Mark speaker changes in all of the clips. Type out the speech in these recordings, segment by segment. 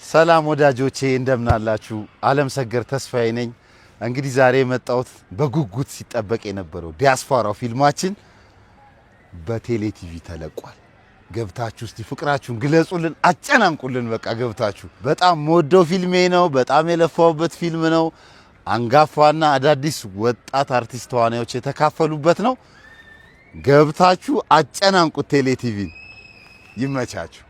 Speaker 1: ሰላም ወዳጆቼ እንደምን አላችሁ? ዓለም ሰገር ተስፋዬ ነኝ። እንግዲህ ዛሬ የመጣሁት በጉጉት ሲጠበቅ የነበረው ዲያስፖራው ፊልማችን በቴሌ ቲቪ ተለቋል። ገብታችሁ እስቲ ፍቅራችሁን ግለጹልን፣ አጨናንቁልን። በቃ ገብታችሁ በጣም ወደው ፊልሜ ነው። በጣም የለፋውበት ፊልም ነው። አንጋፋና አዳዲስ ወጣት አርቲስት ተዋናዮች የተካፈሉበት ነው። ገብታችሁ አጨናንቁት። ቴሌ ቲቪ ይመቻችሁ።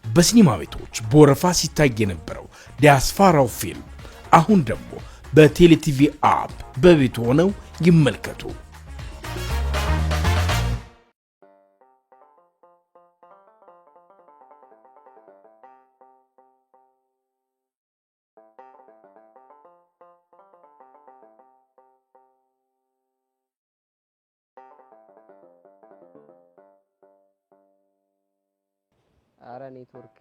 Speaker 2: በሲኒማ ቤቶች በወረፋ ሲታይ የነበረው ዲያስፖራው ፊልም አሁን ደግሞ በቴሌቲቪ አፕ በቤት ሆነው ይመልከቱ።
Speaker 3: አረ ኔትወርክ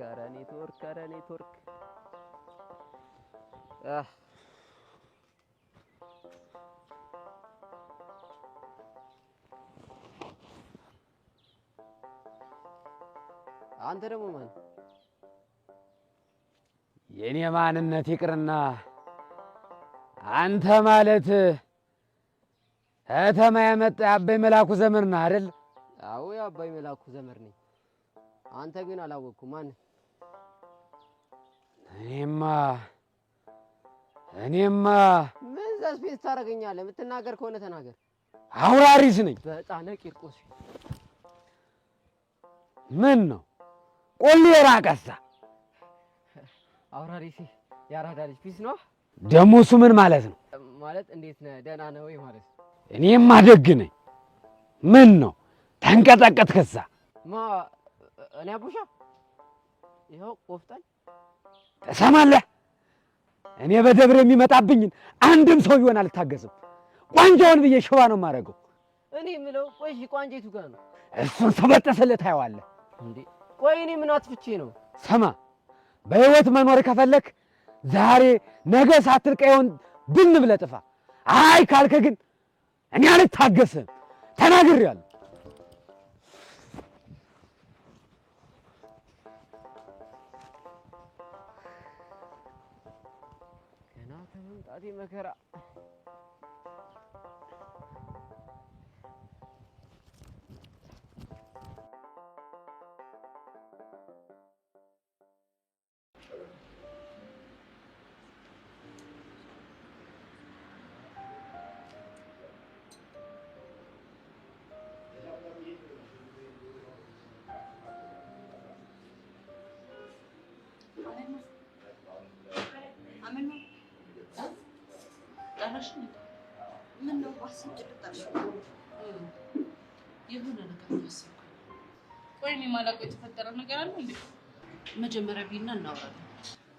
Speaker 3: አንተ ደግሞ ማን?
Speaker 4: የኔ ማንነት ይቅርና አንተ ማለት ከተማ ያመጣ አባይ መላኩ ዘመር ነህ አይደል?
Speaker 3: አዎ አባይ መላኩ ዘመር ነኝ። አንተ ግን አላወቅኩም። ማን?
Speaker 4: እኔማ
Speaker 3: ምን ዛስፔስ ታረጋኛለህ? የምትናገር ከሆነ ተናገር።
Speaker 4: አውራሪስ ነኝ።
Speaker 3: በጣነ ቂርቆስ።
Speaker 4: ምን ነው ቆሌ ራቀሳ?
Speaker 3: አውራሪስ ያራዳ ልጅ ፒስ ነው።
Speaker 4: ደሞ እሱ ምን ማለት ነው?
Speaker 3: ማለት እንዴት ነህ? ደህና ነህ ወይ ማለት።
Speaker 4: እኔማ ደግ ነኝ። ምን ነው ተንቀጠቀጥከሳ?
Speaker 3: እኔ አቡሻ ይኸው ቆፍጠን
Speaker 4: ተሰማለህ። እኔ በደብረ የሚመጣብኝን አንድም ሰው ቢሆን አልታገስም። ቋንጃውን ብዬ ሽባ ነው የማደርገው።
Speaker 3: እኔ የምለው ቆይ ቋንጃይቱ ጋር ነው።
Speaker 4: እሱን ተበጠሰልህ ታየዋለህ
Speaker 3: እንዴ። ቆይ እኔ ምን አጥፍቼ ነው?
Speaker 4: ስማ፣ በህይወት መኖር ከፈለክ ዛሬ ነገ ሳትል ቀየውን ብን ብለህ ጥፋ። አይ ካልከ ግን እኔ አልታገስም። ተናግሬያለሁ።
Speaker 3: አዲ መከራ
Speaker 5: ምን ነው ባስጭልጣሽ? የሆነ ነገር ታሰብኩኝ።
Speaker 6: ቆይ እኔ ማላውቀው የተፈጠረ ነገር አለ እንዴ?
Speaker 5: መጀመሪያ ቢና እናወራለን።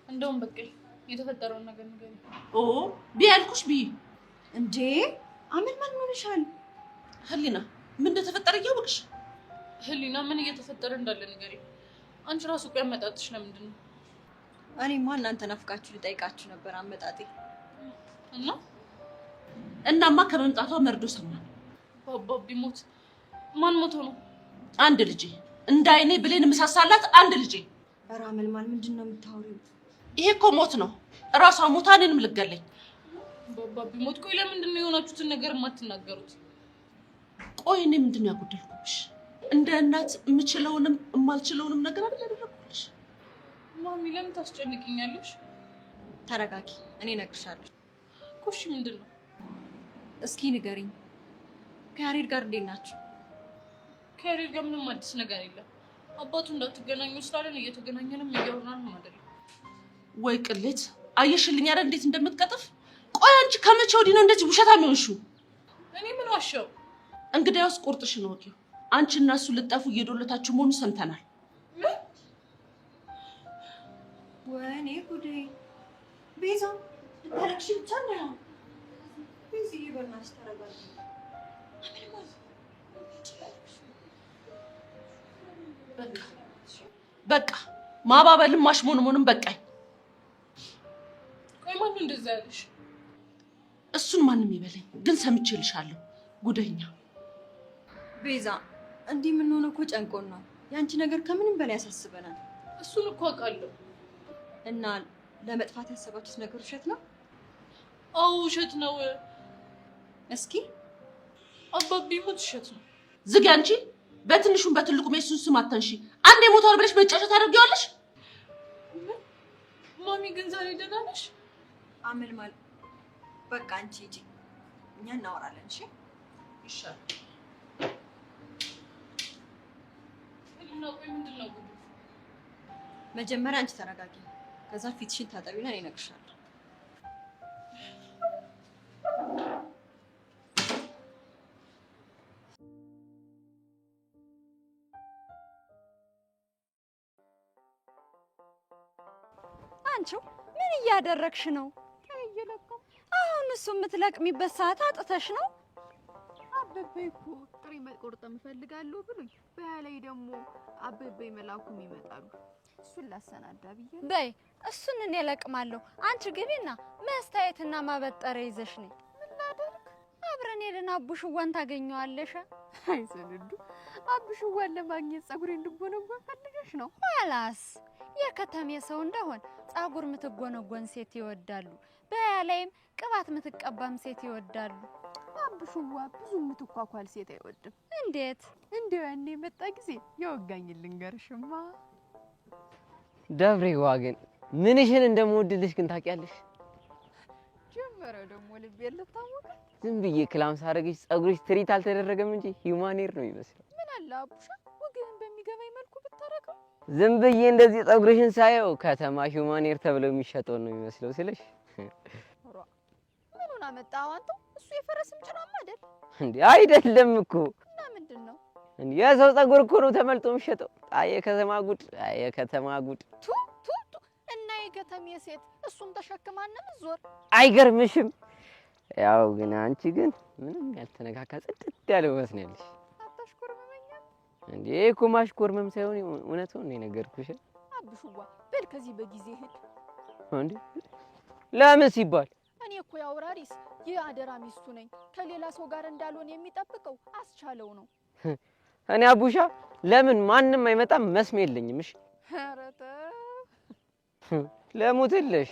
Speaker 6: እንደውም በቃ የተፈጠረውን ነገር ንገሪኝ።
Speaker 5: ኦ ቢያልኩሽ ቢ እንዴ አመል ማን ሆነሻል? ህሊና ምን እንደተፈጠረ እያወቅሽ?
Speaker 6: ህሊና ምን እየተፈጠረ እንዳለ ንገሪኝ። አንቺ ራሱ ቆይ አመጣጥሽ ለምንድን ነው?
Speaker 5: እኔማ እናንተ ናፍቃችሁ ልጠይቃችሁ ነበር አመጣጤ
Speaker 6: እናማ
Speaker 5: ከመምጣቷ መርዶ ሰማን።
Speaker 6: ባባቢ ሞት። ማን ሞቶ ነው?
Speaker 5: አንድ ልጅ እንዳይኔ ብሌን መሳሳላት አንድ ልጅ። ኧረ አመልማል ምንድነው የምታወሪው? ይሄ እኮ ሞት ነው። እራሷ ሞታ እኔንም ልገለኝ።
Speaker 6: ባባቢ ሞት። ቆይ ለምንድን ነው የሆናችሁትን ነገር የማትናገሩት?
Speaker 5: ቆይ እኔ ምንድነው ያጎደልኩብሽ? እንደ እናት የምችለውንም የማልችለውንም ነገር አይደል ያደረኩልሽ?
Speaker 6: ማሚ ለምን ታስጨንቂኛለሽ?
Speaker 5: ተረጋጊ፣ እኔ እነግርሻለሁ።
Speaker 6: ኮሽ ምንድነው?
Speaker 5: እስኪ ንገሪኝ፣ ከያሬድ ጋር እንዴት ናችሁ?
Speaker 6: ከያሬድ ጋር ምንም አዲስ ነገር የለም። አባቱ እንዳትገናኙ ስላለን እየተገናኘንም እያወራንም አይደለም።
Speaker 5: ወይ ቅሌት! አየሽልኝ አይደል እንዴት እንደምትቀጥፍ። ቆይ አንቺ ከመቼ ወዲህ ነው እንደዚህ ውሸታም የሆንሽው?
Speaker 6: እኔ ምን ዋሻው?
Speaker 5: እንግዲያውስ ቁርጥሽን ወቂው። አንቺ እና እሱ ልጠፉ እየዶለታችሁ መሆኑ ሰምተናል። ወይኔ ጉዴ! ቤዛ ታለቅሽ ብቻ ነው። እዚህ ይበናስ ተረጋጊ። በቃ ማባበልም ማሽሞንሞንም በቃኝ።
Speaker 6: ቆይ ማን እንደዛ ያለሽ?
Speaker 5: እሱን ማንም ይበለኝ፣ ግን ሰምቼልሻለሁ። ጉደኛ ቤዛ፣ እንዲህ ምን ሆነ እኮ ጨንቆን ነው። ያንቺ ነገር ከምንም በላይ ያሳስበናል።
Speaker 6: እሱን እኮ አውቃለሁ፣
Speaker 7: እና ለመጥፋት ያሰባችሁት ነገር ውሸት ነው?
Speaker 6: አዎ ውሸት ነው።
Speaker 7: እስኪ
Speaker 6: አባቢ ሞት ውሸት ነው።
Speaker 5: ዝግ አንቺ። በትንሹም በትልቁም የሱን ስም አታንሺ። አንዴ ሞቷል ብለሽ መጫወት ታደርጊዋለሽ?
Speaker 6: ማሚ ግን ዛሬ ደህና ነሽ?
Speaker 7: አመልማል በቃ አንቺ ሂጂ፣ እኛ እናወራለን። እሺ
Speaker 5: ይሻል።
Speaker 7: መጀመሪያ አንቺ ተረጋጊ፣ ከዛ ፊትሽን ታጠቢና እኔ እነግርሻለሁ።
Speaker 8: አንቺው ምን እያደረግሽ ነው?
Speaker 6: እየለቀም
Speaker 8: አሁን እሱ የምትለቅሚበት ሰዓት አጥተሽ ነው?
Speaker 6: አበበ እኮ ጥሬ መቆርጠም እፈልጋለሁ ብሎኝ፣ በላይ ደግሞ አበበ መላኩም ይመጣሉ። እሱን ላሰናዳ ብዬ
Speaker 8: በይ እሱን እኔ እለቅማለሁ። አንቺ ግቢና መስታየትና ማበጠሪያ ይዘሽ ነይ።
Speaker 6: ምን ላደርግ?
Speaker 8: አብረን ሄደን አቡሽዋን ታገኘዋለሽ።
Speaker 6: አይሰልዱ አቡሽዋን ለማግኘት ጸጉሬ እንድጎነጎን ፈልገሽ ነው?
Speaker 8: ኋላስ የከተሜ ሰው እንደሆን ጸጉር ምትጎነጎን ሴት ይወዳሉ። በያላይም ቅባት ምትቀባም ሴት ይወዳሉ።
Speaker 6: አቡሽዋ ብዙ ምትኳኳል ሴት አይወድም።
Speaker 8: እንዴት?
Speaker 6: እንደው ያኔ መጣ ጊዜ የወጋኝ ልንገርሽማ።
Speaker 3: ደብሬዋ ግን ምንሽን እንደምወድልሽ ግን ታውቂያለሽ?
Speaker 6: ጀመረ ደግሞ ልቤ ልታወቀ።
Speaker 3: ዝም ብዬ ክላም ሳረግሽ ጸጉርሽ ትሪት አልተደረገም እንጂ ሂውማን ሄር ነው የሚመስለው።
Speaker 6: ምን አለ አቡሻ ወግን በሚገባኝ መልኩ ብታረገው።
Speaker 3: ዝም ብዬ እንደዚህ ጸጉርሽን ሳየው ከተማ ሂውማን ሄር ተብለው የሚሸጠው ነው የሚመስለው ስለሽ።
Speaker 6: ምኑን አመጣው አንተ? እሱ የፈረስም ጭናማ አይደል
Speaker 3: እንዴ? አይደለም እኮ።
Speaker 6: እና ምንድነው?
Speaker 3: እንዴ የሰው ጸጉር እኮ ነው ተመልጦ የሚሸጠው። አየ ከተማ ጉድ፣ አየ ከተማ ጉድ።
Speaker 6: ቱ እና የከተሜ ሴት እሱም ተሸክማንም ዞር።
Speaker 3: አይገርምሽም? ያው ግን አንቺ ግን ምንም ያልተነካካ ጽድት ያለ ውበት ነው ያለሽ።
Speaker 6: አታሽኮርመኛ
Speaker 3: እንዴ? እኮ ማሽኮርመም ሳይሆን እውነቱን ነው የነገርኩሽ።
Speaker 6: አብሹዋ በል ከዚህ በጊዜ ሂድ።
Speaker 3: እንዴ ለምን ሲባል?
Speaker 6: እኔ እኮ ያውራሪስ የአደራ ሚስቱ ነኝ። ከሌላ ሰው ጋር እንዳልሆነ የሚጠብቀው አስቻለው ነው።
Speaker 3: እኔ አቡሻ ለምን ማንም አይመጣም መስሜ የለኝም። እሺ
Speaker 6: ኧረ ተው
Speaker 3: ለሙትልሽ።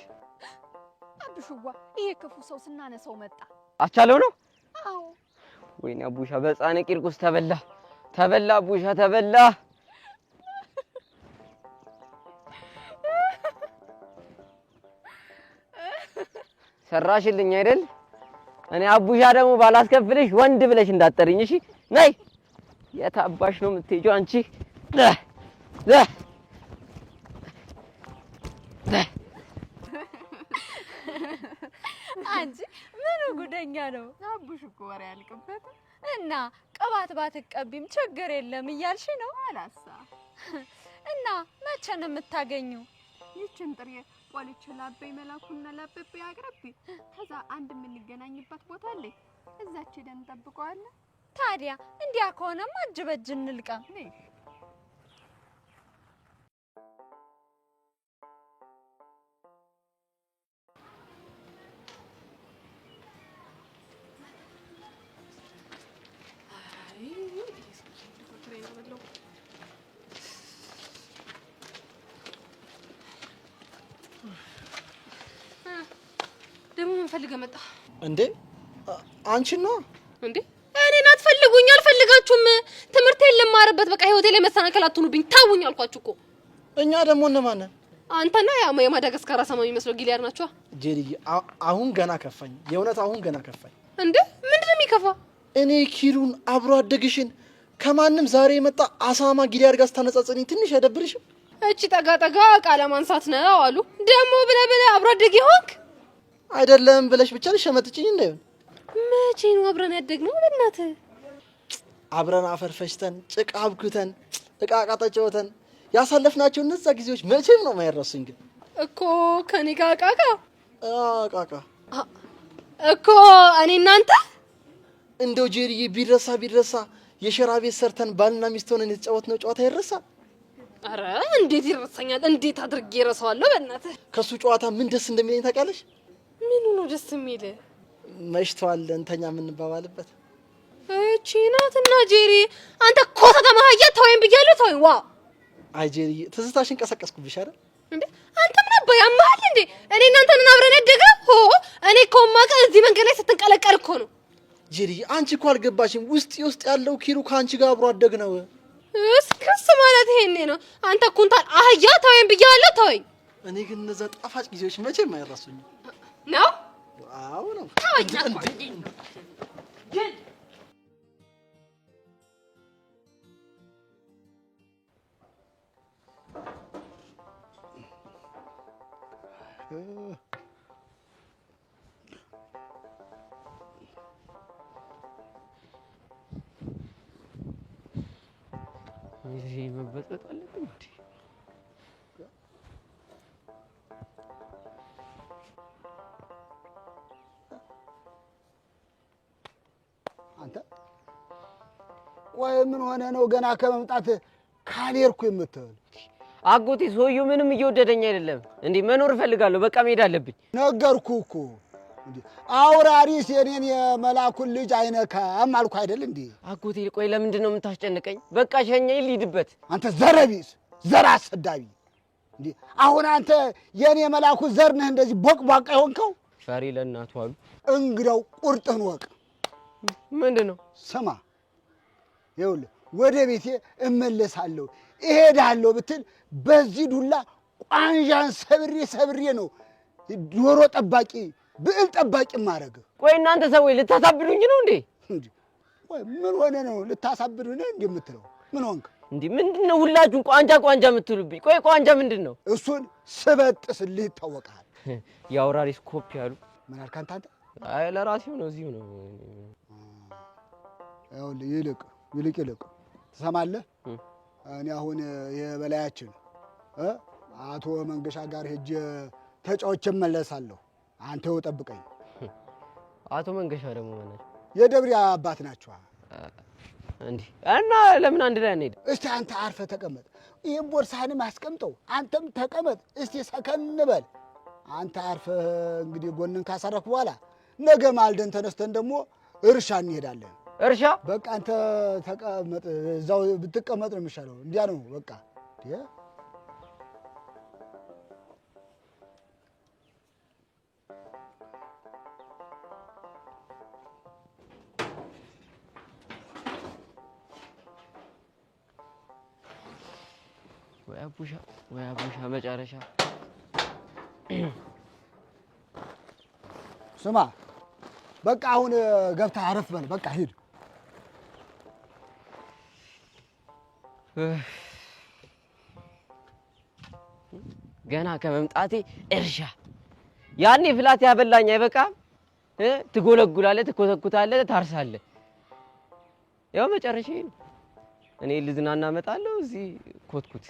Speaker 6: አብሹዋ ይሄ ክፉ ሰው ስናነሳው መጣ።
Speaker 3: አስቻለው ነው?
Speaker 6: አዎ።
Speaker 3: ወይኔ አቡሻ በጻነ ቂርቆስ ተበላ አቡሻ ተበላ። ሰራሽልኝ አይደል? እኔ አቡሻ ደግሞ ባላስከፍልሽ ወንድ ብለሽ እንዳትጠሪኝ እሺ? ነይ። የታባሽ ነው የምትሄጂው አንቺ?
Speaker 8: አንቺ ምን ጉደኛ ነው?
Speaker 6: አቡሽ እኮ ወሬ ያልቅበት
Speaker 8: እና ቅባት ባትቀቢም ችግር የለም እያልሽ ነው?
Speaker 6: አላሳ
Speaker 8: እና መቼ ነው የምታገኙ?
Speaker 6: ይችን ጥሬ ቆልቼ ላበይ መላኩና ላበበ ያቅርብ። ከዛ አንድ የምንገናኝበት ቦታ አለ። እዛች ሄደን እንጠብቀዋለን።
Speaker 8: ታዲያ እንዲያ ከሆነማ እጅ በእጅ እንልቀም።
Speaker 5: ደግሞ ምን ፈልገህ መጣ
Speaker 9: እንዴ? አንቺ ነው
Speaker 5: እንዴ? እኔን አትፈልጉኝ፣ አልፈልጋችሁም። ትምህርቴን ልማርበት በቃ ህይወቴ ላይ መሰናከል አትሁኑብኝ። ታውኝ አልኳችሁ እኮ።
Speaker 9: እኛ ደግሞ እነማን ነን?
Speaker 5: አንተና ያ የማዳጋስካር አሳማ የሚመስለው ጊሊያድ ናቸው።
Speaker 9: ጄሪዬ አሁን ገና ከፋኝ፣ የእውነት አሁን ገና ከፋኝ።
Speaker 5: እንዴ ምንድነው የሚከፋ?
Speaker 9: እኔ ኪሩን አብሮ አደግሽን ከማንም ዛሬ የመጣ አሳማ ጊሊያድ ጋር ስታነጻጽሪኝ ትንሽ አይደብርሽም?
Speaker 5: እቺ ጠጋ ቃለ ማንሳት ነው አሉ። ደግሞ ብለህ አብሮ አደግ ይሆንክ
Speaker 9: አይደለም ብለሽ ብቻ ልሸመጥጭኝ እንዳይሆን።
Speaker 5: መቼ ነው አብረን ያደግነው? በእናትህ
Speaker 9: አብረን አፈር ፈጭተን ጭቃ አብኩተን እቃ ተጫውተን ያሳለፍናቸው እነዛ ጊዜዎች መቼም ነው የማይረሱኝ። ግን
Speaker 5: እኮ ከኔ ጋር ቃቃ እኮ እኔ እናንተ
Speaker 9: እንደው ጄሪዬ ቢረሳ የሸራ ቤት ሰርተን ባልና ሚስት ሆነን የተጫወትነው ጨዋታ ይረሳል?
Speaker 5: አረ እንዴት ይረሳኛል? እንዴት አድርጌ እረሳዋለሁ? በእናትህ
Speaker 9: ከሱ ጨዋታ ምን ደስ እንደሚለኝ ታውቂያለሽ?
Speaker 5: ምኑ ነው ደስ የሚል?
Speaker 9: መሽቷል እንተኛ የምንባባልበት።
Speaker 5: እቺ ናትና ጄሪ አንተ ኮተታ ማህያ ተወይም ብያለሁ። ተወይ ዋ
Speaker 9: አይ ጄሪዬ ትዝታሽን ቀሰቀስኩብሽ አይደል?
Speaker 6: እንዴ አንተ ምን አባ ያማል እንዴ? እኔ እናንተን አብረን ያደገ ሆ እኔ ኮማቀ እዚህ መንገድ ላይ ስትንቀለቀል እኮ ነው።
Speaker 9: ጄሪ አንቺ እኮ አልገባሽም። ውስጥ ያለው ኪሩ ካንቺ ጋር አብሮ አደግ ነው።
Speaker 6: እስከስ ማለት ይሄኔ ነው። አንተ ኩንታል አህያ ተወኝ ብያለሁ ተወኝ።
Speaker 9: እኔ ግን እነዛ ጣፋጭ ጊዜዎች መቼም አይረሱኝም
Speaker 6: ነው።
Speaker 9: አዎ ነው።
Speaker 3: ይሄ መበጠጥ አለብኝ እንዴ?
Speaker 4: አንተ ቆይ ምን ሆነ ነው ገና ከመምጣት ካልሄድኩ የምትል?
Speaker 3: አጎቴ ሰውዬው ምንም እየወደደኝ አይደለም እንዴ? መኖር እፈልጋለሁ። በቃ መሄድ አለብኝ።
Speaker 4: ነገርኩህ እኮ እንዴ አውራሪስ የኔን የመላኩን ልጅ አይነካም አልኩህ አይደል እንዴ?
Speaker 3: አጎቴ ቆይ ለምንድን ነው የምታስጨንቀኝ? በቃ ሸኘኝ ልሂድበት።
Speaker 4: አንተ ዘረቢስ ዘር አሰዳቢ እንዴ! አሁን አንተ የኔ መላኩ ዘር ነህ እንደዚህ ቦቅቧቃ የሆንከው?
Speaker 3: ፈሪ ለእናቱ አሉ።
Speaker 4: እንግዳው ቁርጥህን ወቅ።
Speaker 3: ምንድን ነው?
Speaker 4: ስማ ይኸውልህ ወደ ቤቴ እመለሳለሁ እሄዳለሁ ብትል በዚህ ዱላ ቋንዣን ሰብሬ ነው ዶሮ ጠባቂ ብዕል ጠባቂ ማረግ።
Speaker 3: ቆይ እናንተ ሰዎች ልታሳብዱኝ ነው እንዴ?
Speaker 4: ቆይ ምን ሆነ ነው ልታሳብዱኝ ነው እንዴ የምትለው? ምን ሆንክ
Speaker 3: እንዴ? ምንድነው ሁላችሁን ቋንጃ የምትሉብኝ? ቆይ ቋንጃ ምንድነው?
Speaker 4: እሱን ስበጥስልህ ይታወቃል።
Speaker 3: የአውራሪስ ኮፒ አሉ።
Speaker 4: ምን አልክ አንተ?
Speaker 3: አይ ለራሴው ነው እዚሁ ነው።
Speaker 4: ይኸውልህ ይልቅ ትሰማለህ? እኔ አሁን የበላያችን አቶ መንገሻ ጋር ሄጄ ተጫውቼ እመለሳለሁ። አንተው ጠብቀኝ።
Speaker 3: አቶ መንገሻ ደግሞ ማለት
Speaker 4: የደብሬ አባት ናቸው
Speaker 3: እንዴ? እና ለምን አንድ ላይ አንሄድ?
Speaker 4: እስቲ አንተ አርፈህ ተቀመጥ። ይሄን ቦርሳህንም አስቀምጠው፣ አንተም ተቀመጥ። እስቲ ሰከን በል። አንተ አርፈህ እንግዲህ ጎንን ካሳረፍክ በኋላ ነገ ማልደን ተነስተን ደግሞ እርሻ እንሄዳለን።
Speaker 3: እርሻ?
Speaker 4: በቃ አንተ ተቀመጥ፣ እዛው ብትቀመጥ ነው የሚሻለው። እንዲያ ነው በቃ።
Speaker 3: ወይ አቡሻ መጨረሻ።
Speaker 4: ስማ በቃ አሁን ገብተህ አረፍ በል። በቃ ሂድ።
Speaker 3: ገና ከመምጣቴ እርሻ። ያኔ ፍላት ያበላኝ አይበቃም? ትጎለጉላለህ፣ ትኮተኩታለህ፣ ታርሳለህ። ያው መጨረሻዬ ነው። እኔ ልዝናና እመጣለሁ፣ እዚህ ኮትኩት።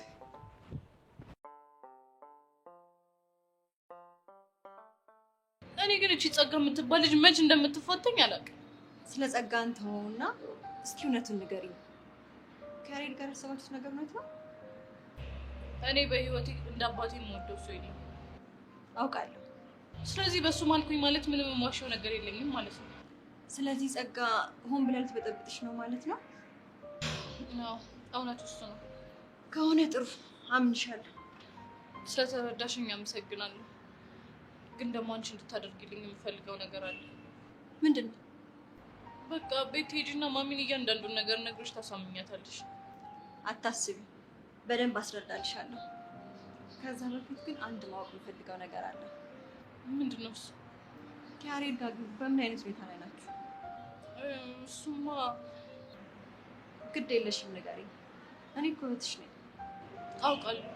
Speaker 5: እኔ ግን እቺ ጸጋ የምትባል ልጅ መች እንደምትፈተኝ አላውቅም።
Speaker 7: ስለ ጸጋ እንተውና እስኪ እውነቱን ንገሪኝ። ከያሬድ ጋር ያሰባችሁት ነገር እውነት ነው?
Speaker 5: እኔ በህይወቴ እንደ አባቴ የምወደው ሰው የለም
Speaker 7: አውቃለሁ።
Speaker 5: ስለዚህ በሱ ማልኩኝ ማለት ምንም የማዋሸው ነገር የለኝም ማለት ነው።
Speaker 7: ስለዚህ ጸጋ ሆን ብላ ልትበጠብጥሽ ነው ማለት ነው?
Speaker 5: አዎ እውነቱ እሱ ነው።
Speaker 7: ከሆነ ጥሩ አምንሻለሁ።
Speaker 5: ስለተረዳሽኝ አመሰግናለሁ። ግን ደግሞ አንቺ እንድታደርጊልኝ የምፈልገው ነገር አለ።
Speaker 7: ምንድን ነው?
Speaker 5: በቃ ቤት ሄጂና ማሚን እያንዳንዱን ነገር ነግረሽ ታሳምኛታለሽ።
Speaker 7: አታስቢ፣ በደንብ አስረዳልሻለሁ። ከዛ በፊት ግን አንድ ማወቅ የምፈልገው ነገር አለ።
Speaker 5: ምንድን ነው እሱ?
Speaker 7: ከያሬድ ጋር በምን አይነት ሁኔታ ላይ ናችሁ?
Speaker 5: እሱማ
Speaker 7: ግድ የለሽም ንገሪኝ። እኔ እኮ እህትሽ ነኝ።
Speaker 5: አውቃለሁ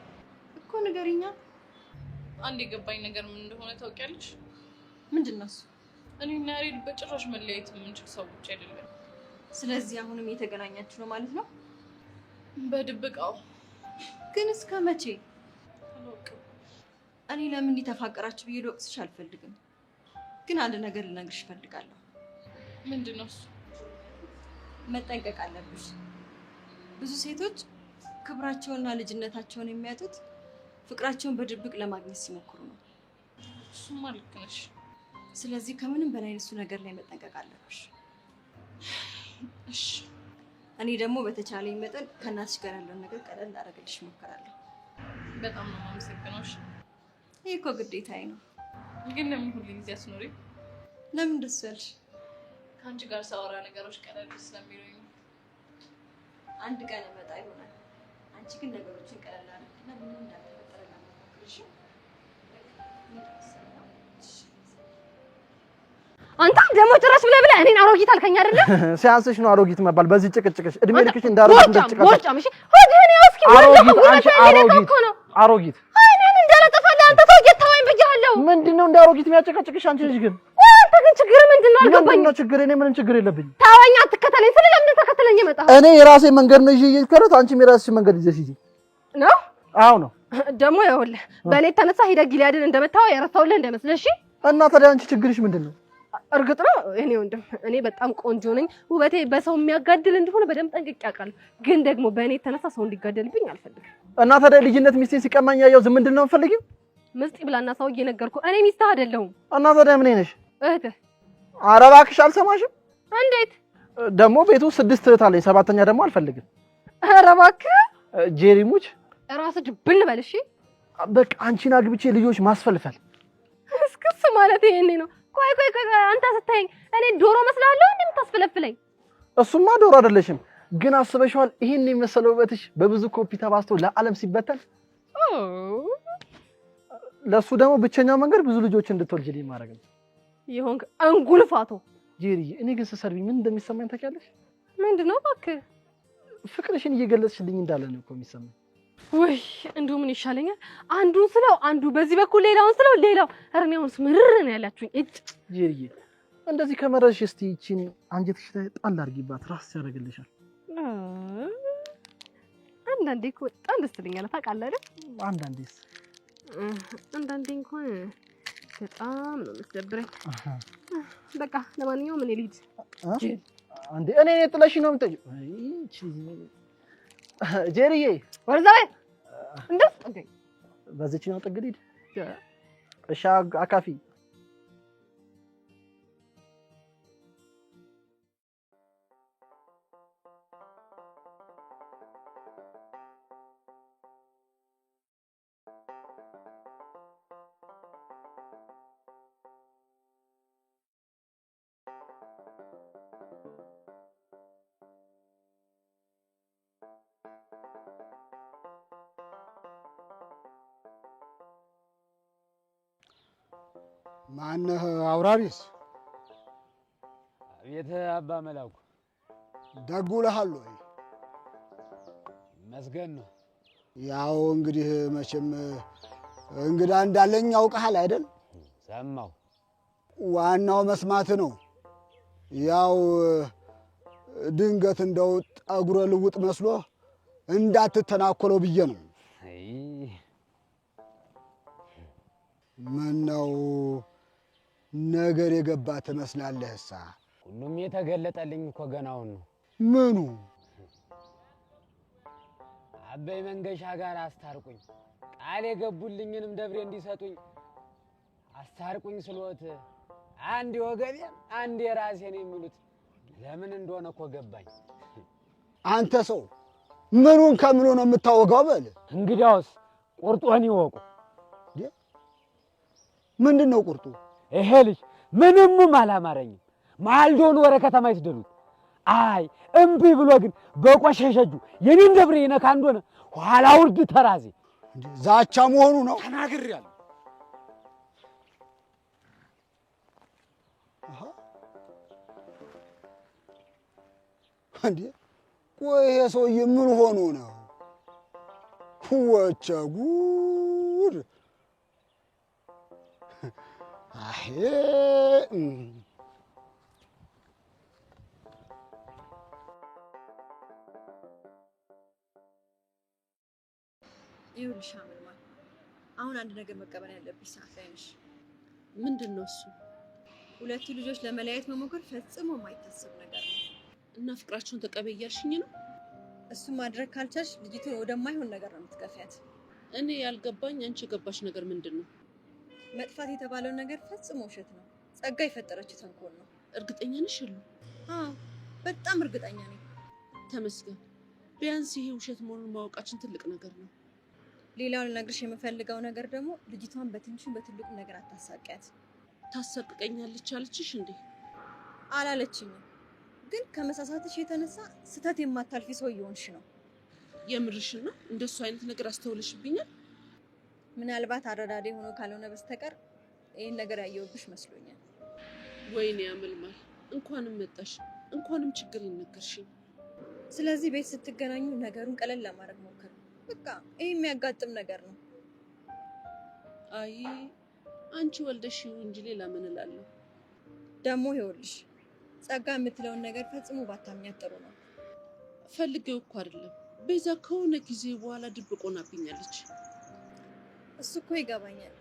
Speaker 7: እኮ ንገሪኛ።
Speaker 5: አንድ የገባኝ ነገር ምን እንደሆነ ታውቂያለሽ?
Speaker 7: ምንድን ነው እሱ?
Speaker 5: እኔና ያሬድ በጭራሽ መለያየት የምንችል ሰዎች አይደለም።
Speaker 7: ስለዚህ አሁንም እየተገናኛችሁ ነው ማለት ነው?
Speaker 5: በድብቃው።
Speaker 7: ግን እስከ መቼ?
Speaker 5: አላውቅም።
Speaker 7: እኔ ለምን እንዲተፋቀራችሁ ብዬ ልወቅስሽ አልፈልግም። ግን አንድ ነገር ልነግርሽ እፈልጋለሁ።
Speaker 5: ምንድን ነው እሱ?
Speaker 7: መጠንቀቅ አለብሽ። ብዙ ሴቶች ክብራቸውንና ልጅነታቸውን የሚያጡት ፍቅራቸውን በድብቅ ለማግኘት ሲሞክሩ ነው።
Speaker 5: እሱማ ልክ ነሽ።
Speaker 7: ስለዚህ ከምንም በላይ እሱ ነገር ላይ መጠንቀቅ አለብሽ።
Speaker 5: እሺ።
Speaker 7: እኔ ደግሞ በተቻለኝ መጠን ከእናትሽ ጋር ያለውን ነገር ቀለል ላደርግልሽ እሞክራለሁ።
Speaker 5: በጣም ነው የማመሰግነው። እሺ
Speaker 7: ይሄ እኮ ግዴታዬ ነው።
Speaker 5: ግን ለምን ሁሉ ጊዜ አስኖሪ?
Speaker 7: ለምን ደስ ያለሽ?
Speaker 5: ከአንቺ ጋር ሳወራ ነገሮች ቀለል ስለሚሉኝ ነው።
Speaker 7: አንድ ቀን እመጣ ይሆናል። አንቺ ግን ነገሮችን ቀለል አድርጊና ምንም እንዳልተፈጠረ ለማሞክርሽ።
Speaker 10: አንተ ደግሞ ጭራሽ ብለህ እኔን አሮጊት አልከኝ አይደለ?
Speaker 9: ሲያንስሽ ነው አሮጊት መባል። በዚህ ጭቅጭቅሽ እድሜ ልክሽ እንዳሮጊት እንደጭቃ
Speaker 10: ቦጫም። እሺ ሆድህን ያው እስኪ
Speaker 9: አሮጊት አንቺ አሮጊት
Speaker 10: አይኔን እንዳላጠፋልህ አንተ ሰውዬ ተወኝ ብያለሁ።
Speaker 9: ምንድነው እንደ አሮጊት የሚያጨቃጭቅሽ አንቺ ልጅ ግን?
Speaker 10: አንተ ግን ችግር ምንድነው አልገባኝም።
Speaker 9: ምንድነው ችግር? እኔ ምንም ችግር የለብኝም።
Speaker 10: ታወኝ አትከተለኝ ስለ ለምን ተከተለኝ የመጣው?
Speaker 9: እኔ የራሴ መንገድ ነው ይዤ ከረት አንቺም የራስሽ መንገድ ይዘሽ ሂጂ
Speaker 10: ነው?
Speaker 9: አዎ ነው።
Speaker 10: ደግሞ ይኸውልህ በእኔ ተነሳ ሂደህ ጊልያድን እንደመታው ያረሳውልህ እንደመስለሽ።
Speaker 9: እና ታዲያ አንቺ ችግርሽ ምንድነው?
Speaker 10: እርግጥ ነው እኔ ወንድም እኔ በጣም ቆንጆ ነኝ። ውበቴ በሰው የሚያጋድል እንደሆነ በደንብ ጠንቅቄ አውቃለሁ። ግን ደግሞ በእኔ የተነሳ ሰው እንዲጋደልብኝ አልፈልግም።
Speaker 9: እና ታዲያ ልጅነት ሚስቴን ሲቀማኝ ያየው ዝም ምንድነው የምፈልጊው?
Speaker 10: ምስጢ ብላና ሰውዬ ነገርኩህ። እኔ ሚስትህ አይደለሁም።
Speaker 9: እና ታዲያ ምን ነሽ?
Speaker 10: እህትህ።
Speaker 9: ኧረ እባክሽ አልሰማሽም?
Speaker 10: እንዴት
Speaker 9: ደግሞ ቤቱ 6 እህት አለኝ፣ 7ኛ ደግሞ አልፈልግም።
Speaker 10: ኧረ እባክህ
Speaker 9: ጄሪሙች
Speaker 10: ራስህ ድብል በል። እሺ
Speaker 9: በቃ አንቺን አግብቼ ልጆች ማስፈልፈል
Speaker 10: እስክስ ማለት ይሄኔ ነው። ቆይ አንተ ስታየኝ እኔ ዶሮ መስላለሁ እንደምታስፈለፍለኝ?
Speaker 9: እሱማ ዶሮ አይደለሽም። ግን አስበሽዋል? ይሄን የመሰለው ውበትሽ በብዙ ኮፒ ተባዝቶ ለዓለም ሲበተን ለሱ ደግሞ ብቸኛው መንገድ ብዙ ልጆች እንድትወልጂልኝ ማድረግ ነው።
Speaker 10: ይሆን አንጉልፋቶ
Speaker 9: ጄሪ፣ እኔ ግን ስሰርቢ ምን እንደሚሰማኝ ታውቂያለሽ?
Speaker 10: ምንድነው እባክህ?
Speaker 9: ፍቅርሽን እየገለጽሽልኝ እንዳለ ነው እኮ የሚሰማኝ።
Speaker 10: ወይ እንደው ምን ይሻለኛል? አንዱን ስለው አንዱ በዚህ በኩል ሌላውን ስለው ሌላው እርኔውን ስምርር ነው ያላችሁኝ። እጭ
Speaker 9: ጄሪ፣ እንደዚህ ከመረሽ እስቲ እቺን አንጀትሽ ላይ ጣል አድርጊባት፣ ራስ ያደርግልሻል።
Speaker 10: አንዳንዴ እኮ በጣም ደስ ትለኛለህ ታውቃለህ አይደል? አንዳንዴ እንኳን በጣም ነው የምትደብረኝ። በቃ ለማንኛውም እኔ ልሂድ።
Speaker 9: አንዴ እኔ ጥለሽ ነው የምትጠጪው? ጄሪዬ
Speaker 10: ወርዛ በይ እንደው ጠገኝ
Speaker 9: በዚች ነው ጥግ ልሂድ። እሺ አካፊ
Speaker 4: ማነህ አውራሪስ?
Speaker 11: አቤት አባ መላኩ።
Speaker 4: ደግ ውለሃል ወይ?
Speaker 11: መስገን ነው።
Speaker 4: ያው እንግዲህ መቼም እንግዳ እንዳለኝ ያውቀሃል አይደል?
Speaker 11: ሰማው።
Speaker 4: ዋናው መስማት ነው። ያው ድንገት እንደው ጠጉረ ልውጥ መስሎ እንዳትተናኮለው ብዬ ነው። ምነው ነገር የገባ ትመስላለህሳ?
Speaker 11: ሁሉም የተገለጠልኝ እኮ ገናውን ነው።
Speaker 4: ምኑ?
Speaker 11: አበይ መንገሻ ጋር አስታርቁኝ፣ ቃል የገቡልኝንም ደብሬ እንዲሰጡኝ አስታርቁኝ ስሎት አንድ ወገቤን አንድ የራሴን የሚሉት ለምን እንደሆነ እኮ ገባኝ።
Speaker 4: አንተ ሰው ምኑን ከምኑ ነው የምታወጋው? በል
Speaker 11: እንግዲያውስ ቁርጡን ይወቁ።
Speaker 4: ምንድን ነው ቁርጡ?
Speaker 11: ይሄ ልጅ ምንምም አላማረኝም። ማልዶን ወረ ከተማ ይስደሉት። አይ እምቢ ብሎ ግን በቆሸሸጁ የኔን ደብሬ ይነካ እንደሆነ ኋላ ውርድ ተራዜ
Speaker 4: ዛቻ መሆኑ ነው።
Speaker 11: ተናግሬያለሁ።
Speaker 4: እንዴ ቆይ ይሄ ሰውዬ ምን ሆኖ ነው? ወቸ ጉድ! አሄ
Speaker 7: ይኸውልሽ አመልማል፣ አሁን አንድ ነገር መቀበል ያለብሽ ሰዓት ላይ ነሽ።
Speaker 5: ምንድን ነው እሱ?
Speaker 7: ሁለቱ ልጆች ለመለያየት መሞከር ፈጽሞ የማይታሰብ ነገር ነው።
Speaker 5: እና ፍቅራቸውን ተቀበይ እያልሽኝ ነው?
Speaker 7: እሱን ማድረግ ካልቻልሽ ልጅቱን ወደማይሆን ነገር ነው የምትገፊያት።
Speaker 5: እኔ ያልገባኝ አንቺ የገባሽ ነገር ምንድን ነው?
Speaker 7: መጥፋት የተባለው ነገር ፈጽሞ ውሸት ነው። ጸጋ የፈጠረችው ተንኮል ነው።
Speaker 5: እርግጠኛ ነሽ? ሁሉ
Speaker 7: አዎ፣ በጣም እርግጠኛ ነኝ።
Speaker 5: ተመስገን። ቢያንስ ይሄ ውሸት መሆኑን ማወቃችን ትልቅ ነገር ነው።
Speaker 7: ሌላው ልነግርሽ የምፈልገው ነገር ደግሞ ልጅቷን በትንሹ በትልቁ ነገር አታሳቂያት።
Speaker 5: ታሰቅቀኛለች አለችሽ እንዴ?
Speaker 7: አላለችኝም፣ ግን ከመሳሳትሽ የተነሳ ስተት የማታልፊ ሰው እየሆንሽ ነው።
Speaker 5: የምርሽን ነው? እንደሱ አይነት ነገር አስተውልሽብኛል?
Speaker 7: ምናልባት አረዳዴ ሆኖ ካልሆነ በስተቀር ይህን ነገር ያየሁብሽ መስሎኛል።
Speaker 5: ወይኔ ያመልማል። እንኳንም መጣሽ፣ እንኳንም ችግር ይነገርሽኝ።
Speaker 7: ስለዚህ ቤት ስትገናኙ ነገሩን ቀለል ለማድረግ ሞክር። በቃ ይህ የሚያጋጥም ነገር ነው።
Speaker 5: አይ አንቺ ወልደሽው እንጂ ሌላ ምን እላለሁ?
Speaker 7: ደግሞ ይኸውልሽ ጸጋ የምትለውን ነገር ፈጽሞ ባታምኛት ጥሩ ነው።
Speaker 5: ፈልጌው እኮ አይደለም፣ ቤዛ ከሆነ ጊዜ በኋላ ድብቅ ሆናብኛለች።
Speaker 7: እሱ እኮ ይገባኛል፣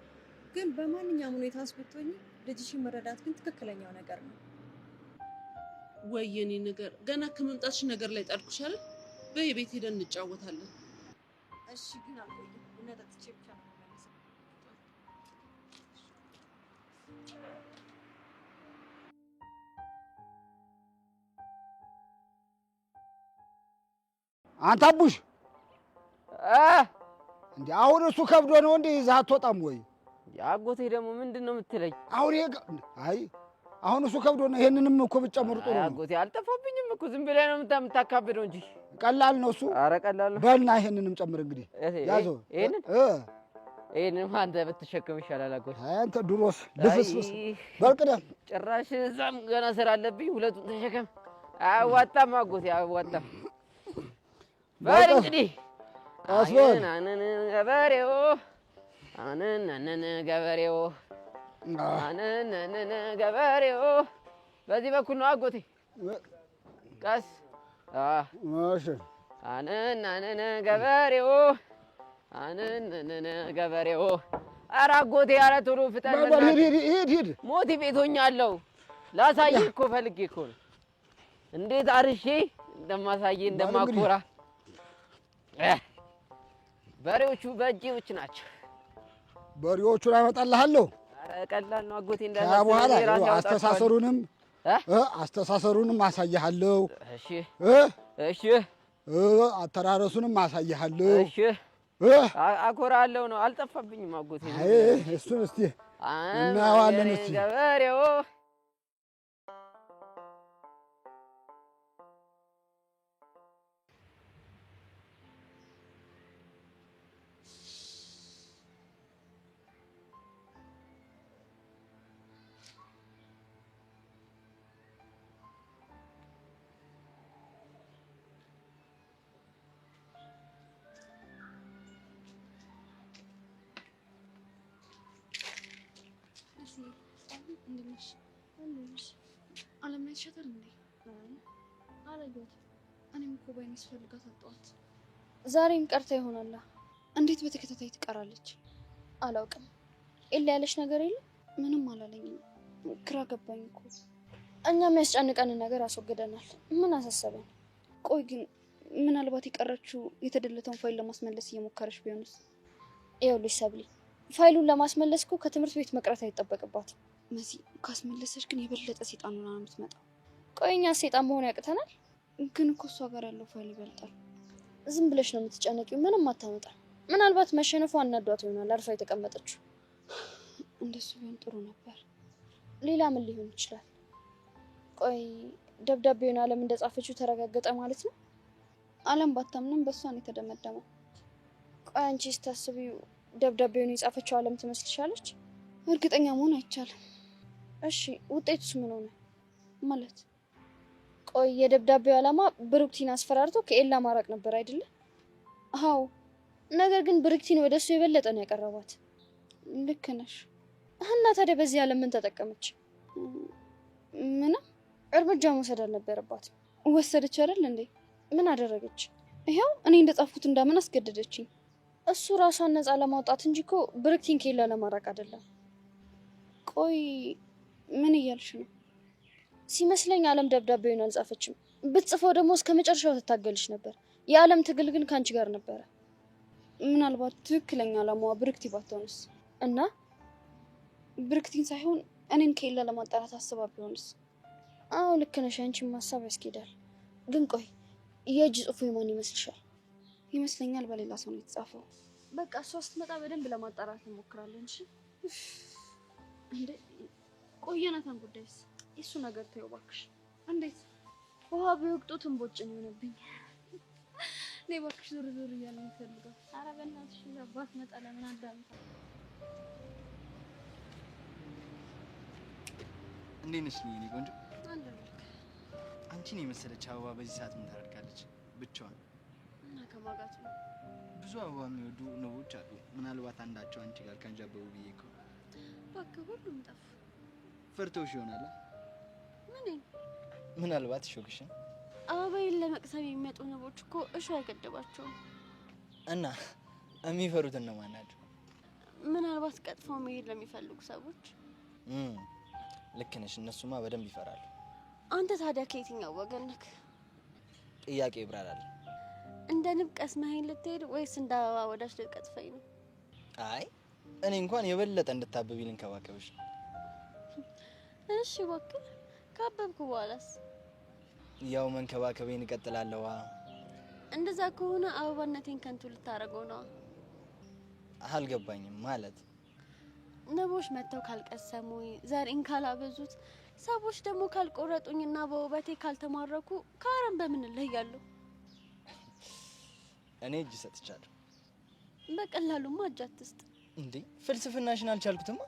Speaker 7: ግን በማንኛውም ሁኔታ ውስጥ ብትሆኚ ልጅሽን መረዳት ግን ትክክለኛው ነገር ነው።
Speaker 5: ወይ የኔ ነገር ገና ከመምጣትሽ ነገር ላይ ጣልኩሽ አይደል? በይ ቤት ሄደን እንጫወታለን።
Speaker 7: እሺ ግን አልቆይም፣ ቡና ጠጥቼ ብቻ ነው የምመለሰው።
Speaker 4: አንተ አቡሽ እንዴ አሁን እሱ ከብዶ ነው እንዴ ይዘህ አትወጣም ወይ?
Speaker 3: አጎቴ ደግሞ ምንድን ነው የምትለኝ?
Speaker 4: አሁን አይ አሁን እሱ ከብዶ ነው። ይሄንንም እኮ ብትጨምር ጥሩ ነው።
Speaker 3: አጎቴ አልጠፋብኝም እኮ ዝም ብለህ ነው የምታካብደው እንጂ
Speaker 4: ቀላል ነው እሱ።
Speaker 3: ኧረ ቀላል ነው።
Speaker 4: በልና ይሄንንም ጨምር እንግዲህ ያዘው።
Speaker 3: ይሄንን አንተ ብትሸከም ይሻላል አጎቴ።
Speaker 4: አንተ ድሮስ ልፍስፍስ በልቅደም
Speaker 3: ጭራሽ እዛም ገና ስራ አለብኝ። ሁለቱን ተሸከም። አያዋጣም አጎቴ አያዋጣም። በል እንግዲህ
Speaker 4: አስበል
Speaker 3: አነን ገበሬው አነን ገበሬው አነን ገበሬው በዚህ በኩል ነው አጎቴ። ቀስ
Speaker 4: እሺ
Speaker 3: አነን ገበሬው አነን ገበሬው። ኧረ አጎቴ ኧረ ቶሎ ፍጠን።
Speaker 4: ሂድ
Speaker 3: ሞቲ ቤቶኛለሁ። ላሳይህ እኮ ፈልጌ እኮ ነው እንዴት አርሼ እንደማሳይህ እንደማኮራ። በሬዎቹ በእጄዎች ናቸው።
Speaker 4: በሬዎቹን አመጣልሃለሁ።
Speaker 3: ኧረ ቀላል ነው አጎቴ።
Speaker 4: በኋላ አስተሳሰሩንም አሳይሃለሁ።
Speaker 3: እሺ እሺ።
Speaker 4: አተራረሱንም አሳይሃለሁ።
Speaker 3: እሺ አኮራለሁ ነው። አልጠፋብኝም አጎቴ።
Speaker 4: እሱን እስቲ እናየዋለን። እስቲ
Speaker 3: ገበሬው
Speaker 6: አለም ላይ ተሸጠር እንዴ? አላየሁትም። እኔም እኮ ባይኔ ስፈልጋት አጣኋት።
Speaker 12: ዛሬም ቀርታ ይሆናል።
Speaker 6: እንዴት በተከታታይ ትቀራለች?
Speaker 12: አላውቅም። ኤላ ያለሽ ነገር የለም?
Speaker 6: ምንም አላለኝም። ግራ ገባኝ እኮ።
Speaker 12: እኛ የሚያስጨንቀንን ነገር አስወግደናል። ምን አሳሰበን?
Speaker 6: ቆይ ግን ምናልባት የቀረችው የተደለተውን ፋይል ለማስመለስ እየሞከረች ቢሆንስ?
Speaker 12: ይኸውልሽ ሰብሊ፣ ፋይሉን ለማስመለስ እኮ ከትምህርት ቤት መቅረት አይጠበቅባትም።
Speaker 6: መሲ ካስመለሰች ግን የበለጠ ሴጣን ሆና ነው የምትመጣው።
Speaker 12: ቆይ እኛ ሴጣን መሆን ያቅተናል?
Speaker 6: ግን እኮ እሷ ጋር ያለው ፋይል ይበልጣል።
Speaker 12: ዝም ብለሽ ነው የምትጨነቂው። ምንም አታመጣም። ምናልባት መሸነፏ አናዷት ይሆናል አርፋ የተቀመጠችው።
Speaker 6: እንደሱ ቢሆን ጥሩ ነበር።
Speaker 12: ሌላ ምን ሊሆን ይችላል? ቆይ ደብዳቤውን አለም እንደጻፈችው ተረጋገጠ ማለት ነው?
Speaker 6: አለም ባታምንም በእሷ ነው የተደመደመው።
Speaker 12: ቆይ አንቺ ስታስቢው ደብዳቤውን የጻፈችው አለም ትመስልሻለች?
Speaker 6: እርግጠኛ መሆን አይቻልም።
Speaker 12: እሺ ውጤቱስ ምን ሆነ
Speaker 6: ማለት?
Speaker 12: ቆይ የደብዳቤው ዓላማ ብሩክቲን አስፈራርቶ ከኤላ ማራቅ ነበር አይደለ?
Speaker 6: አዎ።
Speaker 12: ነገር ግን ብሩክቲን ወደሱ የበለጠ ነው ያቀረባት።
Speaker 6: ልክ ነሽ።
Speaker 12: እና ታዲያ በዚህ ዓለም ምን ተጠቀመች?
Speaker 6: ምንም
Speaker 12: እርምጃ መውሰድ አልነበረባትም።
Speaker 6: ወሰደች አይደል እንዴ?
Speaker 12: ምን አደረገች?
Speaker 6: ይሄው እኔ እንደጻፍኩት እንዳምን አስገደደችኝ።
Speaker 12: እሱ ራሷን ነፃ ለማውጣት እንጂ እኮ ብሩክቲን ከኤላ ለማራቅ አይደለም።
Speaker 6: ቆይ ምን እያልሽ ነው?
Speaker 12: ሲመስለኝ አለም ደብዳቤውን አልጻፈችም። ብትጽፈው ደግሞ እስከ መጨረሻው ትታገልሽ ነበር። የዓለም ትግል ግን ካንቺ ጋር ነበረ።
Speaker 6: ምናልባት ትክክለኛ ዓላማዋ ብሩክቲ ባትሆንስ?
Speaker 12: እና
Speaker 6: ብሩክቲን ሳይሆን እኔን ከኤላ ለማጣራት አስባ ቢሆንስ?
Speaker 12: አዎ ልክ ነሽ። አንቺም ሀሳብ ያስኬዳል። ግን ቆይ የእጅ ጽሑፉ የማን ይመስልሻል?
Speaker 6: ይመስለኛል በሌላ ሰው ነው የተጻፈው።
Speaker 12: በቃ ሶስት መጣ በደንብ ለማጣራት እንሞክራለን። እሺ እንዴ ቆየናታን ጉዳይስ እሱ ነገር ተይው እባክሽ። እንዴት ውሃ ቢወቅጡት እንቦጭ ነው የሆነብኝ። ነይ እባክሽ ዞር ዞር እያልን እንፈልገው። ኧረ በእናትሽ አባት መጣ ለምን አዳምጣ።
Speaker 13: እንዴት ነሽ የኔ ቆንጆ?
Speaker 12: አለሁ።
Speaker 13: አንቺን የመሰለች አበባ በዚህ ሰዓት ምን ታደርጋለች ብቻዋን?
Speaker 12: እና ከማጋት ነው።
Speaker 13: ብዙ አበባ የሚወዱ ንቦች አሉ። ምናልባት አንዳቸው አንቺ ጋር ካንጃበቡ ብዬ እኮ።
Speaker 12: እባክህ ሁሉም ጠፉ።
Speaker 13: ፈርተውሽ ይሆናል።
Speaker 12: ምን?
Speaker 13: ምናልባት ሾክሽን።
Speaker 12: አበባዬን ለመቅሰም የሚመጡ ንቦች እኮ እሾህ አይገድባቸውም።
Speaker 13: እና የሚፈሩት እነማን ናቸው?
Speaker 12: ምናልባት ቀጥፈው መሄድ ለሚፈልጉ ሰዎች።
Speaker 13: ልክ ነሽ። እነሱማ በደንብ ይፈራሉ።
Speaker 12: አንተ ታዲያ ከየትኛው ወገን ነህ?
Speaker 13: ጥያቄ ይብራራል።
Speaker 12: እንደ ንብ ቀስመኸኝ ልትሄድ ወይስ እንደ አበባ ወዳጅ ልትቀጥፈኝ ነው?
Speaker 13: አይ እኔ እንኳን የበለጠ እንድታብቢ ልንከባከብሽ።
Speaker 12: እሺ እባክህ ካበብኩ በኋላስ?
Speaker 13: ያው መንከባከቤን እቀጥላለሁ።
Speaker 12: እንደዛ ከሆነ አበባነቴን ከንቱ ልታረገው ነው?
Speaker 13: አልገባኝም። ማለት
Speaker 12: ንቦች መተው ካልቀሰሙኝ፣ ዘሬን ካላበዙት፣ ሰዎች ደግሞ ካልቆረጡኝና በውበቴ ካልተማረኩ ከአረም በምን እለያለሁ?
Speaker 13: እኔ እጅ ሰጥቻለሁ።
Speaker 12: በቀላሉማ እጅ አትስጥ
Speaker 13: እንዴ! ፍልስፍናሽን አልቻልኩትማ።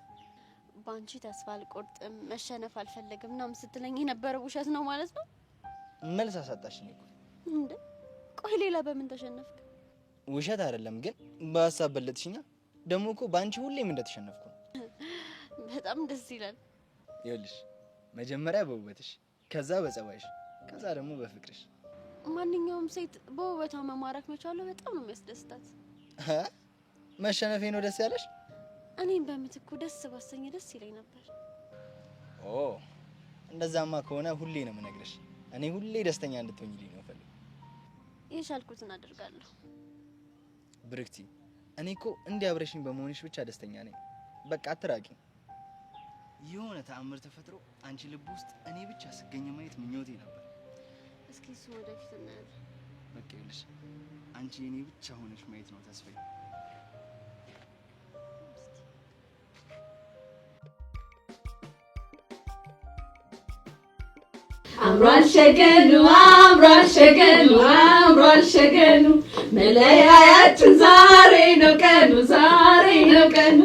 Speaker 12: ባንቺ ተስፋ አልቆርጥም፣ መሸነፍ አልፈልግም ምናምን ስትለኝ የነበረው ውሸት ነው ማለት ነው?
Speaker 13: መልስ አሳጣሽኝ እኮ።
Speaker 12: እንዴ ቆይ ሌላ በምን ተሸነፍክ?
Speaker 13: ውሸት አይደለም ግን በሀሳብ በለጥሽኛ። ደግሞ እኮ ባንቺ ሁሌም እንደተሸነፍኩ ነው።
Speaker 12: በጣም ደስ ይላል።
Speaker 13: ይኸውልሽ መጀመሪያ በውበትሽ፣ ከዛ በጸባይሽ፣ ከዛ ደግሞ በፍቅርሽ።
Speaker 12: ማንኛውም ሴት በውበቷ መማረክ መቻሉ በጣም ነው የሚያስደስታት።
Speaker 13: መሸነፌ ነው ደስ ያለሽ?
Speaker 12: እኔም በምትኩ ደስ ባሰኝ ደስ ይለኝ ነበር።
Speaker 13: ኦ እንደዛማ ከሆነ ሁሌ ነው የምነግርሽ። እኔ ሁሌ ደስተኛ እንድትሆኝልኝ ነው ፈልግ።
Speaker 12: የቻልኩትን አደርጋለሁ።
Speaker 13: ብርክቲ እኔ እኮ እንዲያብረሽኝ በመሆንሽ ብቻ ደስተኛ ነኝ። በቃ አትራቂ። የሆነ ተአምር ተፈጥሮ አንቺ ልብ ውስጥ እኔ ብቻ ስገኝ ማየት ምኞቴ ነበር።
Speaker 12: እስኪ እሱ ወደፊት እናያለን።
Speaker 13: በቃ ይኸውልሽ አንቺ እኔ ብቻ ሆነሽ ማየት ነው ተስፋዬ።
Speaker 5: አምሯል ሸገኑ አምሯል ሸገኑ አምሯል ሸገኑ መለያያችን ዛሬ ነው ቀኑ ዛሬ ነው ቀኑ።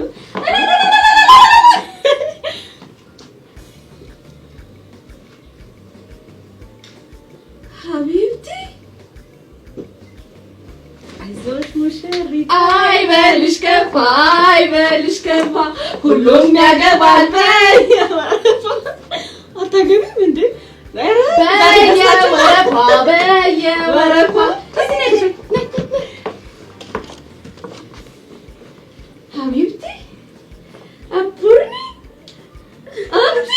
Speaker 5: ሀቢብቲ አይዞሽ ሙሽሪት አይበልሽ ከፋ አይበልሽ ከፋ ሁሉም ያገባል በየወረፋ። አታገቢም እንዴ? በየወረፋ በየወረፋ ሀቢብቲ አቡርኒ አንቺ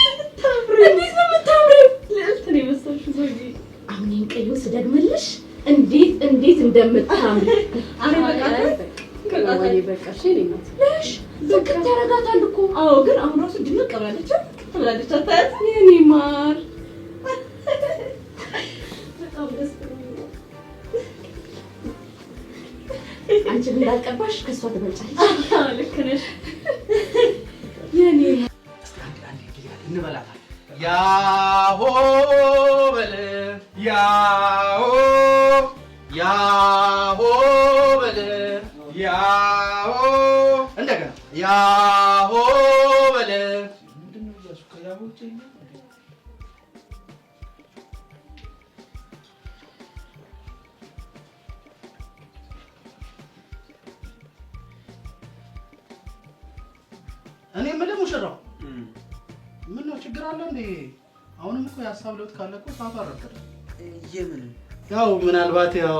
Speaker 5: እንዴት ነው የምታምሪው? ልዕልት ነው የመሰልሽው ሰውዬ። አሁን ይሄን ቀዩ ስደግምልሽ እንዴት እንደምታምሪ። ወይ በቃሽ እኔ ናት ለሽ ዝቅ ታረጋታል እኮ። አዎ ግን አሁን ራሱ ድንቅ ብላለች ትብላለች። አታያት የኔ ማር በጣም ደስ ብሎኛል። አንቺ እንዳልቀባሽ ከሷ ትበልጫለሽ። ልክ ነሽ የኔ
Speaker 14: እንበላታለን። ያሆ በለ ያሆ ያሆ በለ ያሆ እንደገና ያሆ በለ ምንድነው እያሱ ከያቦቼ እኔ የምልህ ሙሽራው ምን ነው ችግር አለ እንዴ? አሁንም እኮ የሀሳብ ለውጥ ካለ እኮ ሰዓቱ አረፈደ።
Speaker 9: የምን
Speaker 14: ያው ምናልባት ያው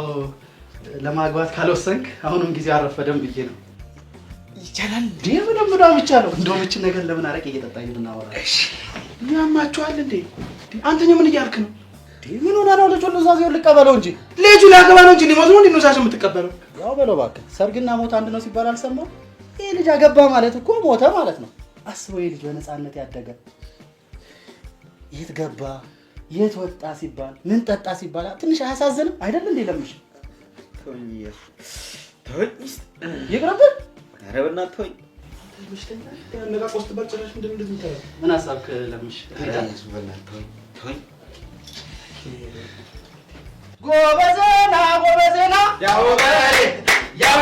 Speaker 14: ለማግባት ካልወሰንክ አሁንም ጊዜ አረፈደም ብዬ ነው።
Speaker 9: ይቻላል እንዴ?
Speaker 14: ምንም ምንም ይቻላል። እንደውም እቺ ነገር ለምን አረቄ እየጠጣኝ ብናወራ? እሺ ያማችኋል እንዴ? አንተኛ ምን እያልክ ነው? ምን ሆነ ነው? ልጁ ኑዛዜውን ልቀበለው እንጂ ልጁ ሊያገባ ነው እንጂ ሊሞት ነው እንዴ? ኑዛዜ የምትቀበለው? ያው በለው እባክህ። ሰርግና ሞት አንድ ነው ሲባል አልሰማም? ይሄ ልጅ አገባ ማለት እኮ ሞተ ማለት ነው። አስበው፣ ይሄ ልጅ በነፃነት ያደገ የት ገባ የት ወጣ ሲባል ምን ጠጣ ሲባል ትንሽ አያሳዝንም አይደል እንዴ? ለምሽ ተወኝ ሚስት ይቅርብህ። ኧረ በእናትህ ተወኝ። ምሽተኛ ነጋ ቆስት ባልጨረሽ ምንድን የምታየው? ምን ሀሳብክ ለምሽ? በእናትህ ተወኝ። ጎበዜና ያው በሬ ያው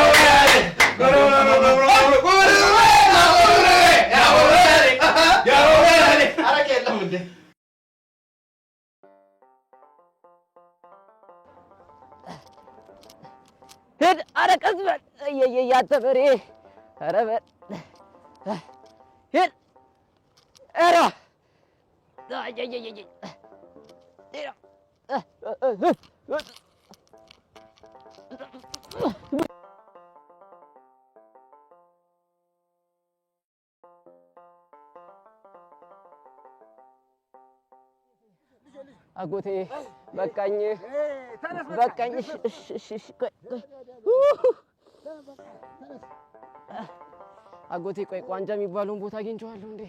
Speaker 14: በሬ አረቄ የለም እንዴ?
Speaker 3: ሂድ። ኧረ ቀስ በል ያንተ በሬ። ኧረ በል ሂድ። ኧረ አጎቴ በቃኝ በቃኝ። እሺ አጎቴ ቆይ ቋንጃ የሚባለውን ቦታ አግኝቼዋለሁ እንዴ?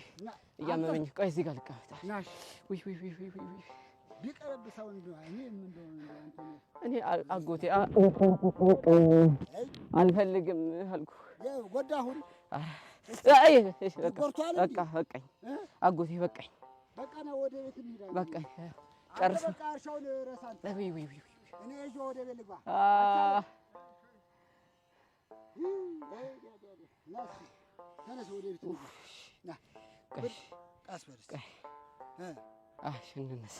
Speaker 3: እያመመኝ ቆይ እዚህ ጋር ልቀመጥ። ውይ
Speaker 4: ቢቀርብ ሰው እንደው
Speaker 3: እኔ አጎቴ አልፈልግም አልኩ።
Speaker 4: ጎዳሁን።
Speaker 3: በቃ በቃኝ አጎቴ በቃኝ።
Speaker 4: በቃ ነው ወደ ቤት እንሂድ።
Speaker 3: በቃኝ ጨርስ።
Speaker 4: በቃ እርሻውን ረሳን። እኔ እዚህ ወደ ቤት ልግባ። ተነስ ወደ ቤት ልግባ። ና ቀስ በል።
Speaker 3: እንነሳ።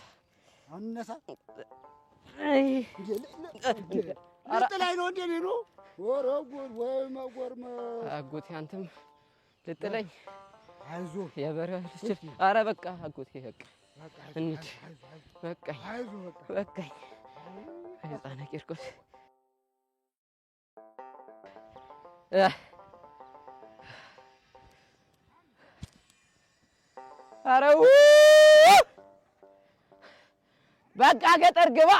Speaker 4: አሁን እንነሳ። ልጥላይ ነው እንዴ? ነው ወረ ጉድ ወይ መጎርመ
Speaker 3: አጎቴ አንተም ልጥለኝ?
Speaker 4: አይዞህ
Speaker 3: የበሬው ልጅ። ኧረ በቃ አጎቴ በቃ እንሂድ። በቃኝ በቃኝ። ሕፃነ ቂርቆስ ኧረ በቃ ገጠር ግባ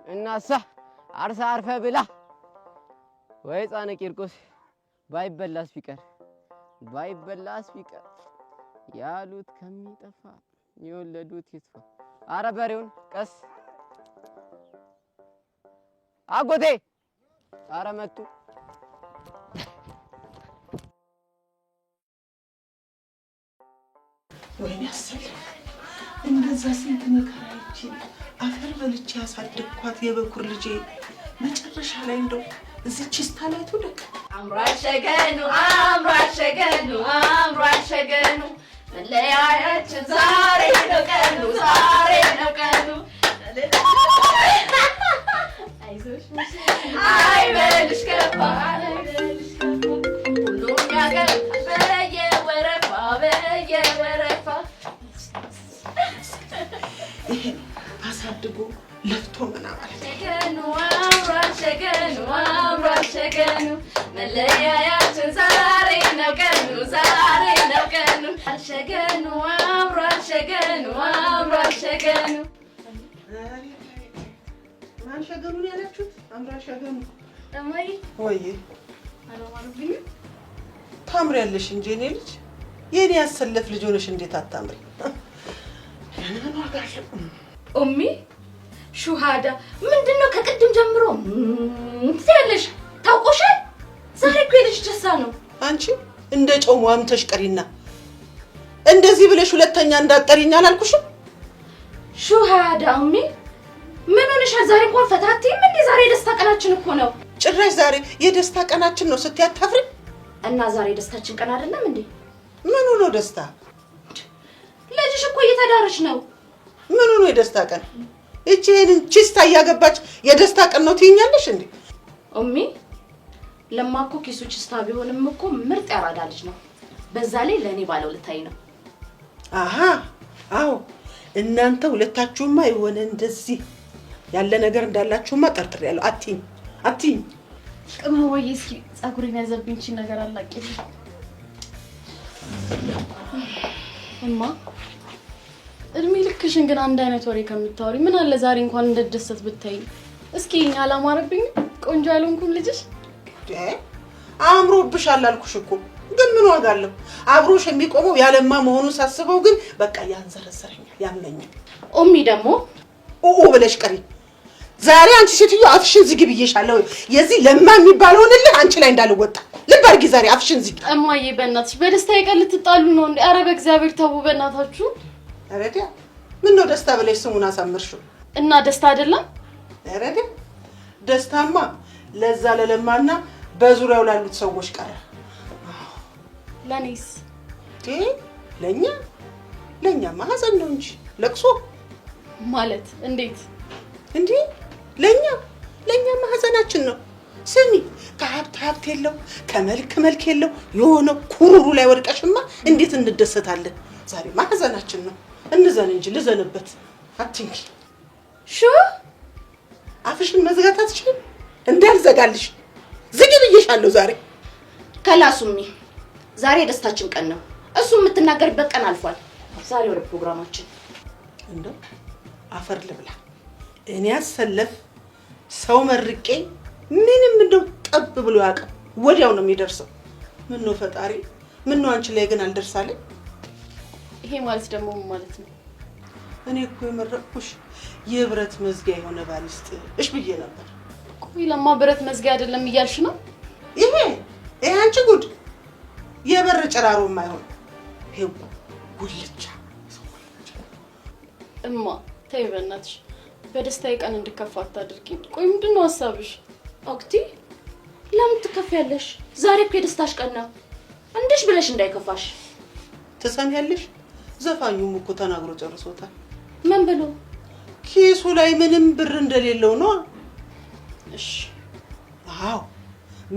Speaker 3: እናሳ አርሳ አርፈ ብላ። ወይ ሕፃነ ቂርቆስ ባይበላስ ቢቀር ያሉት ከሚጠፋ የወለዱት ይጥፋ። ኧረ በሬውን ቀስ አጎቴ። ኧረ መጡ።
Speaker 5: ወይኔ ያሰልፍ እንደዛ ስንት መከራ አይቼ አፈር በልቼ ያሳደግኳት የበኩር ልጄ መጨረሻ ላይ እንደው እዚች ስታላይ ትውደቅ።
Speaker 7: አምሯል ሸገኑ መለያያችን ዛሬ ነው ቀኑ አይበልሽ ከፋ ሁሉም ያገር በየወረፋ
Speaker 5: ይሄን አሳድጎ ለፍቶ መና ማለት
Speaker 7: አምሯል ሸገኑ መለያያችን ዛሬ ነው ቀኑ ሸገኑ አምሯል ሸገኑ
Speaker 5: ማን ሸገኑን ያላችሁት? አምሯል ሸገኑ
Speaker 7: እማዬ
Speaker 5: ወይ
Speaker 7: አላማሩብኝ።
Speaker 5: ታምሪያለሽ እንጂ እኔ ልጅ የኔ ያሰለፍ ልጅ ሆነሽ እንዴት አታምሪ? ምን ዋጋለሁ
Speaker 7: ኡሚ ሹሃዳ ምንድነው? ከቅድም ጀምሮ ትያለሽ ታውቆሻል። ዛሬ እኮ የልጅ ደስታ ነው።
Speaker 5: አንቺ እንደ ጮም ዋምተሽ ቀሪና እንደዚህ ብለሽ ሁለተኛ እንዳትጠሪኝ አላልኩሽም?
Speaker 7: ሹሃዳ ኡሚ ምን ሆነሻል? ዛሬ እንኳን ፈታቲም እንዴ? ዛሬ የደስታ ቀናችን እኮ ነው።
Speaker 5: ጭራሽ ዛሬ የደስታ ቀናችን ነው ስትይ አታፍሪ?
Speaker 7: እና ዛሬ ደስታችን ቀን አይደለም እንዴ?
Speaker 5: ምኑ ነው ደስታ?
Speaker 7: ልጅሽ እኮ እየተዳረች ነው።
Speaker 5: ምኑ ነው የደስታ ቀን? እቺ ይሄንን ቺስታ እያገባች የደስታ ቀን ነው ትይኛለሽ እንዴ?
Speaker 7: ኡሚ ለማኮ ኪሱ ቺስታ ቢሆንም እኮ ምርጥ ያራዳ ልጅ ነው። በዛ ላይ ለኔ ባለው ልታይ ነው።
Speaker 5: አሃ አዎ፣ እናንተ ሁለታችሁማ የሆነ እንደዚህ ያለ ነገር እንዳላችሁማ ጠርጥሬያለሁ። አትይኝ
Speaker 12: ቅመወይ እስኪ ጸጉሬን ያዘብኝ እቺ ነገር አላቂኝ። እማ እድሜ ልክሽን ግን አንድ አይነት ወሬ ከምታወሪ ምን አለ ዛሬ እንኳን እንደደሰት ብታይ። እስኪ እኛ አላማረብኝ? ቆንጆ አልሆንኩም ልጅሽ?
Speaker 5: አምሮብሻል አልኩሽ እኮ። ግን ምን ዋጋ አለው? አብሮሽ የሚቆመው ያለማ መሆኑን ሳስበው ግን በቃ ያንዘረዘረኛል፣ ያመኛል።
Speaker 7: ኡሚ ደግሞ
Speaker 5: ብለሽ ቀሪ። ዛሬ አንቺ ሴትዮ አፍሽን ዝጊ ብዬሻለሁ። የዚህ ለማ የሚባለውን ልህ አንቺ ላይ እንዳልወጣ ልብ አድርጊ። ዛሬ አፍሽን ዝጊ።
Speaker 12: እማዬ በእናትሽ በደስታ ቀን ልትጣሉ ነው እንዴ? ኧረ በእግዚአብሔር ተው በእናታችሁ።
Speaker 5: ረዲያ ምን ነው ደስታ ብለሽ ስሙን አሳምርሽው
Speaker 12: እና ደስታ አይደለም?
Speaker 5: ረዲያ ደስታማ ለዛ ለለማና በዙሪያው ላሉት ሰዎች ቀረ።
Speaker 12: ለኔስ
Speaker 5: ለኛማ ሐዘን ነው እንጂ ለቅሶ
Speaker 12: ማለት እንዴት
Speaker 5: እንዴ? ለኛማ ሐዘናችን ነው። ስሚ ከሀብት የለው ከመልክ የለው የሆነ ኩሩሩ ላይ ወድቀሽማ እንዴት እንደሰታለን? ዛሬማ ሐዘናችን ነው። እንዘን እንጂ ልዘንበት አትንኪ። አፍሽን መዝጋት አትችልም? እንዳልዘጋልሽ ዝጊ ብዬሻለሁ። ዛሬ
Speaker 7: ከላሱሚ ዛሬ ደስታችን ቀን ነው። እሱ የምትናገርበት ቀን አልፏል። ዛሬ ወደ ፕሮግራማችን
Speaker 5: እንደው አፈር ልብላ። እኔ አሰለፍ ሰው መርቄ ምንም እንደው ጠብ ብሎ ያውቃል። ወዲያው ነው የሚደርሰው። ምን ነው ፈጣሪ፣ ምን ነው አንቺ ላይ ግን አልደርሳለኝ።
Speaker 12: ይሄ ማለት ደግሞ ማለት ነው
Speaker 5: እኔ እኮ የመረቅኩሽ የብረት መዝጊያ የሆነ ባልስጥሽ ብዬ ነበር።
Speaker 12: ቆይ ለማ ብረት መዝጊያ አይደለም እያልሽ ነው?
Speaker 5: ይሄ አንቺ ጉድ የበር ጭራሮ የማይሆን ይሄ ጉልቻ።
Speaker 12: እማ ተይ በእናትሽ በደስታዬ ቀን እንድከፋ አታድርጊኝ። ቆይ ምንድነው ሐሳብሽ?
Speaker 7: ኦክቲ ለምን ትከፊያለሽ? ዛሬ እኮ የደስታሽ ቀን ነው። እንዴሽ ብለሽ እንዳይከፋሽ።
Speaker 5: ትሰሚያለሽ? ዘፋኙም እኮ ተናግሮ ጨርሶታል።
Speaker 7: ምን ብሎ?
Speaker 5: ኪሱ ላይ ምንም ብር እንደሌለው ነው።
Speaker 12: እሺ
Speaker 5: አዎ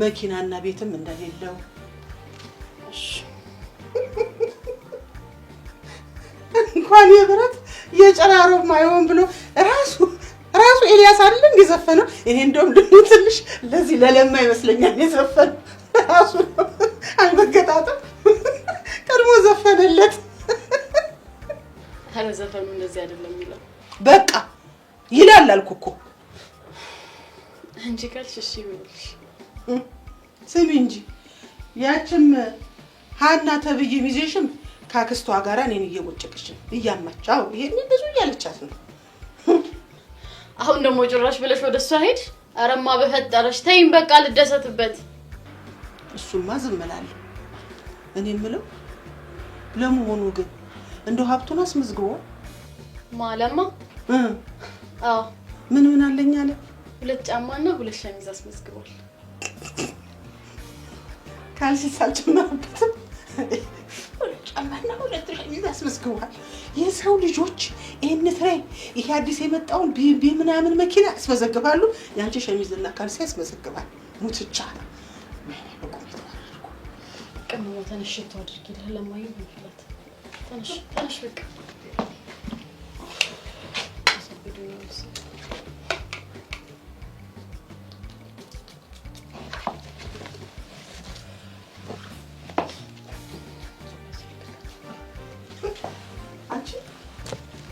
Speaker 5: መኪናና ቤትም እንደሌለው።
Speaker 12: እሺ
Speaker 5: እንኳን የብረት የጨራሮ ማይሆን ብሎ ራሱ ኤልያስ አይደል እንደዘፈነው። እኔ እንደውም ደግሞ ትንሽ ለዚህ ለለማ ይመስለኛል የዘፈነው ራሱ አልመገጣጠም ቀድሞ ዘፈነለት።
Speaker 12: አረ ዘፈኑ እንደዚህ አይደለም ይላል።
Speaker 5: በቃ ይላል አልኩ እኮ
Speaker 12: አንቺ ካልሽ እሺ ይበልሽ።
Speaker 5: ስሚ እንጂ ያችም ሀና ተብዬ ሚዜሽም ካክስቷ ጋር እኔን እየወጨቀች እያማቻው ይሄን ብዙ እያለቻት ነው።
Speaker 12: አሁን ደግሞ ጭራሽ ብለሽ ወደሷ ሄድ። አረማ በፈጠረሽ ተይኝ በቃ ልደሰትበት።
Speaker 5: እሱማ ዝም እላለሁ። እኔ የምለው ለመሆኑ ግን እንደው ሀብቱን አስመዝግቦ
Speaker 12: ማለማ አዎ
Speaker 5: ምን አለኝ አለ?
Speaker 12: 2 ጫማና 2 ሸሚዝ አስመዝግቧል።
Speaker 5: ካልሲ ሳልጨመረበትም ጫማና 2 ሸሚዝ አስመዝግቧል። የሰው ልጆች ይሄን ትራይ ይሄ አዲስ የመጣውን ቢ ምናምን መኪና አስመዘግባሉ። ያንቺ ሸሚዝና ካልሲ አስመዘግባል። ሙትቻ
Speaker 12: ቀመሞ ተነሽ ተወድርጊልህ ለማዩ ይፈላት ተነሽ በቃ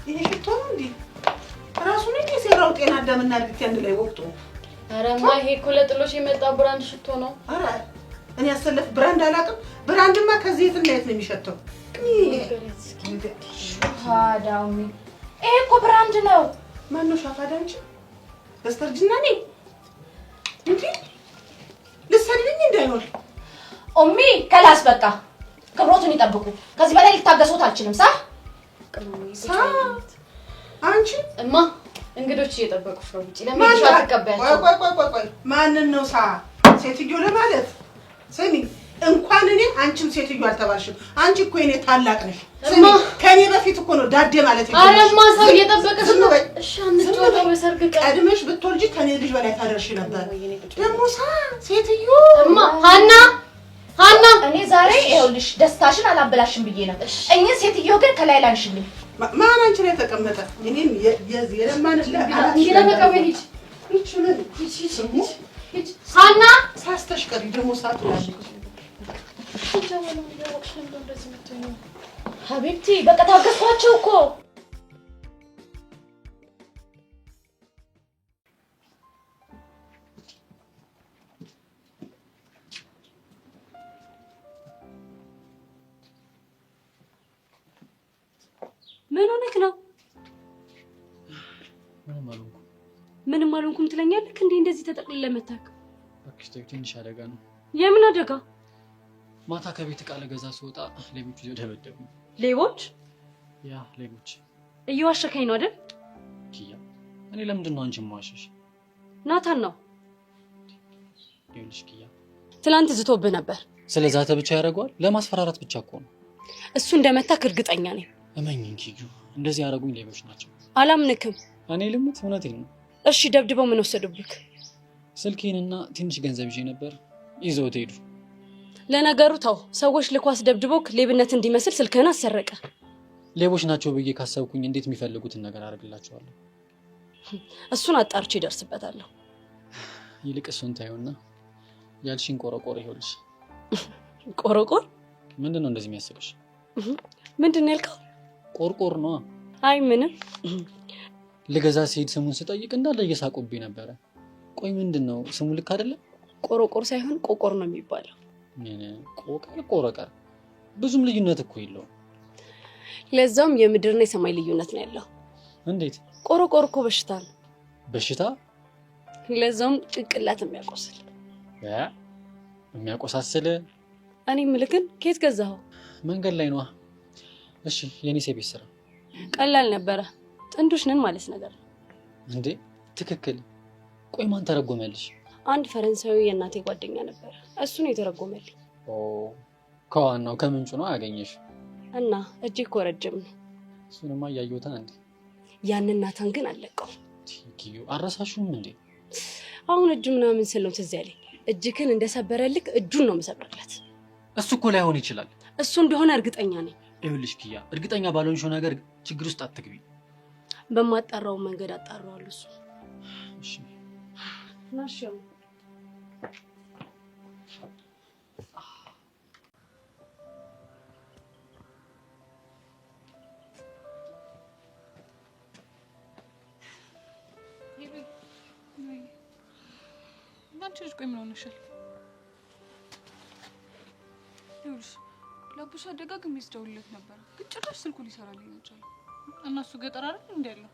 Speaker 5: ይሄ ሽቶ ነው እንዴ? ራሱ ነው የሰራው ጤና አዳምና ልጅ አንድ ላይ ወቅቱ።
Speaker 12: አረማ ይሄ እኮ ለጥሎሽ የመጣ ብራንድ ሽቶ ነው።
Speaker 5: አረ እኔ ያሰለፍ ብራንድ አላውቅም። ብራንድማ ከዚህ የት እና የት ነው የሚሸተው?
Speaker 7: ሻፋዳሚ ይሄ እኮ ብራንድ ነው።
Speaker 5: ማን ነው ሻፋዳ? አንቺ በስተርጅና ነኝ እንዴ? ልትሰልኝ እንዳይሆን
Speaker 7: ኦሚ ከላስ በቃ ክብሮቱን ይጠብቁ። ከዚህ በላይ ልታገሱት አልችልም።
Speaker 5: አንቺ
Speaker 12: እማ እንግዶች እየጠበቁሽ ነው። ውጪ ለምን ተቀበያቸው?
Speaker 5: ቆይ ማንን ነው ሴትዮ ለማለት? ስሚ እንኳን እኔ አንቺም ሴትዮ አልተባልሽም። አንቺ እኮ እኔ ታላቅ ነሽ። ስሚ ከኔ በፊት እኮ ነው ዳዴ ማለት ይችላል።
Speaker 12: አረማ ሰው እየጠበቀሽ ነው። እሺ አንጫወተው በሰርግ ቀን
Speaker 5: ቀድመሽ ብትወልጂ ከኔ ልጅ በላይ ታደርሺ ነበር። ደግሞ ሴትዮ
Speaker 7: እማ ሀና እኔ ዛሬ ይኸውልሽ ደስታሽን አላበላሽም ብዬ ነው። እኛ ሴትዮ ግን ከላይ ላንሽልኝ።
Speaker 5: ማን አንቺ ላይ ተቀመጠ? እኔም የለማንሽ
Speaker 12: ለተቀበል ሂጅ
Speaker 7: ሀና
Speaker 5: ሳስተሽቀሪ ደግሞ ሳትላሽ
Speaker 7: ሀቢብቲ በቃ ታገስኳቸው እኮ።
Speaker 10: ምን ሆነክ ነው? ምንም አልሆንኩም ትለኛለህ እንዴ? እንደዚህ ተጠቅልለ መታክ?
Speaker 15: እባክሽ ተይው፣ ትንሽ አደጋ ነው።
Speaker 10: የምን አደጋ?
Speaker 15: ማታ ከቤት ዕቃ ለገዛ ስወጣ ሌቦች ይዘው ደበደቡ።
Speaker 10: ሌቦች?
Speaker 15: ያ ሌቦች።
Speaker 10: እየዋሸከኝ ነው አይደል?
Speaker 15: ኪያ፣ እኔ ለምንድን ነው አንቺን የማዋሸሽ?
Speaker 10: ናታን ነው።
Speaker 15: ይኸውልሽ ኪያ፣
Speaker 10: ትላንት ዝቶብህ ነበር።
Speaker 15: ስለዛተ ብቻ ያደርገዋል? ለማስፈራራት ብቻ እኮ ነው።
Speaker 10: እሱ እንደመታክ እርግጠኛ ነኝ።
Speaker 15: እመኝኝ ኪዩ፣ እንደዚህ ያደረጉኝ ሌቦች ናቸው።
Speaker 10: አላምንክም።
Speaker 15: እኔ ልሙት፣ እውነቴን ነው።
Speaker 10: እሺ ደብድበው ምን ወሰዱብክ?
Speaker 15: ስልኬንና ትንሽ ገንዘብ ይዤ ነበር፣ ይዘውት ሄዱ።
Speaker 10: ለነገሩ ተው፣ ሰዎች ልኳስ ደብድቦክ ሌብነት እንዲመስል ስልክህን አሰረቀ።
Speaker 15: ሌቦች ናቸው ብዬ ካሰብኩኝ እንዴት የሚፈልጉትን ነገር አደርግላቸዋለሁ?
Speaker 10: እሱን አጣርቼ ይደርስበታለሁ።
Speaker 15: ይልቅ እሱን ታዩና ያልሽኝ ቆረቆር ይኸውልሽ።
Speaker 10: ቆረቆር?
Speaker 15: ምንድን ነው እንደዚህ የሚያስቅሽ?
Speaker 10: ምንድን ነው ያልከው?
Speaker 15: ቆርቆር ነው።
Speaker 10: አይ ምንም።
Speaker 15: ልገዛ ሲሄድ ስሙን ስጠይቅ እንዳለ እየሳቁብኝ ነበረ። ቆይ ምንድን ነው ስሙ? ልክ አይደለም?
Speaker 10: ቆረቆር ሳይሆን ቆቆር ነው የሚባለው።
Speaker 15: ቆቀር ቆረቀር፣ ብዙም ልዩነት እኮ የለውም።
Speaker 10: ለዛውም የምድርና የሰማይ ልዩነት ነው ያለው።
Speaker 15: እንዴት?
Speaker 10: ቆረቆር እኮ በሽታ ነው።
Speaker 15: በሽታ?
Speaker 10: ለዛውም ጭንቅላት የሚያቆስል
Speaker 15: የሚያቆሳስል።
Speaker 10: እኔ የምልክን ከየት ገዛኸው?
Speaker 15: መንገድ ላይ ነዋ። እሺ የኔ ቤት ስራ
Speaker 10: ቀላል ነበረ። ጥንዶች ነን ማለት ነገር
Speaker 15: እንዴ? ትክክል። ቆይ ማን ተረጎመልሽ?
Speaker 10: አንድ ፈረንሳዊ የእናቴ ጓደኛ ነበር፣ እሱ ነው የተረጎመልኝ።
Speaker 15: ከዋናው ከምንጩ ነው ያገኘሽ?
Speaker 10: እና እጅ እኮ ረጅም ነው።
Speaker 15: እሱንማ እያየሁታ እንዴ።
Speaker 10: ያንን ናታን ግን አለቀው።
Speaker 15: ኪዩ አረሳሹም እንዴ?
Speaker 10: አሁን እጁ ምናምን ስለው ትዝ ያለኝ። እጅክን እንደሰበረልክ እጁን ነው መሰብረለት።
Speaker 15: እሱ እኮ ላይሆን ይችላል።
Speaker 10: እሱ እንደሆነ እርግጠኛ ነኝ።
Speaker 15: ይኸውልሽ ኪያ፣ እርግጠኛ ባልሆንሽው ነገር ችግር ውስጥ አትግቢ።
Speaker 10: በማጣራው መንገድ አጣራዋለሁ። እሱ
Speaker 15: እሺ
Speaker 10: ናሽም
Speaker 16: አንቺ ልጅ ቆይ ምን ሆነሻል? ይኸውልሽ ለአቡሻ ደጋግሜ ስደውልለት ነበር፣ ግን ጭራሽ ስልኩ ሊሰራልኝ አልቻለም። እና እሱ ገጠር አይደል እንደ ያለው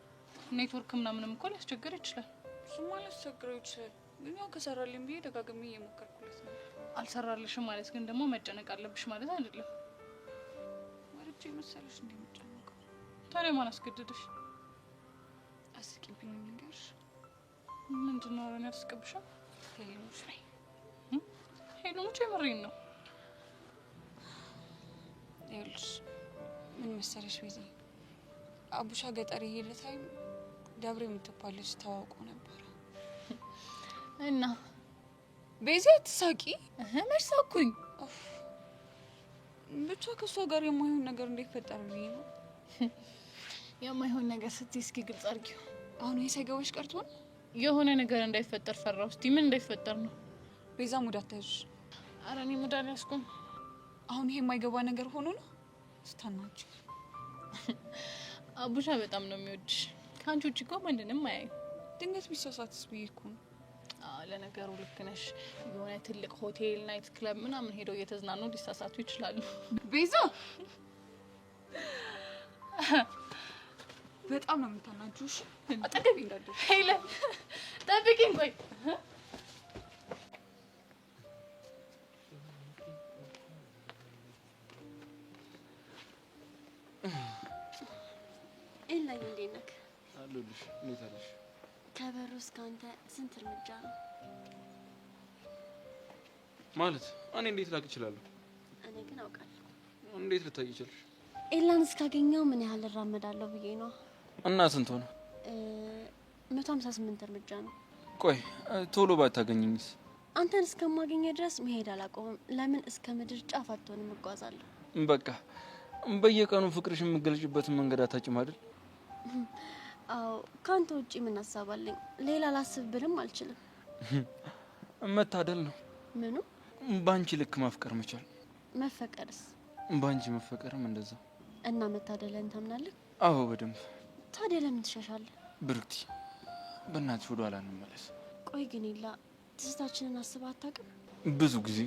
Speaker 16: ኔትወርክ ምናምንም እኮ ሊያስቸግር ይችላል። እሱማ ሊያስቸግረው ይችላል፣ ግን ያው ከሰራልኝ ብዬ ደጋግሜ እየሞከርኩለት ነው። አልሰራልሽም ማለት ግን ደግሞ መጨነቅ አለብሽ ማለት አይደለም። ወርጄ መሰለሽ እንደምጨነቀው። ታዲያ ማን አስገደደሽ? አስቂብኝ ንገርሽ። ምንድን ነው አረን ያስቀብሻል? ሄሎች ላይ ሄሎች የምሬን ነው። ይኸውልሽ ምን መሰለሽ ቤዛ፣ አቡሻ ገጠር የሄደ ታይም ደብሬ የምትባለች ተዋውቆ ነበረ እና ቤዛ ትሳቂ መች ሳኩኝ። ብቻ ከእሷ ጋር የማይሆን ነገር እንዳይፈጠር ብዬ ነው። የማይሆን ነገር ስትይ እስኪ ግልጽ አድርጊው። አሁን ይሄ ሳይገባሽ ቀርቶ ነው? የሆነ ነገር እንዳይፈጠር ፈራው። እስቲ ምን እንዳይፈጠር ነው? ቤዛ ሙድ አትያዥ። ኧረ እኔ ሙድ አልያዝኩም። አሁን ይሄ የማይገባ ነገር ሆኖ ነው ስታናች። አቡሻ በጣም ነው የሚወድሽ። ከአንቺ ውጭ እኮ ማንንም አያዩ። ድንገት ቢሳሳትስ ብዬ እኮ ነው። ለነገሩ ልክ ነሽ። የሆነ ትልቅ ሆቴል ናይት ክለብ ምናምን ሄደው እየተዝናኑ ሊሳሳቱ ይችላሉ። ቤዛ በጣም ነው የምታናጁሽ። አጠገቤ እንዳትደርሺ። ሄለን ጠብቂኝ። ቆይ
Speaker 12: ኤላዬ እንዴት ነህ?
Speaker 17: አለሁልሽ። እንዴት አለሽ?
Speaker 12: ከበሩ እስከ አንተ ስንት እርምጃ ነው?
Speaker 17: ማለት እኔ እንዴት ላቅ እችላለሁ?
Speaker 12: እኔ ግን አውቃለሁ።
Speaker 17: እንዴት ልታይ ይችላልሽ?
Speaker 12: ኤላን እስካገኘው ምን ያህል እራመዳለሁ ብዬ ነው።
Speaker 17: እና ስንት ሆነ?
Speaker 12: 158 እርምጃ ነው።
Speaker 17: ቆይ ቶሎ ባታገኘኝስ?
Speaker 12: አንተን እስከማገኘ ድረስ መሄድ አላቆምም። ለምን እስከ ምድር ጫፍ አትሆንም እጓዛለሁ።
Speaker 17: በቃ በየቀኑ ፍቅርሽ የምገልጭበትን መንገድ አታጭም አይደል?
Speaker 12: አዎ፣ ካንተ ውጪ ምን አሳባለኝ? ሌላ ላስብ ብልም አልችልም።
Speaker 17: መታደል ነው።
Speaker 12: ምኑ?
Speaker 17: ባንቺ ልክ ማፍቀር መቻል።
Speaker 12: መፈቀርስ?
Speaker 17: ባንቺ መፈቀርም እንደዛ።
Speaker 12: እና መታደልን ታምናለህ?
Speaker 17: አዎ በደንብ።
Speaker 12: ታዲያ ለምን ትሸሻለህ?
Speaker 17: ብርክቲ በእናትሽ ወደ ኋላ እንመለስ።
Speaker 12: ቆይ ግን ኤላ ትዝታችንን አስበህ አታውቅም?
Speaker 17: ብዙ ጊዜ፣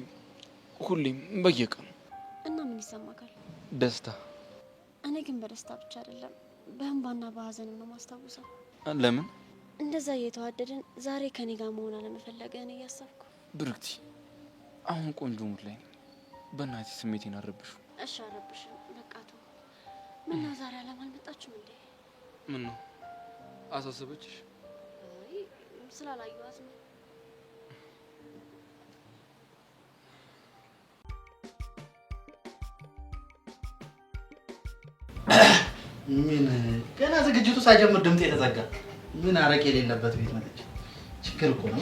Speaker 17: ሁሌም፣ በየቀኑ።
Speaker 12: እና ምን ይሰማካል?
Speaker 17: ደስታ።
Speaker 12: እኔ ግን በደስታ ብቻ አይደለም በእንባና በሀዘንም ነው ማስታውሰው።
Speaker 17: ለምን?
Speaker 12: እንደዛ እየተዋደድን ዛሬ ከኔ ጋር መሆን አለመፈለገን እያሰብኩ።
Speaker 17: ብርክቲ አሁን ቆንጆ ሙድ ላይ በእናቴ ስሜቴን አረብሹ።
Speaker 12: እሺ አረብሽም፣ በቃ ተው። ምነው ዛሬ አልመጣችሁም እንዴ?
Speaker 17: ምን ነው አሳሰበችሽ?
Speaker 12: አይ ስላላየኋት ነው።
Speaker 14: ምን ገና ዝግጅቱ ሳይጀምር ድምጤ የተዘጋ ምን አረቄ የሌለበት ቤት መጥቼ ችግር እኮ ነው።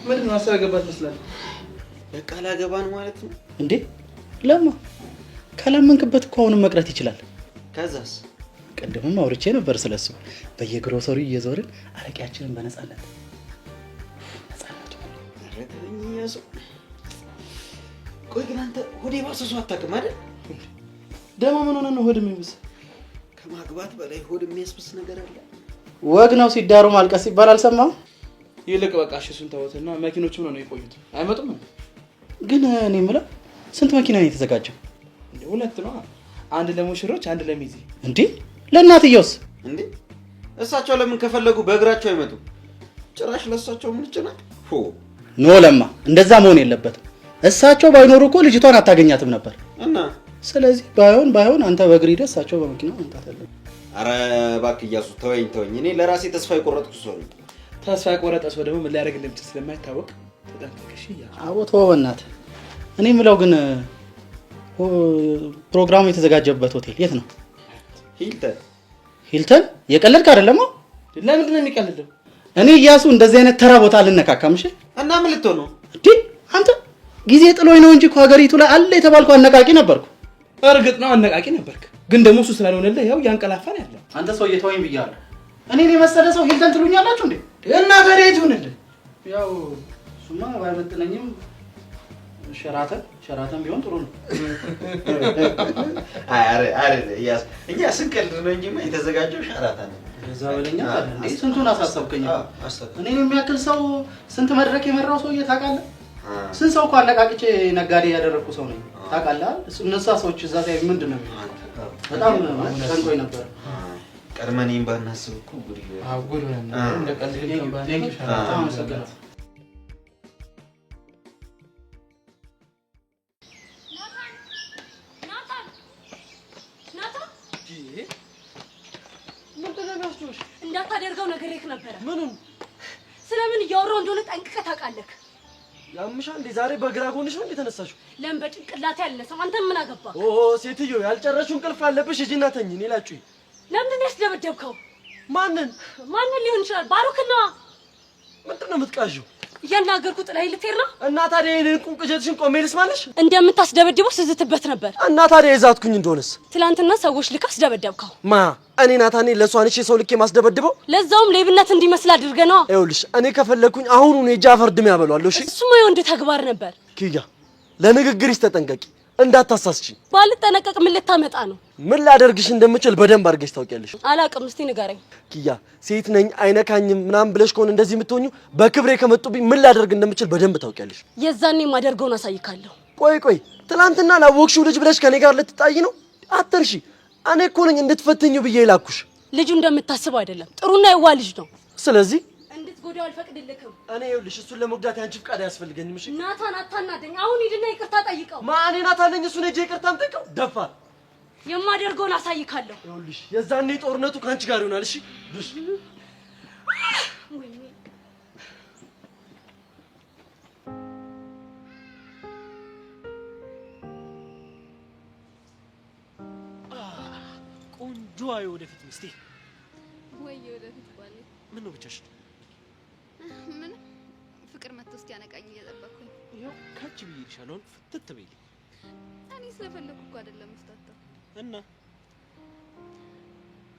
Speaker 14: ምንድን ነው ሀሳብ ያገባት መስላለህ?
Speaker 13: በቃ ላገባ ነው ማለት ነው
Speaker 14: እንዴ? ለማ ካላመንክበት እኮ አሁንም መቅረት ይችላል።
Speaker 13: ከዛስ?
Speaker 14: ቀደምም አውርቼ ነበር ስለሱ። በየግሮሰሪ እየዞርን አረቄያችንን በነፃነት
Speaker 13: ቆይ ግን አንተ ሆዴ ባሰሱ አታውቅም አይደል?
Speaker 14: ደግሞ ምን ሆነ ነው ሆድ የሚብስ?
Speaker 13: ከማግባት በላይ ሆድ የሚያስብስ ነገር አለ?
Speaker 14: ወግ ነው ሲዳሩ ማልቀስ ሲባል አልሰማህም? ይልቅ በቃ እሺ እሱን ተውትና መኪኖቹም ነው የቆዩት አይመጡም? ግን እኔ የምለው ስንት መኪና ነው የተዘጋጀው? ሁለት ነው። አንድ ለሙሽሮች አንድ ለሚዜ። እንዴ ለእናትየውስ?
Speaker 13: እንዴ እሳቸው ለምን ከፈለጉ በእግራቸው አይመጡም? ጭራሽ ለእሳቸው ምን ይጭናል?
Speaker 14: ኖ ለማ እንደዛ መሆን የለበትም። እሳቸው ባይኖሩ እኮ ልጅቷን አታገኛትም ነበር።
Speaker 13: እና
Speaker 14: ስለዚህ ባይሆን አንተ በእግር ሄደህ እሳቸው በመኪና መምጣት አለብህ።
Speaker 13: አረ እባክህ እያሱ ተወኝ። እኔ ለራሴ ተስፋ የቆረጥኩ ሰው ነኝ።
Speaker 14: ተስፋ የቆረጠ ሰው ደግሞ ምን ሊያደርግ እንደሚችል ስለማይታወቅ ተጠንቀቅሽ። አቦ ተወው በእናትህ። እኔ የምለው ግን ፕሮግራሙ የተዘጋጀበት ሆቴል የት ነው? ሂልተን? የቀለድክ አይደለም? ለምንድን ነው የሚቀልደው? እኔ እያሱ እንደዚህ አይነት ተራ ቦታ አልነካካም። እሺ
Speaker 13: እና ምን ልትሆን ነው
Speaker 14: እንዴ? አንተ ጊዜ ጥሎኝ ነው እንጂ ሀገሪቱ ላይ አለ የተባልኩ አነቃቂ ነበርኩ። እርግጥ ነው አነቃቂ ነበርክ፣ ግን ደግሞ እሱ ስላልሆነልህ ያው ያንቀላፋን ያለው። አንተ ሰው እየተወኝ ብያለሁ። እኔን የመሰለ ሰው ሂልተን ትሉኛላችሁ እንዴ? እና ታዲያ የት ይሁንልህ? ያው እሱማ ባይመጥነኝም ሸራተን ቢሆን ጥሩ ነው።
Speaker 13: አረ ያስ እኛ ስንቀልድ ነው እንጂ የተዘጋጀው ሸራተን ነው።
Speaker 14: እዛ በለኛ እንዴ ስንቱን አሳሰብከኝ። እኔን የሚያክል ሰው ስንት መድረክ የመራው ሰውዬ ታውቃለህ? ስንት ሰው እኮ አነቃቅቼ ነጋዴ ያደረኩ ሰው ነኝ ታውቃለህ? እነዛ ሰዎች እዛ ላይ ምንድን ነው በጣም ጨንቆኝ ነበር።
Speaker 13: ቀድመን ባናስብ እኮ ጉድ
Speaker 14: ነው። እንደ ቀልድ ነው።
Speaker 10: እንዳታደርገው ነገሬክ ነበረ።
Speaker 9: ምኑን?
Speaker 10: ስለምን እያወራሁ እንደሆነ ጠንቅቀህ ታውቃለህ።
Speaker 9: ያምሻል እንዴ? ዛሬ በግራ ጎንሽ ነው እንዴ ተነሳሽው?
Speaker 10: ለምን በጭንቅላቴ አልነሳም? አንተ ምን አገባ?
Speaker 9: ሴትዮ ያልጨረሽው እንቅልፍ አለብሽ። ሂጂና ተኝ። እኔ ላጩኝ።
Speaker 10: ለምንድን ነው ያስደበደብከው?
Speaker 9: ማንን
Speaker 10: ሊሆን ይችላል? ባሩክና።
Speaker 9: ምንድን ነው የምትቃዥው?
Speaker 10: እያናገርኩ ጥላዬ ልትሄድ ነው?
Speaker 9: እና ታዲያ ይሄን ቁንቅጀትሽን ቆሜ ልስማለሽ?
Speaker 10: እንደምታስደበድበው ስዝትበት ነበር።
Speaker 9: እና ታዲያ የዛትኩኝ እንደሆነስ?
Speaker 10: ትላንትና ሰዎች ልክ አስደበደብከው።
Speaker 9: ማ እኔ ናታኔ ለሷ ነሽ ሰው ልክ ማስደበድበው?
Speaker 10: ለዛውም ሌብነት እንዲመስል አድርገህ ነው።
Speaker 9: ይኸውልሽ እኔ ከፈለኩኝ አሁኑኑ ሄጄ አፈር ድሜ ያበሏለሁ። እሺ
Speaker 10: እሱማ የወንድ ተግባር ነበር።
Speaker 9: ኪያ ለንግግርሽ ተጠንቀቂ፣ እንዳታሳስቺኝ።
Speaker 10: ባልጠነቀቅ ምን ልታመጣ ነው?
Speaker 9: ምን ላደርግሽ እንደምችል በደንብ አድርገሽ ታውቂያለሽ።
Speaker 10: አላውቅም፣ እስቲ ንገረኝ።
Speaker 9: ኪያ ሴት ነኝ አይነካኝም ምናምን ብለሽ ከሆነ እንደዚህ የምትሆኙ በክብሬ ከመጡብኝ ምን ላደርግ እንደምችል በደንብ ታውቂያለሽ።
Speaker 10: የዛኔ ማደርገውን አሳይካለሁ።
Speaker 9: ቆይ ትላንትና ላወቅሽው ልጅ ብለሽ ከኔ ጋር ልትጣይ ነው? አትርሺ። እኔ እኮ ነኝ እንድትፈትኙ ብዬ ይላኩሽ።
Speaker 10: ልጁ እንደምታስበው አይደለም፣ ጥሩና የዋህ ልጅ ነው።
Speaker 9: ስለዚህ
Speaker 10: እንድትጎዳው አልፈቅድልክም።
Speaker 9: እኔ ይኸውልሽ እሱን ለመጉዳት ያንቺ ፍቃድ አያስፈልገኝም። እሺ
Speaker 10: ናታን አታናደኝ። አሁን ሂድና ይቅርታ ጠይቀው።
Speaker 9: ማን ናታን ነኝ? እሱን ሄጄ ይቅርታ የምጠይቀው? ደፋር።
Speaker 10: የማደርገውን አሳይካለሁ።
Speaker 9: ይኸውልሽ የዛኔ ጦርነቱ ካንቺ ጋር ይሆናል። እሺ ብሽ ቆንጆ ወደፊት ሚስቴ
Speaker 6: ወይ ወደፊት ባለ
Speaker 9: ምን ነው ብቻሽ?
Speaker 6: ምን ፍቅር መጥቶ እስቲ ያነቃኝ እየጠበቅኩኝ።
Speaker 9: ይኸው ካች ብዬልሻለሁ። ፍትት በይልኝ።
Speaker 6: እኔ ስለፈለኩ እኮ አይደለም ስታታ
Speaker 9: እና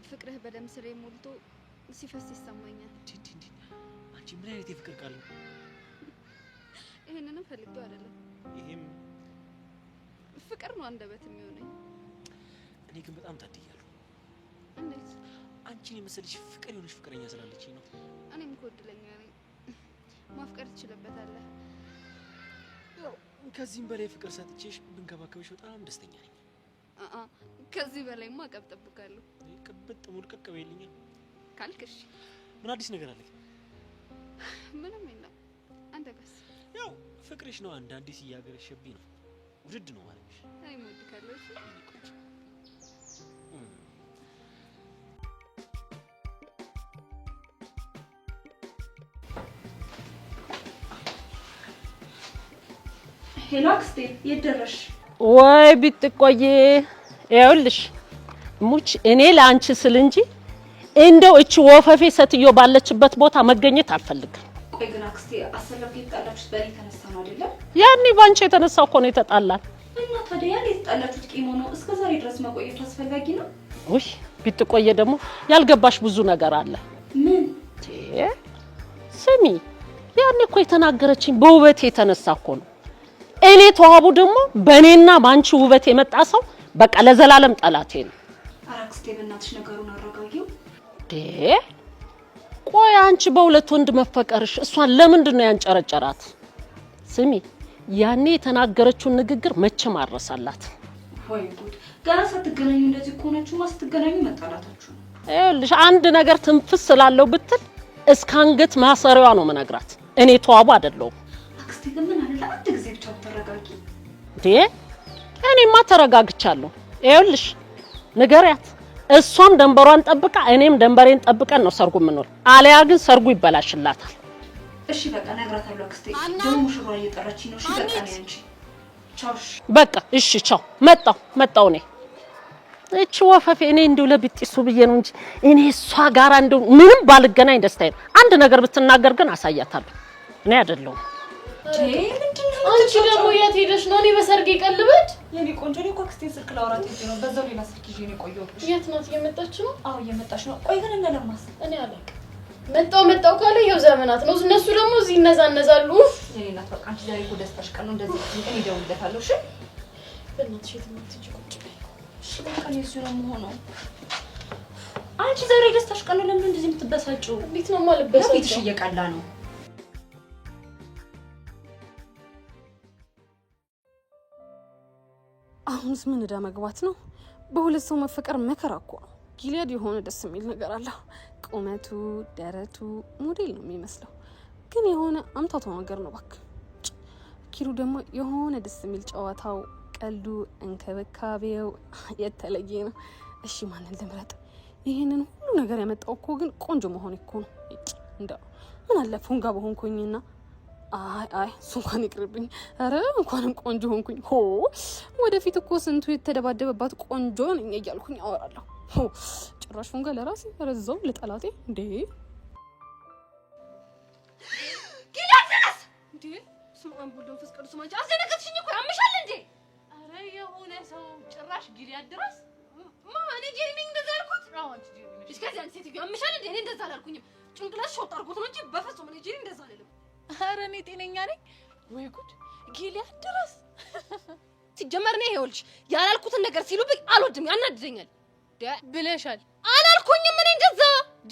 Speaker 6: ፍቅርህ በደም ስሬ ሞልቶ ሲፈስ ይሰማኛል።
Speaker 9: አንቺ ምን አይነት የፍቅር ቃል ነው?
Speaker 6: ይሄንንም ፈልጌው አይደለም።
Speaker 9: ይሄም
Speaker 6: ፍቅር ነው አንደበት የሚሆነኝ።
Speaker 9: እኔ ግን በጣም ታድያለሁ።
Speaker 6: እንዴት?
Speaker 9: አንቺን የመሰለሽ ፍቅር የሆነሽ ፍቅረኛ ስላለችኝ ነው።
Speaker 6: እኔም እኮ እድለኛ ነኝ። ማፍቀር ትችልበታለህ።
Speaker 9: ያው ከዚህም በላይ ፍቅር ሰጥቼሽ ብንከባከብሽ በጣም ደስተኛ ነኝ።
Speaker 6: ከዚህ በላይማ ቀብ ጠብቃለሁ።
Speaker 14: ቅብጥ ሙልቅቅ በይልኝ
Speaker 6: ካልክሽ
Speaker 14: ምን አዲስ ነገር አለ?
Speaker 6: ምንም የለም። አንተ ጋስ
Speaker 14: ያው ፍቅርሽ ነው አንዳንዴ ሲያገረሽብኝ ነው። ውድድ ነው ማለት ነው።
Speaker 6: አይ ሞድካለሁ።
Speaker 7: ሄሎ አክስቴ የት ደረሽ?
Speaker 18: ወይ ቢጥቆይ ይኸውልሽ ሙች እኔ ለአንቺ ስል እንጂ እንደው እቺ ወፈፌ ሴትዮ ባለችበት ቦታ መገኘት አልፈልግም።
Speaker 7: ቆይ ግን አክስቴ አሰለፍ የተጣላችሁት በእኔ ተነሳ ነው አይደለም?
Speaker 18: ያኔ ባንቺ የተነሳ እኮ ነው የተጣላን።
Speaker 7: እና ታዲያ ያኔ የተጣላችሁት ቂም ሆኖ እስከ ዛሬ ድረስ መቆየቱ አስፈላጊ ነው?
Speaker 18: ውይ ቢጥቆይ ደግሞ ያልገባሽ ብዙ ነገር አለ።
Speaker 7: ምን?
Speaker 18: ስሚ ያኔ እኮ የተናገረችኝ በውበቴ የተነሳ እኮ ነው። እኔ ተዋቡ ደግሞ በእኔና ባንቺ ውበት የመጣ ሰው በቃ ለዘላለም ጠላቴ ነው።
Speaker 7: ኧረ አክስቴ በእናትሽ ነገሩን አረጋጊው።
Speaker 18: ቆይ አንቺ በሁለት ወንድ መፈቀርሽ እሷን ለምንድን ነው ያንጨረጨራት? ስሚ ያኔ የተናገረችውን ንግግር መቼም አረሳላት።
Speaker 7: ወይ ጉድ! ገና ሳትገናኙ እንደዚህ ከሆነችሁ ማስትገናኙ መጣላታችሁ ነው።
Speaker 18: ይኸውልሽ አንድ ነገር ትንፍስ ስላለው ብትል እስከ አንገት ማሰሪያዋ ነው መነግራት። እኔ ተዋቡ አይደለሁም።
Speaker 7: አክስቴ ግን ምን አለ አንድ ጊዜ ብቻ ተረጋጊ።
Speaker 18: እኔማ ተረጋግቻለሁ። ይኸውልሽ ንገሪያት እሷም ደንበሯን ጠብቃ እኔም ደንበሬን ጠብቀን ነው ሰርጉ የምንውል። አለያ ግን ሰርጉ ይበላሽላታል።
Speaker 7: እሺ በቃ ነግራታለሁ አክስቴ። ደግሞ ሙሽራ እየጠራችኝ ነው። እሺ በቃ ነኝ አንቺ ቻው።
Speaker 18: በቃ እሺ ቻው። መጣው እኔ እቺ ወፈፌ እኔ እንደው ለብጥሱ ብዬ ነው እንጂ እኔ እሷ ጋር እንደው ምንም ባልገናኝ ደስታዬ ነው። አንድ ነገር ብትናገር ግን አሳያታለሁ። እኔ አይደለሁም።
Speaker 12: አንቺ ደግሞ የት ሄደሽ ነው? እኔ በሰርግ ይቀልበድ
Speaker 7: የኔ ቆንጆ እኮ አክስቴን ስልክ ላውራት ሄጄ ነው። በዛው ሌላ ስልክ ይዤ ነው የቆየሁት።
Speaker 12: የት ናት? እየመጣች ነው?
Speaker 7: አዎ እየመጣች ነው። ቆይ ግን እነለማስ
Speaker 12: እኔ አላውቅም። መጣው ካለ ይኸው ዘመናት ነው። እነሱ ደግሞ እዚህ እነዛነዛሉ።
Speaker 7: የኔ እናት በቃ አንቺ ዛሬ እኮ ደስታሽ ቀን ነው። እንደዚህ እኔ እደውልለታለሁ። እሺ
Speaker 12: በእናትሽ የት ናት? ትጂ ቁጭ በይ።
Speaker 7: እሺ በቃ እሱ ነው የምሆነው። አንቺ ዛሬ ደስታሽ ቀን ነው። ለምን እንደዚህ የምትበሳጪው?
Speaker 12: እንዴት ነው የማልበሳጨው?
Speaker 7: ቤትሽ እየቀላ ነው።
Speaker 10: አሁንስ ምን እዳ መግባት ነው? በሁለት ሰው መፈቀር መከራ እኮ ነው። ጊሊያድ የሆነ ደስ የሚል ነገር አለው። ቁመቱ፣ ደረቱ ሞዴል ነው የሚመስለው፣ ግን የሆነ አምታቶ ነገር ነው ባክ። ኪሩ ደግሞ የሆነ ደስ የሚል ጨዋታው፣ ቀልዱ፣ እንክብካቤው የተለየ ነው። እሺ ማንን ልምረጥ? ይሄንን ሁሉ ነገር ያመጣው እኮ ግን ቆንጆ መሆን እኮ ነው። እንደው ምን አለ ፉንጋ በሆንኩኝና አይ እሱ እንኳን ይቅርብኝ። ኧረ እንኳንም ቆንጆ ሆንኩኝ። ወደፊት እኮ ስንቱ የተደባደበባት ቆንጆ ነኝ እያልኩኝ አወራለሁ። ጭራሽ ፉንጋ ለራሴ ረዛው ለጠላቴ እንዴ!
Speaker 12: ጊላስ እንዴ! ስማን ቡልዶን ፍስቀዱ ስማንቺ አስደነገጥሽኝ እኮ ያምሻል እንዴ! ኧረ የሆነ ሰው ጭራሽ ጊሊያድ ድረስ ማን ጄሪ ነኝ እንደዛ ያልኩት? አዎ አንቺ ጄሪ ነሽ። እስከዚህ አንቺ ሴትዮ ያምሻል እንዴ? እኔ እንደዛ አላልኩኝም። ጭንቅላት ሾጥ አድርጎት ነው እንጂ በፍጹም እኔ ጄሪ እንደዛ አልልም። ኧረ እኔ ጤነኛ ነኝ። ወይ ጉድ! ጊሊያድ ድረስ ሲጀመር ነው። ይኸውልሽ ያላልኩትን ነገር ሲሉብኝ አልወድም፣ ያናድደኛል። ብለሻል አላልኩኝም እኔ እንደዛ።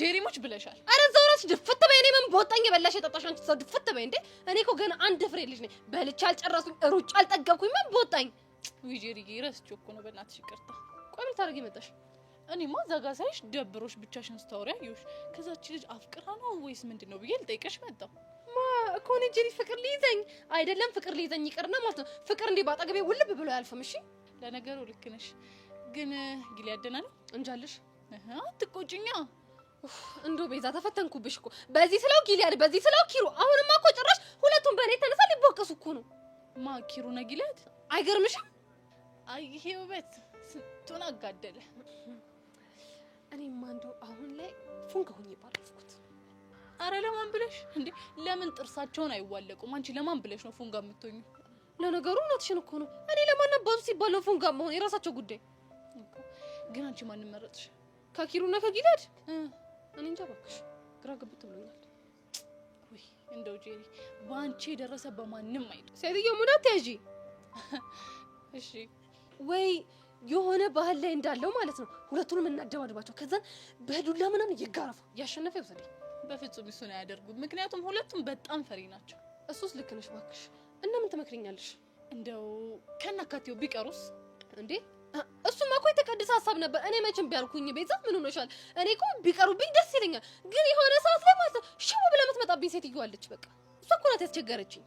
Speaker 12: ጄሪሞች ብለሻል። ኧረ እዛው እራስሽ ድፍት በይ። እኔ ምን በወጣኝ በላሽ የጠጣሽ አንቺ ሰው ድፍት በይ እንዴ! እኔ እኮ ገና አንድ ፍሬ ልጅ ነኝ። በልቼ አልጨረስኩኝ፣ ሩጫ አልጠገብኩኝ። ምን በወጣኝ? ወይ ጄሪዬ ረስቼው እኮ ነው። በእናትሽ ይቅርታ። ቆይ ምን ታደርጊ መጣሽ? እኔማ እዛ ጋር ሳይሽ ደብሮሽ ብቻሽን ስታወሪ አየሁሽ። ከዛች ልጅ አፍቅራ ነው ወይስ ምንድነው ብዬ ልጠይቅሽ መጣሁ። እኮ እኔ ጄሪ ፍቅር ሊይዘኝ አይደለም፣ ፍቅር ሊይዘኝ ይቅርና ማለት ነው። ፍቅር እንዴ ባጠገቤ ውልብ ብሎ አያልፍም። እሺ ለነገሩ ልክ ነሽ፣ ግን ጊሊያድ ደህና ነው እንጃልሽ። አትቆጪኛ። እንደው ቤዛ ተፈተንኩብሽ እኮ በዚህ ስለው ጊሊያድ፣ በዚህ ስለው ኪሩ። አሁንማ እኮ ጭራሽ ሁለቱም በእኔ ተነሳ ሊቦቀሱ እኮ ነው። ማ ኪሩ ነው ጊሊያድ? አይገርምሽም? አይ ይሄ ውበት ስንቱን አጋደለ። እኔማ እንደው አሁን ላይ ፉንጋ ሆኜ ባለፍኩት። አረ ለማን ብለሽ እንዴ? ለምን ጥርሳቸውን አይዋለቁም? አንቺ ለማን ብለሽ ነው ፉንጋ የምትሆኚ? ለነገሩ እውነትሽን እኮ ነው። እኔ ለማን አባቱ ሲባል ነው ፉንጋ መሆን? የራሳቸው ጉዳይ። ግን አንቺ ማን መረጥሽ? ከኪሩና ከጊላድ? እኔ እንጃ እባክሽ፣ ግራ ገብቶ ብሎኛል። ወይ እንደው ጄሪ ባንቺ የደረሰ በማንም አይደል። ሴትዮ ሙዳት ያጂ። እሺ ወይ የሆነ ባህል ላይ እንዳለው ማለት ነው። ሁለቱንም እናደባድባቸው፣ ከዛ በዱላ ምናምን ይጋራፉ፣ ያሸነፈ ይወሰድ። በፍጹም እሱን አያደርጉም፣ ምክንያቱም ሁለቱም በጣም ፈሪ ናቸው። እሱስ ልክ ነሽ እባክሽ። እና ምን ትመክሪኛለሽ? እንደው ከናካቴው ቢቀሩስ? እንዴ
Speaker 10: እሱማ እኮ የተቀደሰ ሀሳብ ነበር። እኔ መቼም ቢያልኩኝ ቤዛ ምን ሆነሻል? እኔ እኮ ቢቀሩብኝ ደስ ይለኛል። ግን የሆነ ሰዓት ላይ ማለት ሽው ብላ የምትመጣብኝ ሴትዮ አለች። በቃ እሷ እኮ ናት ያስቸገረችኝ።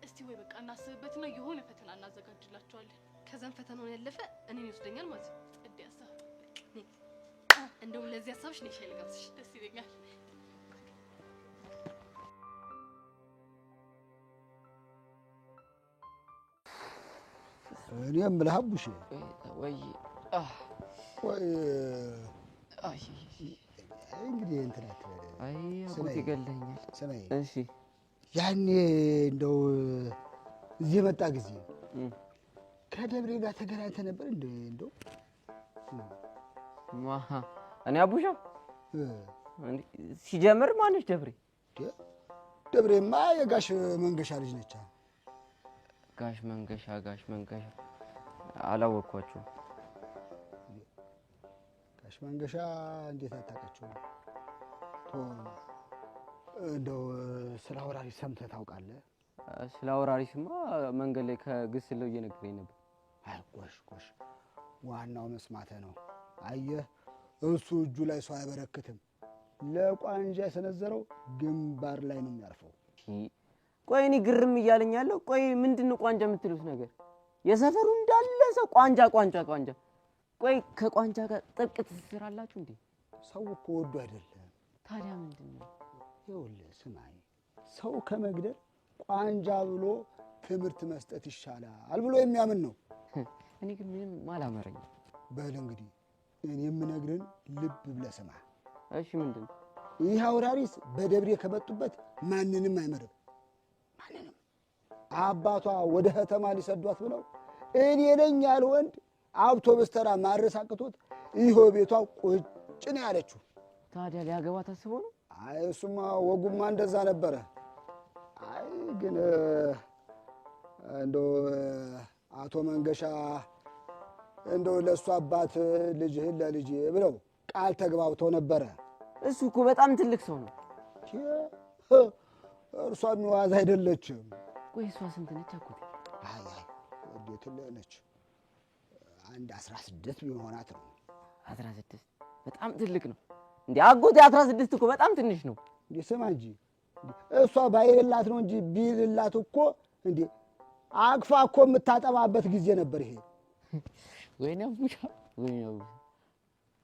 Speaker 16: እስቲ ወይ በቃ እናስብበትና የሆነ ፈተና እናዘጋጅላቸዋለን።
Speaker 10: ከዛም ፈተናውን ያለፈ እኔን ይወስደኛል ማለት ነው።
Speaker 16: ጸድ ሀሳብ።
Speaker 10: እንደውም ለዚህ ሀሳብሽ ነው ሻይ ልጋብዝሽ።
Speaker 16: ደስ ይለኛል።
Speaker 4: እኔም ብለህ አቡሽ
Speaker 3: ወይ
Speaker 4: ወይ እንግዲህ እንትን አትበል።
Speaker 3: አይ አጎቴ ይገለኛል።
Speaker 4: ስማኝ
Speaker 3: እሺ
Speaker 4: ያኔ እንደው እዚህ የመጣ ጊዜ ከደብሬ ጋር ተገናኝተህ ነበር እንደው
Speaker 3: ማሃ እኔ አቡሻ ሲጀምር ማንሽ ደብሬ?
Speaker 4: ደብሬማ የጋሽ መንገሻ ልጅ ነች።
Speaker 3: ጋሽ መንገሻ አላወቅኳቸውም።
Speaker 4: ጋሽ መንገሻ እንዴት አታውቃቸውም? እንደው ስለ አውራሪ ሰምተህ ታውቃለህ?
Speaker 3: ስለ አውራሪስማ መንገድ ላይ ከግስለው እየነገረኝ ነበር።
Speaker 4: አይ ጎሽ ዋናው መስማትህ ነው። አየህ እሱ እጁ ላይ ሰው አይበረክትም። ለቋንጃ የሰነዘረው ግንባር ላይ ነው የሚያርፈው።
Speaker 3: ቆይ እኔ ግርም እያለኝ ያለው ቆይ ምንድነው ቋንጃ የምትሉት ነገር? የሰፈሩ እንዳለ ሰው ቋንጃ። ቆይ ከቋንጃ ጋር ጥብቅ ትስስር አላችሁ እንዴ?
Speaker 4: ሰው እኮ ወዶ አይደለም።
Speaker 3: ታዲያ ምንድነው?
Speaker 4: ይኸውልህ ስማኝ፣ ሰው ከመግደል ቋንጃ ብሎ ትምህርት መስጠት ይሻላል ብሎ የሚያምን ነው።
Speaker 3: እኔ ግን ምንም አላመረኝም።
Speaker 4: በል እንግዲህ እኔ የምነግርህን ልብ ብለህ ስማ።
Speaker 3: እሺ ምንድነው?
Speaker 4: ይህ አውራሪስ በደብሬ ከመጡበት ማንንም አይመርም። አባቷ ወደ ከተማ ሊሰዷት ብለው እኔ ነኝ ያለ ወንድ አውቶቡስ ተራ ማድረስ አቅቶት ይሄ ቤቷ ቁጭ ነው ያለችው።
Speaker 3: ታዲያ ሊያገባ ታስቦ ነው?
Speaker 4: አይ እሱማ ወጉማ እንደዛ ነበረ። አይ ግን እንደው አቶ መንገሻ እንደው ለእሱ አባት ልጅህን ለልጄ ብለው ቃል ተግባብተው ነበረ።
Speaker 3: እሱ እኮ በጣም ትልቅ ሰው ነው።
Speaker 4: እርሷ የሚዋዝ አይደለችም።
Speaker 3: ቆይ እሷ ስንት ነች አጎቴ?
Speaker 4: አይ እንዴት ነች? አንድ 16 ቢሆናት ነው።
Speaker 3: 16 በጣም ትልቅ ነው እንዴ አጎቴ? 16 እኮ በጣም ትንሽ ነው
Speaker 4: እንዴ። ስማ እንጂ እሷ ባይልላት ነው እንጂ ቢልላት እኮ እንዴ አቅፋ እኮ የምታጠባበት ጊዜ ነበር ይሄ።
Speaker 3: ወይኔ አቡሻ።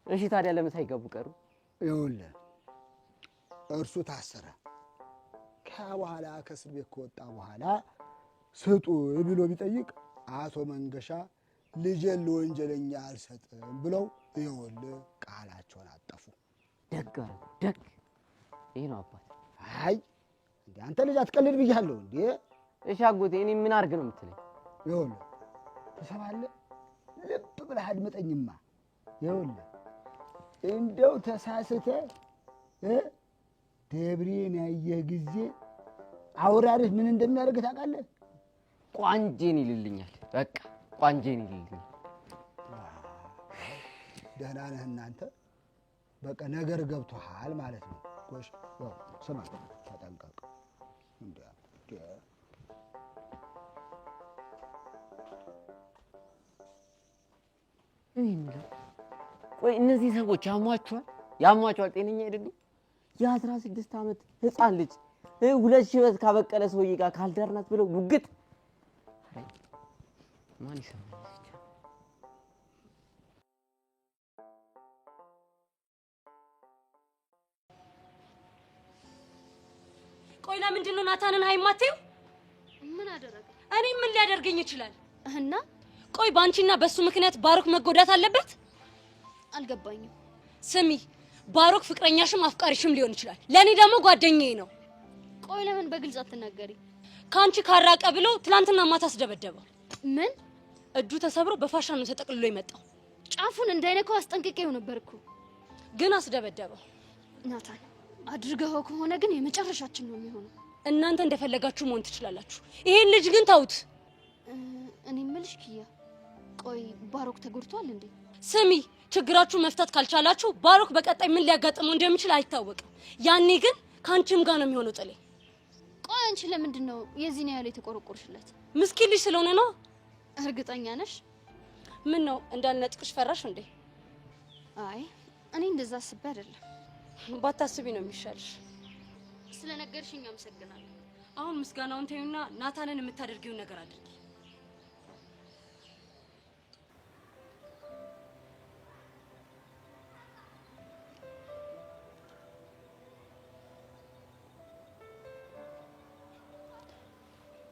Speaker 3: እሺ ታዲያ ለምን ሳይገቡ ቀሩ?
Speaker 4: ይኸውልህ እርሱ ታሰረ። ከበኋላ ከእስር ቤት ከወጣ በኋላ ስጡ ብሎ ቢጠይቅ አቶ መንገሻ ልጄን ለወንጀለኛ አልሰጥም ብለው ይኸውልህ ቃላቸውን አጠፉ።
Speaker 3: ደግ ደግ። ይሄ ነው አባት።
Speaker 4: አይ እንዴ አንተ ልጅ አትቀልድ ብያለሁ እንዴ።
Speaker 3: እሺ አጎቴ እኔ ምን አድርግ ነው የምትለኝ?
Speaker 4: ይኸውልህ ትሰማለህ? ልብ ብለህ አድምጠኝማ። ይኸውልህ እንደው ተሳስተህ ደብሬን ያየህ ጊዜ አውራሪስ ምን እንደሚያደርግ ታውቃለህ?
Speaker 3: ቋንጄን ይልልኛል። በቃ ቋንጄን ይልልኛል።
Speaker 4: ደህና ነህ እናንተ? በቃ ነገር ገብቶሃል ማለት ነው። ጎሽ ስማ፣ ተጠንቀቅ።
Speaker 3: እኔ የምለው ቆይ እነዚህ ሰዎች ያሟቸዋል? ጤነኛ አይደሉም? የ16 ዓመት ህፃን ልጅ 2 ሺህ ካበቀለ ሰውዬ ጋር ካልዳርናት ብለው ጉግጥ። ማን ይሰማል?
Speaker 19: ቆይ ለምንድን ነው ናታንን አይማቴው?
Speaker 10: ምን አደረገ?
Speaker 19: እኔ ምን ሊያደርገኝ ይችላል?
Speaker 10: እና
Speaker 19: ቆይ ባንቺና በሱ ምክንያት ባሮክ መጎዳት አለበት?
Speaker 10: አልገባኝም።
Speaker 19: ስሚ ባሮክ ፍቅረኛሽም አፍቃሪሽም ሊሆን ይችላል። ለኔ ደግሞ ጓደኛዬ ነው።
Speaker 10: ቆይ ለምን በግልጽ አትናገሪ?
Speaker 19: ካንቺ ካራቀ ብሎ ትላንትና ማታ አስደበደበው።
Speaker 10: ምን?
Speaker 19: እጁ ተሰብሮ በፋሻ ነው ተጠቅልሎ የመጣው።
Speaker 10: ጫፉን እንዳይነካው አስጠንቅቄው ነበርኩ፣
Speaker 19: ግን አስደበደበው።
Speaker 10: ናታን አድርገው ከሆነ ግን የመጨረሻችን ነው የሚሆነው።
Speaker 19: እናንተ እንደፈለጋችሁ መሆን ትችላላችሁ። ይሄን ልጅ ግን ተውት።
Speaker 10: እኔ የምልሽ ኪያ፣ ቆይ ባሮክ ተጎድቷል እንዴ?
Speaker 19: ስሚ ችግራችሁ መፍታት ካልቻላችሁ ባሮክ በቀጣይ ምን ሊያጋጥመው እንደሚችል አይታወቅም። ያኔ ግን ካንቺም ጋር ነው የሚሆነው ጥሌ።
Speaker 10: ቆይ አንቺ ለምንድን ነው የዚህ ነው ያለው የተቆረቆርሽለት?
Speaker 19: ምስኪን ልጅ ስለሆነ ነው።
Speaker 10: እርግጠኛ ነሽ?
Speaker 19: ምን ነው እንዳልነጥቅሽ ፈራሽ እንዴ?
Speaker 12: አይ እኔ እንደዛ አስቤ አይደለም።
Speaker 19: ባታስቢ ነው የሚሻልሽ።
Speaker 12: ስለነገርሽኝ አመሰግናለሁ።
Speaker 19: አሁን ምስጋናውን ተይውና ናታንን የምታደርጊውን ነገር አድርጊ።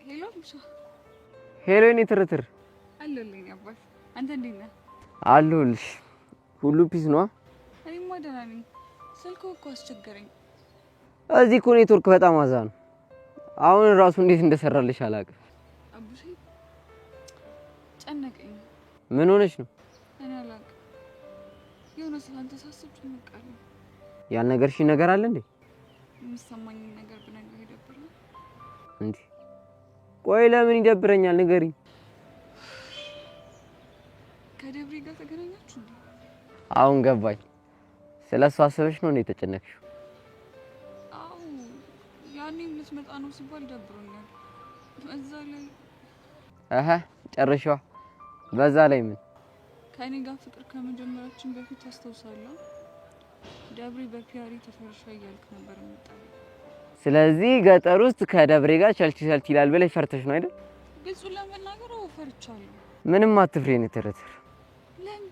Speaker 16: ሄሎ ሙሳ።
Speaker 3: ሄሎ የኔ ትርትር
Speaker 16: አለልኝ አባት። አንተ እንዴት ነህ?
Speaker 3: አለሁልሽ። ሁሉ ፒስ ነው?
Speaker 16: እኔማ ደህና ነኝ። ስልኩ እኮ አስቸገረኝ።
Speaker 3: እዚህ እኮ ኔትወርክ በጣም አዛ ነው። አሁን ራሱ እንዴት እንደሰራልሽ አላውቅም።
Speaker 16: አቡሽ ጨነቀኝ።
Speaker 3: ምን ሆነሽ ነው?
Speaker 16: እኔ አላውቅም። የሆነ ስላንተ ሳስብ ጨነቃለሁ።
Speaker 3: ያልነገርሽኝ ነገር አለ እንዴ?
Speaker 16: የሚሰማኝን ነገር ብነግርህ ይደብራል
Speaker 3: እንዴ? ቆይ ለምን ይደብረኛል? ንገሪኝ።
Speaker 16: ከደብሬ ጋር ተገናኛችሁ እንዴ?
Speaker 3: አሁን ገባኝ። ስለሱ አስበሽ ነው እንዴ ተጨነቅሽው?
Speaker 16: አዎ ያኔም ልትመጣ ነው ሲባል ደብሮኛል። በዛ ላይ
Speaker 3: ጨርሻዋ። በዛ ላይ ምን?
Speaker 16: ከእኔ ጋር ፍቅር ከመጀመራችን በፊት ታስታውሳለህ? ደብሬ በፒያሪ ተፈርሻ እያልክ ነበር የምጠራው።
Speaker 3: ስለዚህ ገጠር ውስጥ ከደብሬ ጋር ቸልቲ ይላል ብለሽ ፈርተሽ ነው አይደል?
Speaker 16: ግልጹን ለመናገር ፈርቻለሁ።
Speaker 3: ምንም አትፍሪ የኔ ትርትር።
Speaker 16: ለምን?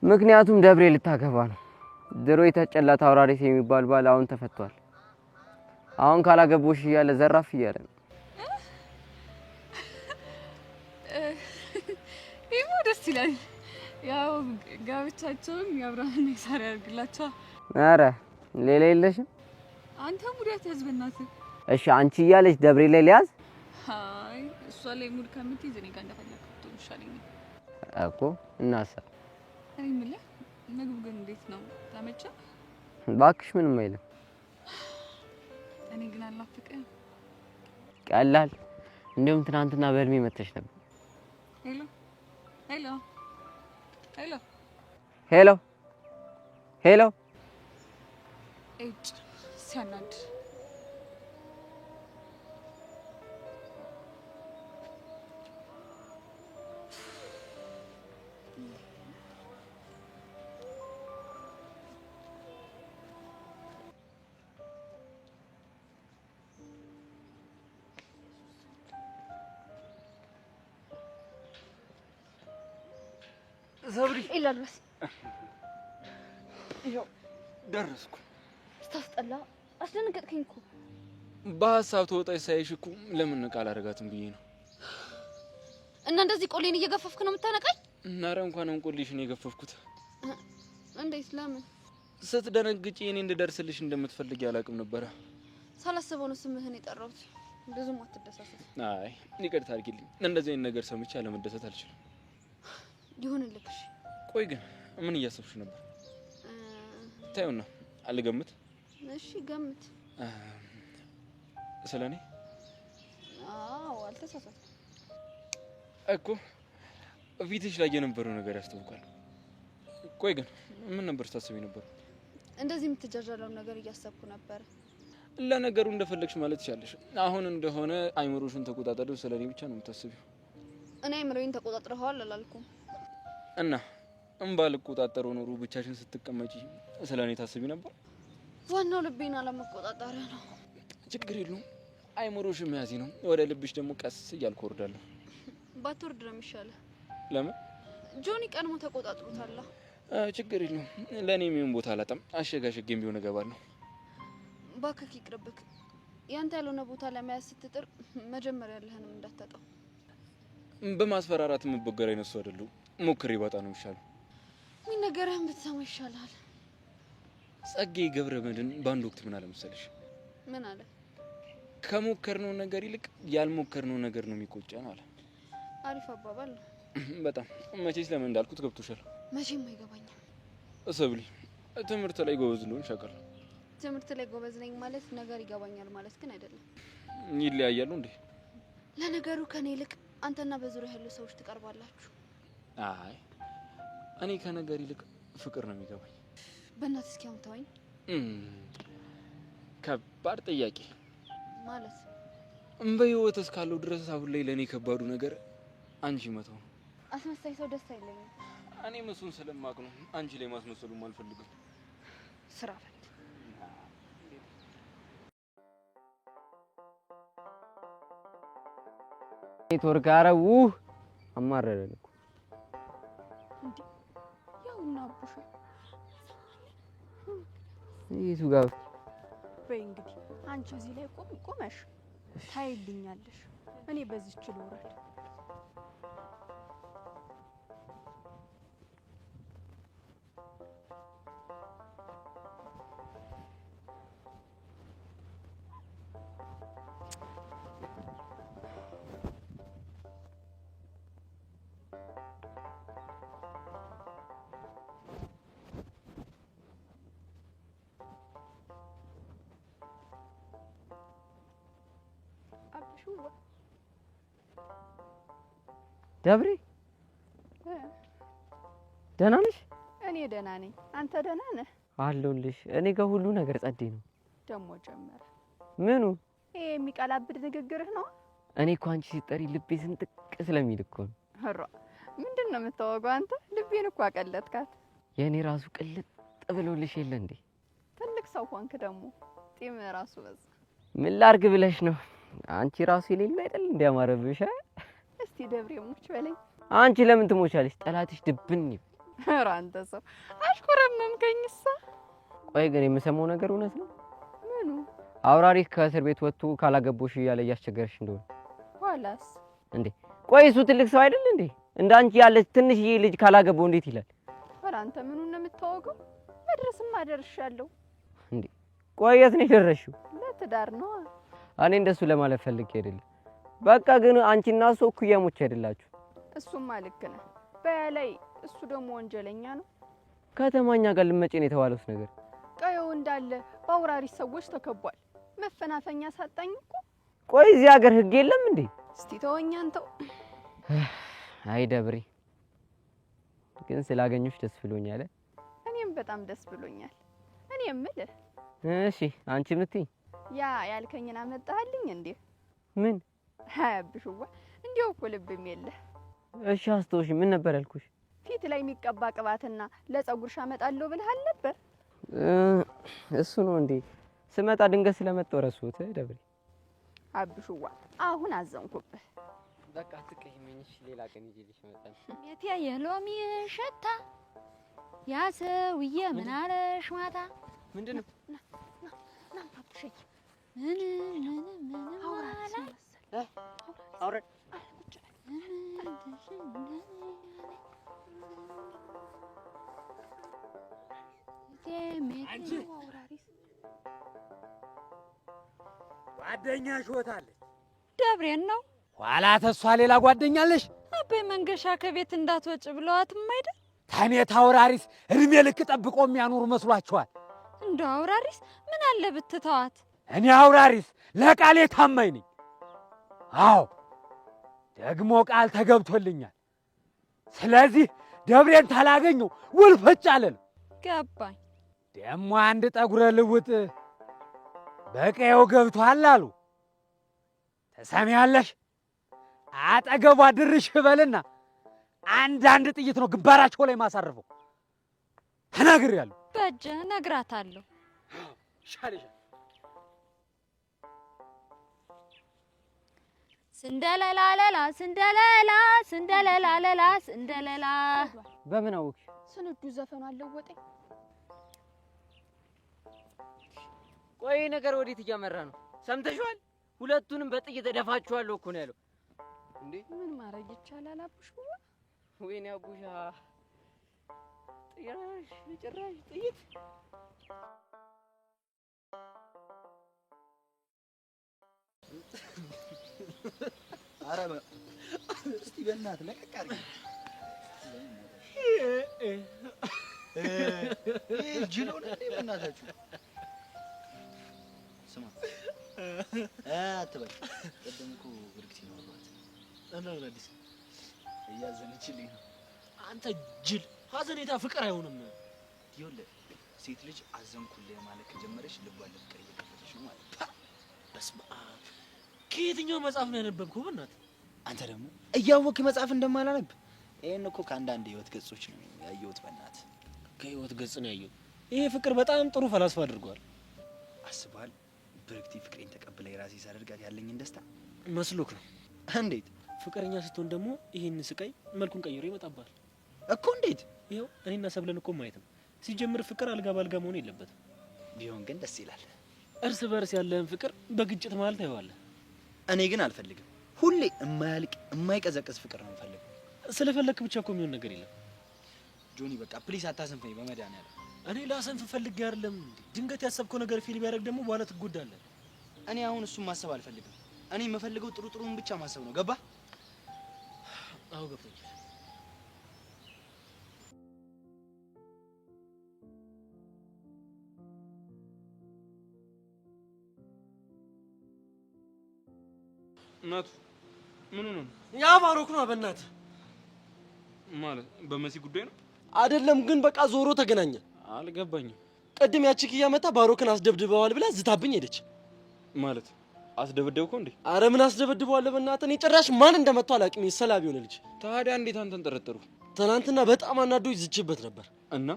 Speaker 3: ምክንያቱም ደብሬ ልታገባ ነው። ድሮ የተጨላት አውራሪስ የሚባል ባል አሁን ተፈቷል። አሁን ካላገቦሽ እያለ ዘራፍ እያለ ነው።
Speaker 16: ይሄ ደስ ይላል። ያው ጋብቻቸውን የአብርሃምና የሳራ ያድርግላቸው።
Speaker 3: ኧረ ሌላ የለሽም?
Speaker 16: አንተ ሙዳት ያዝ በእናትህ።
Speaker 3: እሺ አንቺ እያለች ደብሬ ላይ ሊያዝ?
Speaker 16: አይ እሷ ላይ ሙድ ከምትይዝ እኔ ጋር እንደፈለክ ብትሆን ይሻለኛል
Speaker 3: እኮ። እናሳ
Speaker 16: እኔ የምልህ ምግብ ግን እንዴት ነው? ተመቸ?
Speaker 3: እባክሽ ምንም አይልም።
Speaker 16: እኔ ግን አልናፍቅህም?
Speaker 3: ቀላል። እንዲሁም ትናንትና በህልሜ መተሽ ነበር።
Speaker 16: ሄሎ ሄሎ ሄሎ
Speaker 3: ሄሎ ሄሎ።
Speaker 16: እጭ ሲያናድ።
Speaker 17: ሰብሪ
Speaker 12: ይላልበስ
Speaker 17: ይኸው ደረስኩ።
Speaker 12: ስታስጠላ አስደነገጥከኝ እኮ።
Speaker 17: በሀሳብ ተወጣች ሳይሽ እኮ ለምን ቃል አደረጋትም ብዬ ነው።
Speaker 12: እና እንደዚህ ቆሌን እየገፈፍክ ነው የምታነቃኝ?
Speaker 17: ኧረ እንኳን እንቆልሽን የገፈፍኩት።
Speaker 12: እንዴት? ለምን?
Speaker 17: ስትደነግጪ እኔ እንድደርስልሽ እንደምትፈልጊ አላውቅም ነበረ።
Speaker 12: ሳላስበው ነው ስምህን የጠራሁት። ብዙም አትደሳሰት።
Speaker 17: አይ ይቅርታ አድርጊልኝ። እንደዚህ አይነት ነገር ሰምቼ አለመደሰት አልችልም።
Speaker 12: ይሁንልህ።
Speaker 17: ቆይ ግን ምን እያሰብሽ ነበር? ታዩና አልገምት።
Speaker 12: እሺ ገምት።
Speaker 17: ስለኔ?
Speaker 12: አዎ አልተሳሳትኩም
Speaker 17: እኮ ፊትሽ ላይ የነበረው ነገር ያስታውቃል። ቆይ ግን ምን ነበር ታስቢ ነበር?
Speaker 12: እንደዚህ የምትጃጃለውን ነገር እያሰብኩ ነበር።
Speaker 17: ለነገሩ እንደፈለግሽ ማለት ይቻለሽ። አሁን እንደሆነ አይምሮሽን ተቆጣጣሪው ስለኔ ብቻ ነው የምታስቢው።
Speaker 12: እኔ አይምሮዬን ተቆጣጥረዋል አላልኩም።
Speaker 17: እና ባልቆጣጠረው ኖሮ ብቻሽን ስትቀመጪ ስለኔ ታስቢ ነበር።
Speaker 12: ዋናው ልቤን አለመቆጣጠር ነው።
Speaker 17: ችግር የለውም። አይምሮሽን መያዝ ነው። ወደ ልብሽ ደግሞ ቀስ እያልኩ ወርዳለሁ።
Speaker 12: ባትወርድ ነው የሚሻለው።
Speaker 17: ለምን?
Speaker 12: ጆኒ ቀድሞ ተቆጣጥሮታል።
Speaker 17: ችግር የለውም። ለኔ የሚሆን ቦታ አላጣም። አሸጋሸጌም ቢሆን እገባለሁ።
Speaker 12: እባክህ ይቅርብክ። ያንተ ያልሆነ ቦታ ለመያዝ ስትጥር መጀመሪያ ያለህንም እንዳታጣው።
Speaker 17: በማስፈራራት የምበገር አይነት ሰው አይደለሁ። ሞክሬ ባጣ ነው የሚሻለው።
Speaker 12: ምን ነገርህን ብትሰማ ይሻላል።
Speaker 17: ጸጌ ገብረመድህን በአንድ ወቅት ምን አለ መሰለሽ?
Speaker 12: ምን አለ?
Speaker 17: ከሞከርነው ነገር ይልቅ ያልሞከርነው ነገር ነው የሚቆጨን አለ።
Speaker 12: አሪፍ አባባል ነው።
Speaker 17: በጣም መቼስ ለምን እንዳልኩት ገብቶሻል?
Speaker 12: መቼም አይገባኝም።
Speaker 17: ሰብሊ ትምህርት ላይ ጎበዝ እንደሆንሽ አውቃለሁ።
Speaker 12: ትምህርት ላይ ጎበዝ ነኝ ማለት ነገር ይገባኛል ማለት ግን አይደለም።
Speaker 17: ይለያያሉ እንዴ?
Speaker 12: ለነገሩ ከኔ ይልቅ አንተና በዙሪያ ያሉ ሰዎች ትቀርባላችሁ።
Speaker 17: አይ እኔ ከነገር ይልቅ ፍቅር ነው የሚገባኝ።
Speaker 12: በእናትህ እስኪ አሁን ተወኝ።
Speaker 17: ከባድ ጥያቄ
Speaker 12: ማለት
Speaker 17: በህይወት እስካለው ድረስ አሁን ላይ ለኔ ከባዱ ነገር አንቺ መተው ነው።
Speaker 12: አስመሳይ ሰው ደስ አይለኝም።
Speaker 17: እኔም እሱን ስለማቅ ነው አንቺ ላይ ማስመሰሉም አልፈልግም።
Speaker 12: ስራ ፈት
Speaker 3: ኔትወርክ አረው አማረረን እኮ
Speaker 12: እንዴ ያውና አቡሽ
Speaker 3: ይቱ ጋር
Speaker 12: በይ እንግዲህ አንቺ እዚህ ላይ ቆመሽ ታይልኛለሽ። እኔ በዚህ ችል ወራል
Speaker 3: ደብሬ ደህና ነሽ?
Speaker 12: እኔ ደህና ነኝ። አንተ ደህና ነህ?
Speaker 3: አለሁልሽ። እኔ ጋር ሁሉ ነገር ጸዴ ነው።
Speaker 12: ደሞ ጀመረ።
Speaker 3: ምኑ?
Speaker 12: ይሄ የሚቀላብድ ንግግርህ ነው?
Speaker 3: እኔ እኮ አንቺ ሲጠሪ ልቤ ስንጥቅ ስለሚል እኮ ነው።
Speaker 12: ኧረ ምንድን ነው የምታወገው አንተ? ልቤን እኮ አቀለጥካት።
Speaker 3: የእኔ ራሱ ቅልጥ ብሎልሽ የለ እንዴ?
Speaker 12: ትልቅ ሰው ሆንክ ደግሞ ጢም ራሱ በዛ።
Speaker 3: ምን ላርግ ብለሽ ነው? አንቺ ራሱ የሌለ አይደል እንዲያማረብሽ።
Speaker 12: እስቲ ደብሬ ሙች በለኝ።
Speaker 3: አንቺ ለምን ትሞቻለሽ? ጠላትሽ ድብን ይበል።
Speaker 12: ኧረ አንተ ሰው አሽኮረመምከኝሳ።
Speaker 3: ቆይ ግን የምሰማው ነገር እውነት ነው?
Speaker 12: ምኑ?
Speaker 3: አውራሪህ ከእስር ቤት ወጥቶ ካላገቦሽ እያለ እያስቸገረሽ እንደሆነ።
Speaker 12: ኋላስ?
Speaker 3: እንዴ ቆይ እሱ ትልቅ ሰው አይደል እንዴ? እንዳንቺ ያለች ትንሽዬ ልጅ ካላገባው እንዴት ይላል?
Speaker 12: ኧረ አንተ ምኑን ነው የምታወገው? መድረስማ ደርሻለሁ።
Speaker 3: እንዴ ቆይ የት ነው የደረስሽው?
Speaker 12: ለትዳር ነው።
Speaker 3: እኔ እንደሱ ለማለት ፈልጌ አይደለም። በቃ ግን አንቺና እሱ እኩያሞች አይደላችሁ።
Speaker 12: እሱማ ልክ ነህ። በላይ እሱ ደግሞ ወንጀለኛ ነው።
Speaker 3: ከተማኛ ጋር ልመጪ ነው የተባለውስ ነገር?
Speaker 12: ቀየው እንዳለ በአውራሪስ ሰዎች ተከቧል። መፈናፈኛ ሳጣኝ እኮ።
Speaker 3: ቆይ እዚህ ሀገር ህግ የለም እንዴ?
Speaker 12: እስቲ ተወኝ አንተው።
Speaker 3: አይ ደብሬ ግን ስላገኙሽ ደስ ብሎኛል።
Speaker 12: እኔም በጣም ደስ ብሎኛል። እኔ የምልህ
Speaker 3: እሺ አንቺ ምትይ
Speaker 12: ያ ያልከኝን አመጣህልኝ እንዴ?
Speaker 3: ምን?
Speaker 12: አያብሽዋ እንዲያው እኮ ልብም የለህ።
Speaker 3: እሺ አስተውሽ። ምን ነበር ያልኩሽ?
Speaker 12: ፊት ላይ የሚቀባ ቅባትና ለጸጉርሽ አመጣለሁ ብለሃል ነበር።
Speaker 3: እሱ ነው እንዴ? ስመጣ ድንገት ስለመጣው ረሱት ደብሬ።
Speaker 12: አብሽዋ አሁን አዘንኩብህ።
Speaker 3: በቃ ትቀይመኝሽ። ሌላ ቀን ይዤልሽ እመጣለሁ።
Speaker 8: የት የሎሚ ሽታ ያ ሰውዬ ምን አለሽ ማታ?
Speaker 3: ምንድነው?
Speaker 12: ና አብሽዬ
Speaker 8: ምን
Speaker 12: አውራት
Speaker 3: አውራት
Speaker 11: ጓደኛሽ ወታለች።
Speaker 8: ደብሬን ነው።
Speaker 11: ኋላ ተሷ ሌላ ጓደኛለሽ?
Speaker 8: አባይ መንገሻ ከቤት እንዳትወጭ ብለዋትም አይደል?
Speaker 11: ተኔታ አውራሪስ እድሜ ልክ ጠብቆ የሚያኖር መስሏችኋል?
Speaker 8: እንደው አውራሪስ ምን አለ ብትተዋት?
Speaker 11: እኔ አውራሪስ ለቃሌ ታማኝ ነኝ። አዎ ደግሞ ቃል ተገብቶልኛል። ስለዚህ ደብሬን ታላገኘው ውልፈጭ አለል።
Speaker 8: ገባኝ።
Speaker 11: ደግሞ አንድ ጠጉረ ልውጥ በቀየው ገብቷል አሉ። ተሰሚያለሽ? አጠገቧ ድርሽ በልና አንድ ጥይት ነው ግንባራቸው ላይ ማሳርፈው። ተናግሬያለሁ።
Speaker 8: በእጄ እነግራታለሁ።
Speaker 11: ይሻልሻል።
Speaker 8: ስንደለላለላ ስንደለላ ስንደለላለላ ስንደለላ።
Speaker 3: በምን አወቅሽ?
Speaker 12: ስንዱ ዘፈኑ አለወጠኝ።
Speaker 3: ቆይ ነገር ወዴት እያመራ ነው? ሰምተሽዋል? ሁለቱንም በጥይት እደፋችኋለሁ እኮ ነው ያለው። እንዴ
Speaker 12: ምን ማድረግ ይቻላል? አቡሽ
Speaker 3: ወይኔ አቡሻ ጭራሽ ጥይት።
Speaker 13: ኧረ እስቲ በእናትህ ለቀቅ አድርግ። ጅሎ ነው እንዴ? በእናታችሁ ስማ አትበል። ቅድም እኮ ብርክቲ ነው አሏት
Speaker 14: እና ምን አዲስ?
Speaker 13: እያዘነችልኝ ነው።
Speaker 14: አንተ ጅል፣ ሀዘኔታ ፍቅር አይሆንም።
Speaker 13: ይኸውልህ ሴት ልጅ አዘንኩልህ ማለት ከጀመረች ልቧን ለፍቅር እየከፈተች ነው ማለት ነው።
Speaker 14: በስመ አብ! ከየትኛው መጽሐፍ ነው ያነበብከው? በእናትህ
Speaker 13: አንተ ደግሞ እያወቅህ መጽሐፍ እንደማላነብ ይሄን እኮ ከአንዳንድ ህይወት ገጾች ነው ያየሁት። በእናት
Speaker 20: ከህይወት ገጽ ነው ያየሁት። ይሄ ፍቅር በጣም ጥሩ ፈላስፋ አድርጓል።
Speaker 13: አስቧል። ብርክቲ ፍቅሬን ተቀብላ የራሴ ሳደርጋት ያለኝን ደስታ
Speaker 20: መስሎክ ነው።
Speaker 13: እንዴት
Speaker 20: ፍቅረኛ ስትሆን ደግሞ ይህን ስቃይ መልኩን ቀይሮ ይመጣባል
Speaker 13: እኮ። እንዴት?
Speaker 20: ይኸው እኔና ሰብለን እኮ ማየት ነው። ሲጀምር ፍቅር አልጋ ባልጋ መሆን የለበትም።
Speaker 13: ቢሆን ግን ደስ ይላል።
Speaker 20: እርስ በርስ ያለህን ፍቅር በግጭት መሀል ታየዋለህ።
Speaker 13: እኔ ግን አልፈልግም። ሁሌ የማያልቅ የማይቀዘቅዝ ፍቅር ነው የምፈልገው።
Speaker 20: ስለፈለክ ብቻ እኮ የሚሆን ነገር የለም።
Speaker 13: ጆኒ በቃ ፕሊስ አታሰንፈኝ በመድኃኒዓለም።
Speaker 20: እኔ ላሰንፍ ፈልጌ አይደለም። ድንገት ያሰብከው ነገር ፊል ቢያደርግ ደግሞ በኋላ ትጎዳለህ።
Speaker 13: እኔ አሁን እሱን ማሰብ አልፈልግም። እኔ የምፈልገው ጥሩ ጥሩን ብቻ ማሰብ ነው። ገባ?
Speaker 20: አዎ ገብቶኛል።
Speaker 17: እናቱ ምን ነው?
Speaker 9: ያ ባሮክ ነው። በእናትህ
Speaker 17: ማለት በመሲ ጉዳይ ነው
Speaker 9: አይደለም፣ ግን በቃ ዞሮ ተገናኘ።
Speaker 17: አልገባኝም።
Speaker 9: ቅድም ያቺ ኪያ መታ ባሮክን አስደብድበዋል ብላ ዝታብኝ ሄደች።
Speaker 17: ማለት አስደበደብከው እንዴ?
Speaker 9: አረ ምን አስደበድበዋል? በእናትህ እኔ ጭራሽ ማን እንደመታው አላውቅም። ሰላቢ ሆነ ልጅ።
Speaker 17: ታዲያ እንዴት አንተን ጠረጠሩ?
Speaker 9: ትናንትና በጣም አናዶ ይዝችበት ነበር
Speaker 17: እና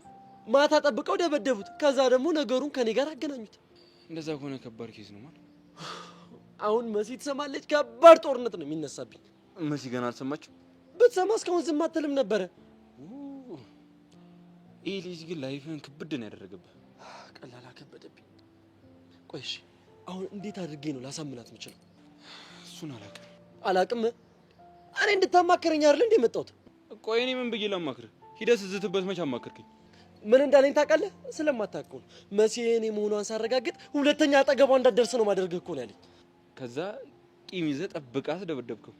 Speaker 9: ማታ ጠብቀው ደበደቡት። ከዛ ደግሞ ነገሩን ከኔ ጋር አገናኙት።
Speaker 17: እንደዛ ከሆነ ከባድ ኬዝ ነው ማለት።
Speaker 9: አሁን መሲ ትሰማለች። ከባድ ጦርነት ነው የሚነሳብኝ።
Speaker 17: መሲ ገና አልሰማችም?
Speaker 9: ብትሰማ እስካሁን ዝም አትልም ነበረ።
Speaker 17: ይህ ልጅ ግን ላይፍህን ክብድ ነው ያደረገብህ።
Speaker 9: ቀላል አከበደብኝ። ቆይ እሺ አሁን እንዴት አድርጌ ነው ላሳምናት የምችለው?
Speaker 17: እሱን
Speaker 9: አላቅም። እኔ እንድታማከረኝ አይደል እንዴ የመጣሁት?
Speaker 17: ቆይ እኔ ምን ብዬ ላማክርህ? ሂደህ ስትዝትበት መች አማከርከኝ?
Speaker 9: ምን እንዳለኝ ታውቃለህ? ስለማታውቀው መሲ እኔ መሆኗን ሳረጋግጥ ሁለተኛ አጠገቧ እንዳትደርስ ነው ማደርግህ እኮ ነው ያለኝ።
Speaker 17: ከዛ ቂም ይዘህ ጠብቃት ደበደብከው።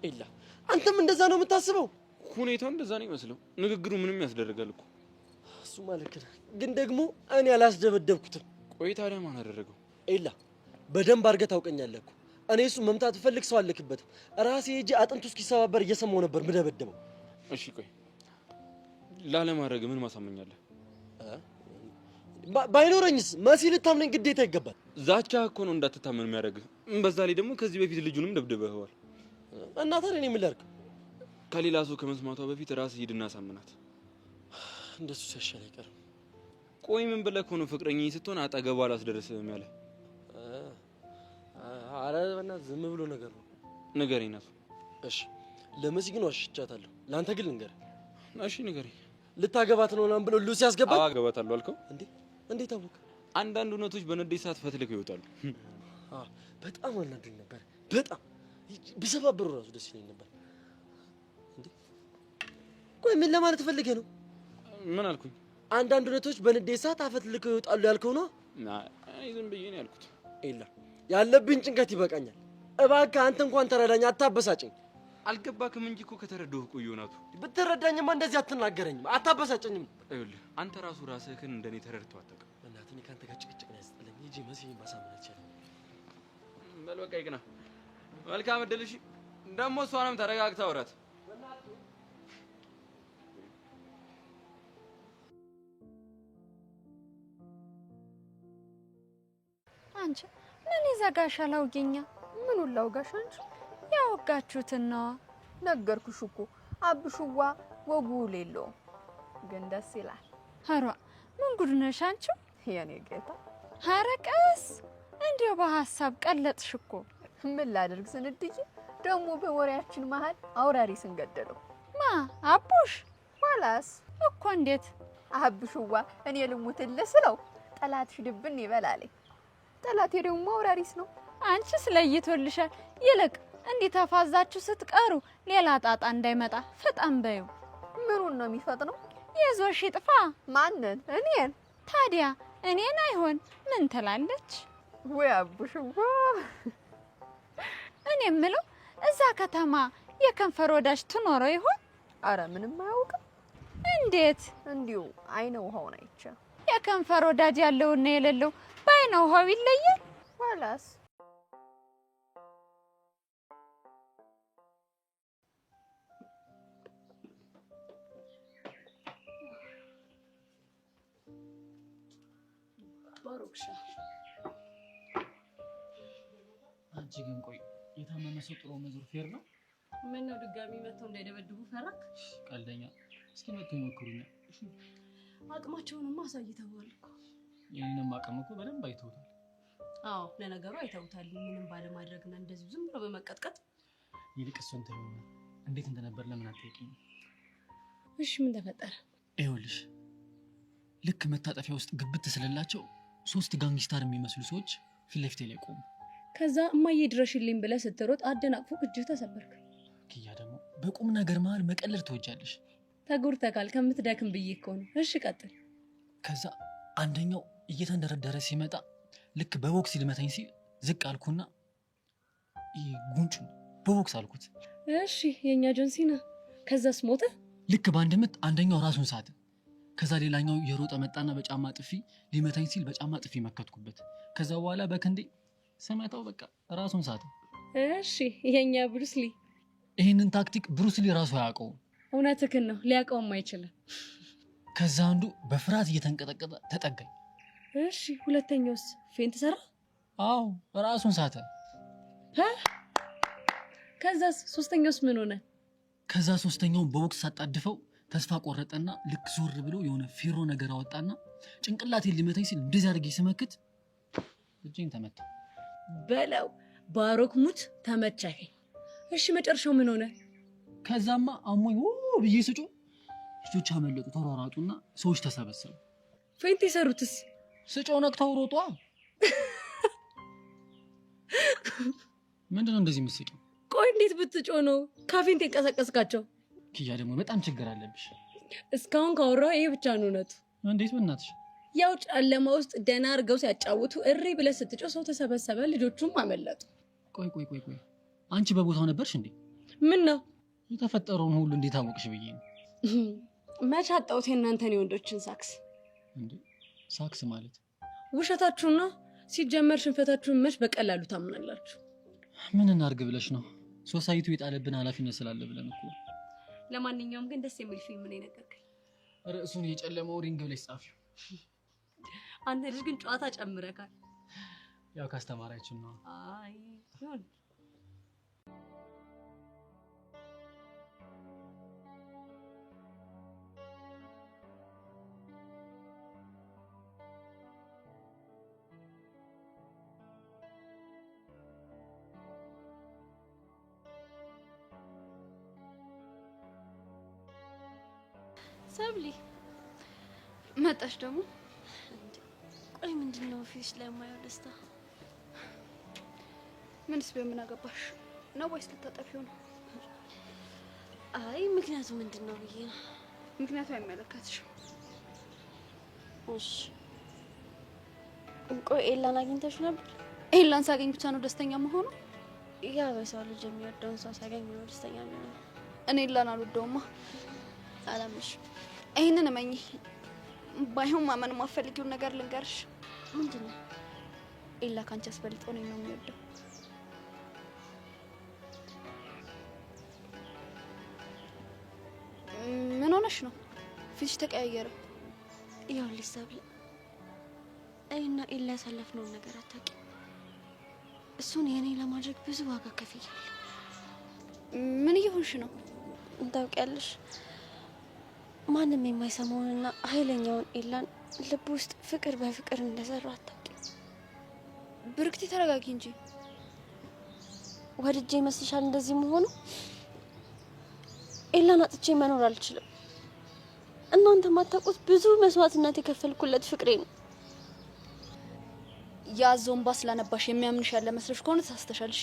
Speaker 9: ኢላ አንተም እንደዛ ነው የምታስበው?
Speaker 17: ሁኔታው እንደዛ ነው ይመስለው። ንግግሩ ምንም ያስደርጋል እኮ።
Speaker 9: እሱ ማለት ግን ደግሞ እኔ አላስደበደብኩትም።
Speaker 17: ቆይ ታዲያ ማን አደረገው?
Speaker 9: ኢላ በደንብ አድርገህ ታውቀኛለህ እኮ። እኔ እሱ መምታት ፈልግ ሰው አልክበትም። ራሴ ሂጅ አጥንቱ እስኪሰባበር እየሰማው ነበር ምደበደበው።
Speaker 17: እሺ ቆይ ላለማድረግ ምን ማሳመኛለህ?
Speaker 9: ባይኖረኝስ መሲ ልታምነኝ ግዴታ ይገባል።
Speaker 17: ዛቻ እኮ ነው እንዳትታመን የሚያደርግህ። በዛ ላይ ደግሞ ከዚህ በፊት ልጁንም ደብድበኸዋል።
Speaker 9: እና ታዲያ እኔ ምን ላድርግ?
Speaker 17: ከሌላ ሰው ከመስማቷ በፊት ራስህ ሂድና ሳምናት።
Speaker 9: እንደሱ ሲያሻል አይቀርም።
Speaker 17: ቆይ ምን ብለህ እኮ ነው ፍቅረኛዬ ስትሆን አጠገቧ አላስደርስህም ያለህ?
Speaker 9: ኧረ በእናትህ ዝም ብሎ ነገር ነው።
Speaker 17: ንገረኝ ናቱ።
Speaker 9: እሺ ለመሲ ግን ዋሽቻታለሁ። ለአንተ ግን ልንገርህ።
Speaker 17: እሺ ንገረኝ።
Speaker 9: ልታገባት ነው ምናምን ብሎ ሉሲ ያስገባል።
Speaker 17: አገባታለሁ አልከው
Speaker 9: እንዴ? እንዴት አወቅ?
Speaker 17: አንዳንድ እውነቶች በንዴት ሰዓት ፈትልከው ይወጣሉ።
Speaker 9: በጣም አናዶኝ ነበር። በጣም ቢሰባበሩ ራሱ ደስ ይለኝ ነበር። እንዴ ቆይ ምን ለማለት ፈልገህ ነው?
Speaker 17: ምን አልኩኝ?
Speaker 9: አንዳንድ እውነቶች በንዴት ሰዓት አፈትልከው ይወጣሉ ያልከው ነው?
Speaker 17: እኔ ዝም ብዬ ነው ያልኩት።
Speaker 9: ኤላ ያለብኝ ጭንቀት ይበቃኛል። እባክህ አንተ እንኳን ተረዳኝ፣ አታበሳጨኝ።
Speaker 17: አልገባክም እንጂ እኮ ከተረዳሁ ቆየሁ ናቱ።
Speaker 9: ብትረዳኝማ እንደዚህ አትናገረኝም፣ አታበሳጨኝም።
Speaker 17: ይኸውልህ አንተ ራስህን እንደኔ ተረድተው አታውቅም።
Speaker 9: በእናትህ እኔ ከአንተ ጋር ጭቅጭቅ ነው ያስጠላኝ። ሂጂ መሲን ማሳመን አይቻልም።
Speaker 17: በል በቃ ይቅና። መልካም እድል። እሺ ደግሞ እሷንም ተረጋግታ አውራት።
Speaker 8: አንቺ ምን ይዘጋሻል? አውጊኛ።
Speaker 6: ምኑን ላውጋሽ አንቺ?
Speaker 8: ያወጋችሁትና
Speaker 6: ነገርኩሽ እኮ አብሹዋ ወጉ የለውም፣ ግን ደስ ይላል።
Speaker 8: ኧረ ምን ጉድ ነሽ አንቺ
Speaker 6: የኔ ጌታ።
Speaker 8: ኧረ ቀስ እንዲያው በሀሳብ ቀለጥሽ እኮ።
Speaker 6: ምን ላድርግ ስንድዬ፣ ደግሞ በወሬያችን መሀል አውራሪስን ገደለው።
Speaker 8: ማ አቡሽ?
Speaker 6: ኋላስ
Speaker 8: እኮ እንዴት?
Speaker 6: አብሹዋ እኔ ልሙትልህ ስለው ጠላትሽ ድብን ይበላለኝ። ጠላቴ ደግሞ አውራሪስ ነው።
Speaker 8: አንቺስ ለይቶልሻል። ይልቅ እንዲህ ተፋዛችሁ ስትቀሩ ሌላ ጣጣ እንዳይመጣ ፍጠን በይው።
Speaker 6: ምኑን ነው የሚፈጥነው?
Speaker 8: ይዞሽ ይጥፋ።
Speaker 6: ማንን? እኔን?
Speaker 8: ታዲያ እኔን አይሆን ምን ትላለች?
Speaker 6: ወይ አቡሽዋ።
Speaker 8: እኔ የምለው እዛ ከተማ የከንፈር ወዳጅ ትኖረው ይሆን?
Speaker 6: አረ ምንም አያውቅም።
Speaker 8: እንዴት?
Speaker 6: እንዲሁ አይነ ውሃውን አይቼ።
Speaker 8: የከንፈር ወዳጅ ያለውና የሌለው በአይነ ውሃው ይለያል።
Speaker 6: ኋላስ
Speaker 15: ባሮክሻ አንቺ ግን ቆይ የታመመ ሰው ጥሎ መዞር ፌር ነው?
Speaker 19: ምን ነው ድጋሚ መተው እንዳይደበድቡ ፈራክ?
Speaker 15: ቀልደኛ። እስኪ መተው ይሞክሩኛ።
Speaker 19: አቅማቸውንማ አሳይተዋል እኮ።
Speaker 15: የኔንም አቅም እኮ በደንብ አይተውታል።
Speaker 19: አዎ ለነገሩ አይተውታል። ምንም ባለማድረግና እንደዚህ ዝም ብሎ በመቀጥቀጥ
Speaker 15: ይልቅ እሱን ተይውና እንዴት እንደነበር ለምን አትጠይቂኝ?
Speaker 19: እሺ ምን ተፈጠረ?
Speaker 15: ይኸውልሽ ልክ መታጠፊያ ውስጥ ግብት ስለላቸው 3 ጋንግስተር የሚመስሉ ሰዎች ፊት ለፊቴ ላይ ቆሙ።
Speaker 19: ከዛ እማዬ ድረሽልኝ ብለህ ስትሮጥ አደናቅፎ እጅህ ተሰበርክ።
Speaker 15: ኪያ ደግሞ በቁም ነገር መሀል መቀለል ትወጃለሽ።
Speaker 19: ተጉርተካል ከምትደክም ብዬ እኮ ነው። እሺ ቀጥል።
Speaker 15: ከዛ አንደኛው እየተንደረደረ ሲመጣ ልክ በቦክስ ሊመታኝ ሲል ዝቅ አልኩና ጉንጩን በቦክስ አልኩት።
Speaker 19: እሺ የኛ ጆንሲና ከዛስ ሞተ?
Speaker 15: ልክ በአንድ ምት አንደኛው ራሱን ሳተ። ከዛ ሌላኛው የሮጠ መጣና በጫማ ጥፊ ሊመታኝ ሲል በጫማ ጥፊ መከትኩበት። ከዛ በኋላ በክንዴ ሰማታው በቃ ራሱን ሳተ።
Speaker 19: እሺ የኛ ብሩስሊ።
Speaker 15: ይሄንን ታክቲክ ብሩስሊ ራሱ አያውቀውም።
Speaker 19: እውነትህን ነው፣ ሊያውቀውም አይችልም።
Speaker 15: ከዛ አንዱ በፍርሃት እየተንቀጠቀጠ ተጠጋኝ።
Speaker 19: እሺ ሁለተኛውስ ፌንት ሰራ?
Speaker 15: አዎ ራሱን ሳተ።
Speaker 19: ከዛስ ሶስተኛውስ ምን ሆነ?
Speaker 15: ከዛ ሶስተኛውን በቦክስ ሳጣድፈው ተስፋ ቆረጠና ልክ ዞር ብሎ የሆነ ፌሮ ነገር አወጣና ጭንቅላቴን ሊመታኝ ሲል እንደዚህ አድርጌ ስመክት እጄን ተመታ።
Speaker 19: በለው ባሮክ ሙት ተመቻኝ። እሺ መጨረሻው ምን ሆነ?
Speaker 15: ከዛማ አሞኝ ብዬ ስጮ ልጆች አመለጡ፣ ተሯሯጡና ሰዎች ተሰበሰቡ።
Speaker 19: ፌንት የሰሩትስ?
Speaker 15: ስጮ ነቅተው ሮጧ። ምንድነው እንደዚህ ምስጭ?
Speaker 19: ቆይ እንዴት ብትጮ ነው ካፌንት የቀሰቀስካቸው?
Speaker 15: ኪያ ደግሞ በጣም ችግር አለብሽ።
Speaker 19: እስካሁን ካወራው ይሄ ብቻ ነው እውነቱ።
Speaker 15: እንዴት በእናትሽ?
Speaker 19: ያው ጨለማ ውስጥ ደህና አድርገው ሲያጫውቱ እሪ ብለህ ስትጮ ሰው ተሰበሰበ፣ ልጆቹም አመለጡ።
Speaker 15: ቆይ አንቺ በቦታው ነበርሽ እንዴ?
Speaker 19: ምን ነው
Speaker 15: የተፈጠረውን ሁሉ እንዴት አወቅሽ ብዬ ነው።
Speaker 19: መች አጣሁት የእናንተን የወንዶችን ሳክስ።
Speaker 15: እንዴ ሳክስ ማለት
Speaker 19: ውሸታችሁን ነው። ሲጀመር ሽንፈታችሁን መች በቀላሉ ታምናላችሁ?
Speaker 15: ምን እናድርግ ብለሽ ነው? ሶሳይቲው የጣለብን ኃላፊነት ስላለ ብለን እኮ።
Speaker 19: ለማንኛውም ግን ደስ የሚል ፊልም ነው የነገርከኝ።
Speaker 15: ርዕሱን የጨለመው ሪንግ ብለሽ ጻፊው።
Speaker 19: አንተ ልጅ ግን ጨዋታ ጨምረካል።
Speaker 15: ያው ካስተማራችን ነው።
Speaker 19: አይ ይሁን።
Speaker 12: ሰብሊ መጣሽ ደግሞ?
Speaker 19: ቆይ ምንድነው ፊትሽ ላይ የማየው ደስታ?
Speaker 12: ምንስ ቢሆን ምን አገባሽ ነው ወይስ ልታጠፊው ነው?
Speaker 19: አይ ምክንያቱ ምንድነው ብዬ ነው።
Speaker 12: ምክንያቱ አይመለከትሽም።
Speaker 19: እሺ ቆይ ኤላን አግኝተሽ ነበር?
Speaker 12: ኤላን ሳገኝ ብቻ ነው ደስተኛ መሆኑ?
Speaker 19: ያ በሰው ልጅ የሚወደውን ሰው ሲያገኝ ነው ደስተኛ የሚሆነው።
Speaker 12: እኔ ኤላን አልወደውማ።
Speaker 19: አላምንሽም።
Speaker 12: ይሄንን እመኚ። ባይሆን ማመን የማትፈልጊውን ነገር ልንገርሽ።
Speaker 19: ምንድነው?
Speaker 12: ኤላ ካንቺ አስበልጦ ነው የሚወደው። ምን ሆነሽ ነው? ፊትሽ ተቀያየረ።
Speaker 19: ይኸውልሽ ሰብለ፣ እኔና ኤላ ያሳለፍነውን ነገር አታውቂም። እሱን የኔ ለማድረግ ብዙ ዋጋ ከፍያለሁ።
Speaker 12: ምን እየሆንሽ ነው?
Speaker 19: ታውቂያለሽ፣ ማንም የማይሰማውንና ኃይለኛውን ኤላን ልብ ውስጥ ፍቅር በፍቅር እንደሰራ አታውቂም።
Speaker 12: ብርክቲ ተረጋጊ እንጂ።
Speaker 19: ወድጄ ይመስልሻል እንደዚህ መሆኑ? ኤላን አጥቼ መኖር አልችልም። እናንተ ማታውቁት ብዙ መስዋዕትነት የከፈልኩለት ፍቅሬ ነው።
Speaker 12: ያዞን ባስ ላነባሽ የሚያምንሽ ያለ መስሎሽ ከሆነ ተሳስተሻል። እሺ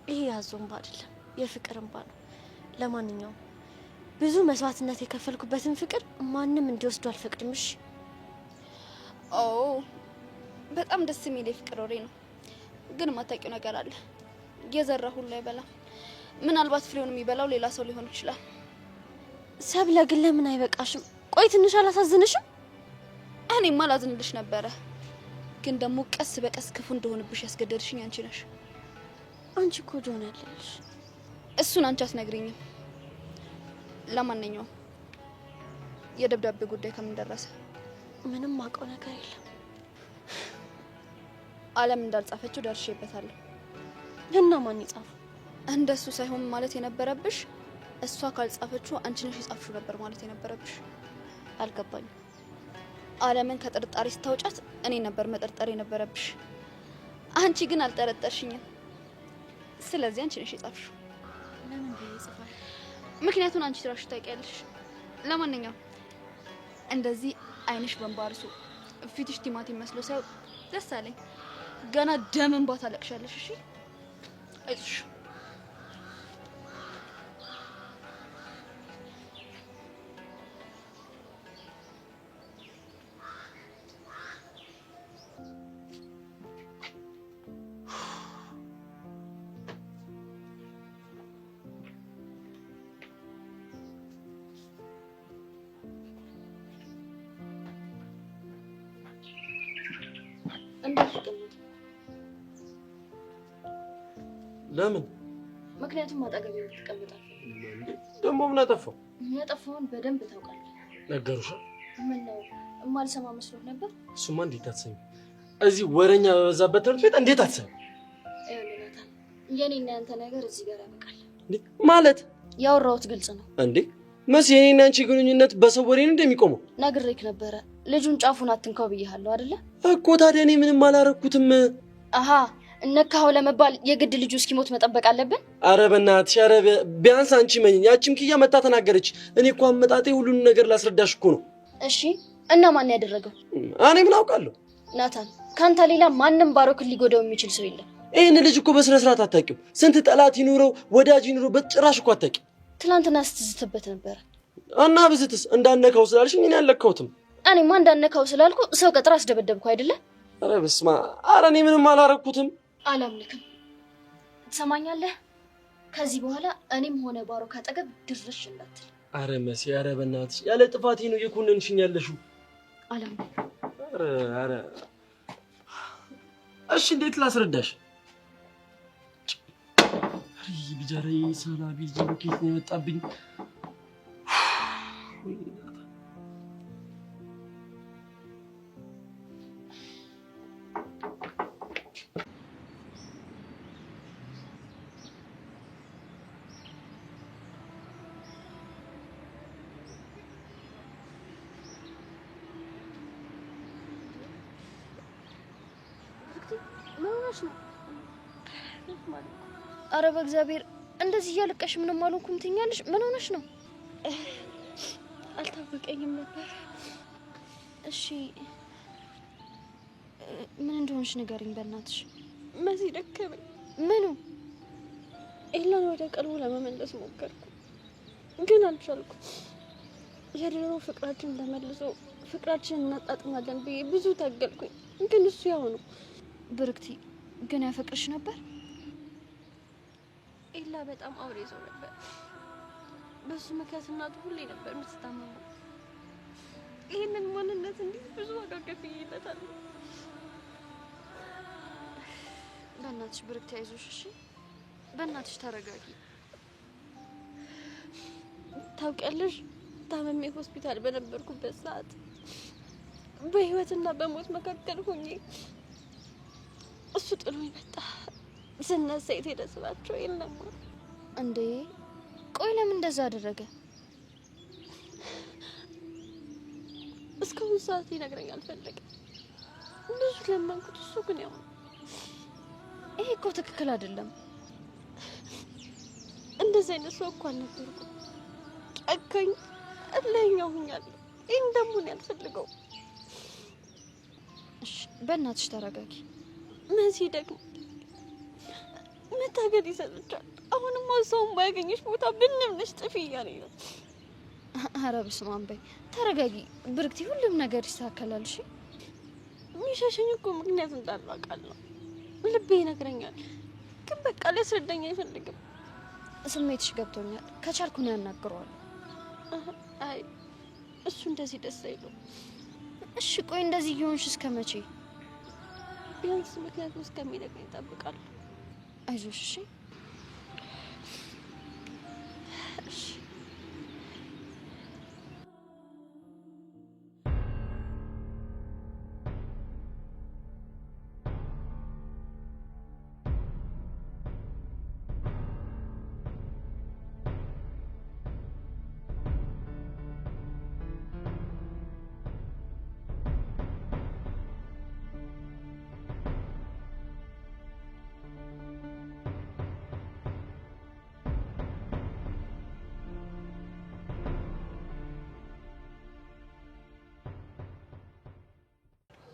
Speaker 19: ይሄ ያዞን ባ አይደለም፣ የፍቅር እንባ ነው። ለማንኛውም ብዙ መስዋዕትነት የከፈልኩበትን ፍቅር ማንም እንዲወስዱ አልፈቅድም። እሺ
Speaker 12: ኦ በጣም ደስ የሚል የፍቅር ወሬ ነው። ግን ማታውቂው ነገር አለ። የዘራ ሁሉ አይበላም። ምናልባት ፍሬውን የሚበላው ሌላ ሰው ሊሆን ይችላል።
Speaker 19: ሰብለ ግን ለምን አይበቃሽም? ቆይ ትንሽ አላሳዝንሽም?
Speaker 12: እኔማ ላዝንልሽ ነበረ፣ ግን ደግሞ ቀስ በቀስ ክፉ እንደሆንብሽ ያስገደድሽኝ አንቺ ነሽ።
Speaker 19: አንቺ እኮ ጆን ያለልሽ።
Speaker 12: እሱን አንቺ አትነግሪኝም። ለማንኛውም የደብዳቤ ጉዳይ ከምን ደረሰ?
Speaker 19: ምንም አውቀው ነገር የለም።
Speaker 12: አለም እንዳልጻፈችው ደርሼበታለሁ።
Speaker 19: እና ማን ይጻፍ?
Speaker 12: እንደሱ ሳይሆን ማለት የነበረብሽ እሷ ካልጻፈችው አንቺ ነሽ የጻፍሽው ነበር ማለት የነበረብሽ።
Speaker 19: አልገባኝም።
Speaker 12: አለምን ከጥርጣሬ ስታውጫት እኔ ነበር መጠርጠር የነበረብሽ። አንቺ ግን አልጠረጠርሽኝም። ስለዚህ አንቺ ነሽ የጻፍሽው።
Speaker 19: ለምን ብዬ ጽፋል?
Speaker 12: ምክንያቱም አንቺ ስራሽ ታውቂያለሽ። ለማንኛውም እንደዚህ አይንሽ በንባርሱ ፊትሽ ቲማቲም መስሎ ሳይው ደስ አለኝ። ገና ደም እንባ ታለቅሻለሽ። እሺ አይዞሽ።
Speaker 9: ለምን?
Speaker 19: ምክንያቱም አጠገቤ የምትቀመጣል።
Speaker 9: ደግሞ ምን አጠፋው?
Speaker 19: ያጠፋውን በደንብ ታውቃለህ።
Speaker 9: ነገሩሽ?
Speaker 19: ምን ነው የማልሰማ መስሎት ነበር?
Speaker 9: እሱማ እንዴት አትሰሚ? እዚህ ወረኛ በበዛበት ትምህርት ቤት እንዴት አትሰሚ?
Speaker 19: ይኸውልህ ናታን፣ የኔና ያንተ ነገር እዚህ ጋር ያበቃል።
Speaker 9: ማለት
Speaker 19: ያወራሁት ግልጽ ነው
Speaker 9: እንዴ? መስ የኔና አንቺ ግንኙነት በሰው ወሬ ነው እንደሚቆመው?
Speaker 19: ነግሬክ ነበረ። ልጁን ጫፉን አትንካው ብዬሃለሁ አይደለ?
Speaker 9: እኮ ታዲያ እኔ ምንም አላረኩትም።
Speaker 19: አሃ እነካው ለመባል የግድ ልጁ እስኪሞት መጠበቅ አለብን?
Speaker 9: አረ በእናትሽ፣ አረ ቢያንስ አንቺ መኝ። ያቺም ኪያ መጣ ተናገረች። እኔ እኮ አመጣጤ ሁሉን ነገር ላስረዳሽ እኮ ነው።
Speaker 19: እሺ እና ማን ያደረገው?
Speaker 9: እኔ ምን አውቃለሁ?
Speaker 19: ናታን፣ ካንተ ሌላ ማንም ባሮክን ሊጎዳው የሚችል ሰው የለም።
Speaker 9: ይሄን ልጅ እኮ በስነ ስርዓት አታውቂው። ስንት ጠላት ይኑረው ወዳጅ ይኑረው በጭራሽ እኮ አታውቂው።
Speaker 19: ትናንትና ስትዝትበት ነበር።
Speaker 9: እና ብዝትስ እንዳነካው ስላልሽኝ እኔ አልለካሁትም።
Speaker 19: እኔማ እንዳነካው ስላልኩ ሰው ቀጥራ አስደበደብኩ አይደለ?
Speaker 9: አረ በስማ፣ አረ እኔ ምንም አላረኩትም።
Speaker 19: አላምልክም። ትሰማኛለህ? ከዚህ በኋላ እኔም ሆነ ባሮክ አጠገብ ድርሽ እንዳትል።
Speaker 9: አረ መሲ፣ አረ በእናትሽ ያለ ጥፋቴ ነው የኮነንሽኝ ያለሽው።
Speaker 19: አላምልክም።
Speaker 9: አረ እሺ እንዴት ላስረዳሽ? አይ ቢጃሬ ሰላቢ ጀሮኬት ነው የመጣብኝ።
Speaker 19: አረ በእግዚአብሔር እንደዚህ እያለቀሽ ምንም አልሆንኩም ትኛለሽ። ምን ሆነሽ ነው? አልታወቀኝም ነበር። እሺ ምን እንደሆንሽ ንገሪኝ በእናትሽ።
Speaker 10: መሲ ደከመኝ።
Speaker 19: ምኑ?
Speaker 10: ኤላን ወደ ቀልቡ ለመመለስ ሞከርኩ ግን አልቻልኩም። የድሮ ፍቅራችን ተመልሶ ፍቅራችንን እናጣጥማለን ብዬ ብዙ ታገልኩኝ ግን እሱ ያው ነው።
Speaker 19: ብርክቲ ግን ያፈቅርሽ ነበር?
Speaker 10: ኤላ በጣም አውሬ ሰው ነበር። በሱ ምክንያት እናቱ ሁሌ ነበር የምትታመመው። ይህንን ማንነት እንዴት ብዙ ዋጋ ከፍዬለታለሁ።
Speaker 19: በእናትሽ ብርክቲ አይዞሽ እሺ። በእናትሽ ተረጋጊ።
Speaker 10: ታውቂያለሽ ታመሜ ሆስፒታል በነበርኩበት ሰዓት በህይወትና በሞት መካከል ሆኜ እሱ ጥሎኝ መጣ። ስነሳ የት ሄደ ስላቸው የለም።
Speaker 19: እንዴ ቆይ ለምን እንደዛ አደረገ?
Speaker 10: እስካሁን ሰዓት ይነግረኝ አልፈለገም። ብዙ ለመንኩት፣ እሱ ግን ያው
Speaker 19: ይሄ እኮ ትክክል አይደለም።
Speaker 10: እንደዚህ አይነት ሰው እኮ አልነበርኩም። ጨካኝ እልኸኛ ሆኛለሁ። ይህን ደግሞ እኔ አልፈልገውም።
Speaker 19: እሺ በእናትሽ ተረጋጊ።
Speaker 10: መሲ ደግሞ መታገል ይሰጥቻል። አሁንም ሰውን ባያገኘሽ ቦታ ብንምነሽ ጥፊ እያለኝ ነው።
Speaker 19: ኧረ በስመ አብ በይ ተረጋጊ ብርክቲ፣ ሁሉም ነገር ይስተካከላል። እሺ
Speaker 10: የሚሸሸኝ እኮ ምክንያት እንዳለው አውቃለሁ። ልቤ ይነግረኛል፣ ግን በቃ ሊያስረዳኝ አይፈልግም።
Speaker 19: ስሜትሽ ገብቶኛል። ከቻልኩ ነው ያናግረዋለሁ።
Speaker 10: አይ እሱ እንደዚህ ደስ አይለውም።
Speaker 19: እሺ ቆይ እንደዚህ እየሆንሽ እስከ መቼ?
Speaker 10: ቢያንስ ምክንያቱም እስከሚነግረኝ እጠብቃለሁ።
Speaker 19: አይዞሽ እሺ።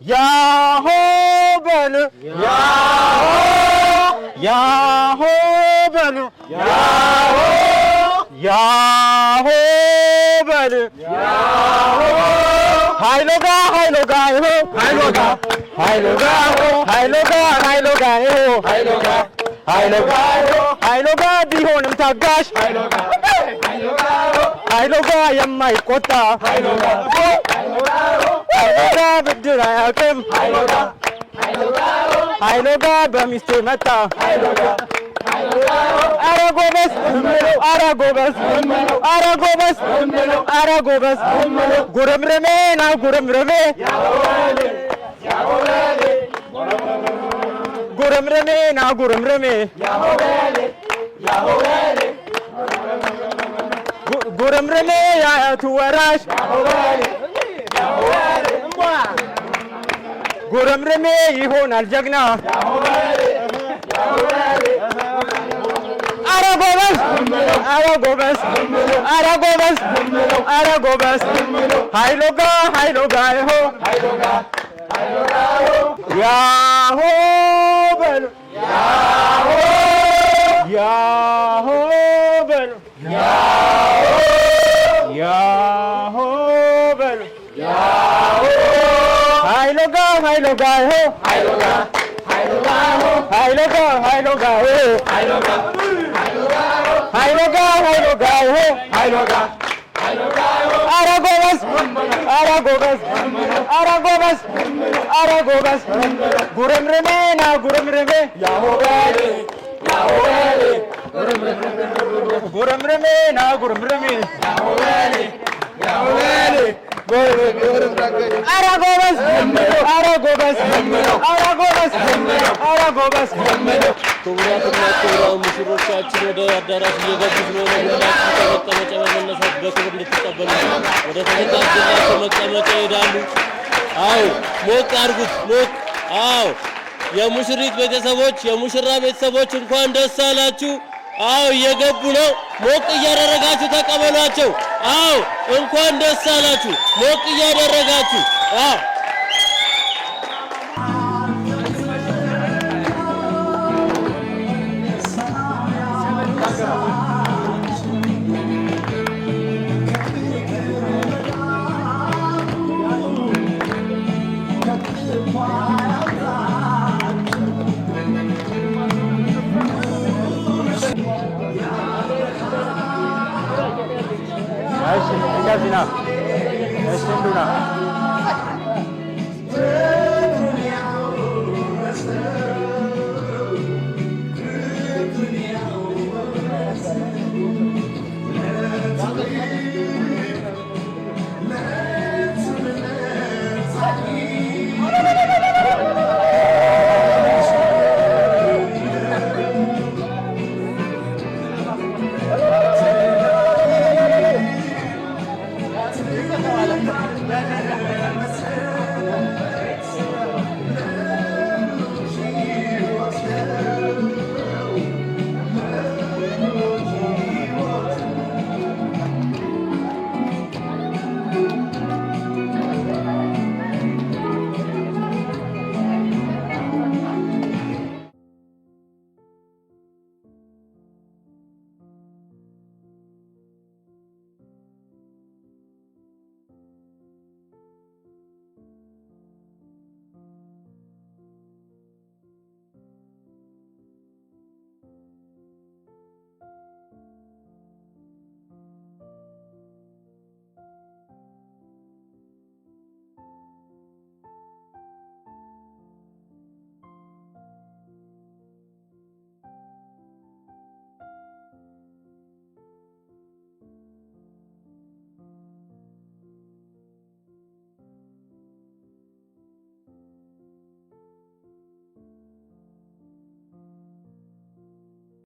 Speaker 21: ያሆ በል ያሆ ያሆ በል ያሆ ያሆ በል ያሆ ሃይሎጋ ሃይሎጋ ይሆ ሃይሎጋ ሃይሎጋ ሃይሎጋ ሃይሎጋ ይሆ ሃይሎጋ ሃይሎጋ ሃይሎጋ ቢሆንም ታጋሽ ሃይሎጋ ሃይሎጋ የማይቆጣ ሃይሎጋ ሃይሎጋ ብድር አያውቅም ሃይሎጋ ሃይሎጋ በሚስቴ መጣ ሃይሎጋ አረ ጎበዝ አረ ጎበዝ አረ ጎበዝ አረ ጎበዝ ጉርምርሜ ና ጉርምርሜ ጉርምርሜ ና ጉርምርሜ ጉርምርሜ ያያቱ ወራሽ ጉርምርሜ ይሆናል ጀግና አረ ጎበዝ አረ ጎበዝ አረ ጎበዝ አረ ጎበዝ ሃይሎጋ ሃይሎጋ ይሆ ያሆ በል ያሆ ያሆ በል ያሆ ያሆ በል ያሆ ሃይሎጋ ሃይሎጋ ይሆ ሃይሎጋ ሃይሎጋ ሃይሎጋ ይሆ ሃይሎጋ ሃይሎጋ ሃይሎጋ ይሆ ሃይሎጋ አረ ጎበዝ አረ ጎበዝ አረ ጎበዝ አረ ጎበዝ ጉርምርሜ ና ጉርምርሜ ያሆ በል ያሆ በል ጉርምርሜ ና ጉርምርሜ ያሆ በል ያሆ በል አረ ጎበዝ አረ ጎበዝ አረ ጎበዝ አረ ጎበዝ
Speaker 9: ክቡራትና ክቡራን ሙሽሮቻችን ወደ አዳራሽ እየገቡ ስለሆነ ሁላችሁ ከመቀመጫ በመነሳት በክብር እንድትቀበሉ ወደ ተዘጋጀላቸው መቀመጫ ይሄዳሉ። አዎ ሞቅ አድርጉት ሞቅ። አዎ የሙሽሪት ቤተሰቦች የሙሽራ ቤተሰቦች እንኳን ደስ አላችሁ። አዎ እየገቡ ነው። ሞቅ እያደረጋችሁ ተቀበሏቸው። አዎ እንኳን ደስ አላችሁ። ሞቅ እያደረጋችሁ አዎ
Speaker 21: እንደዚህ ና። እሺ እንዱና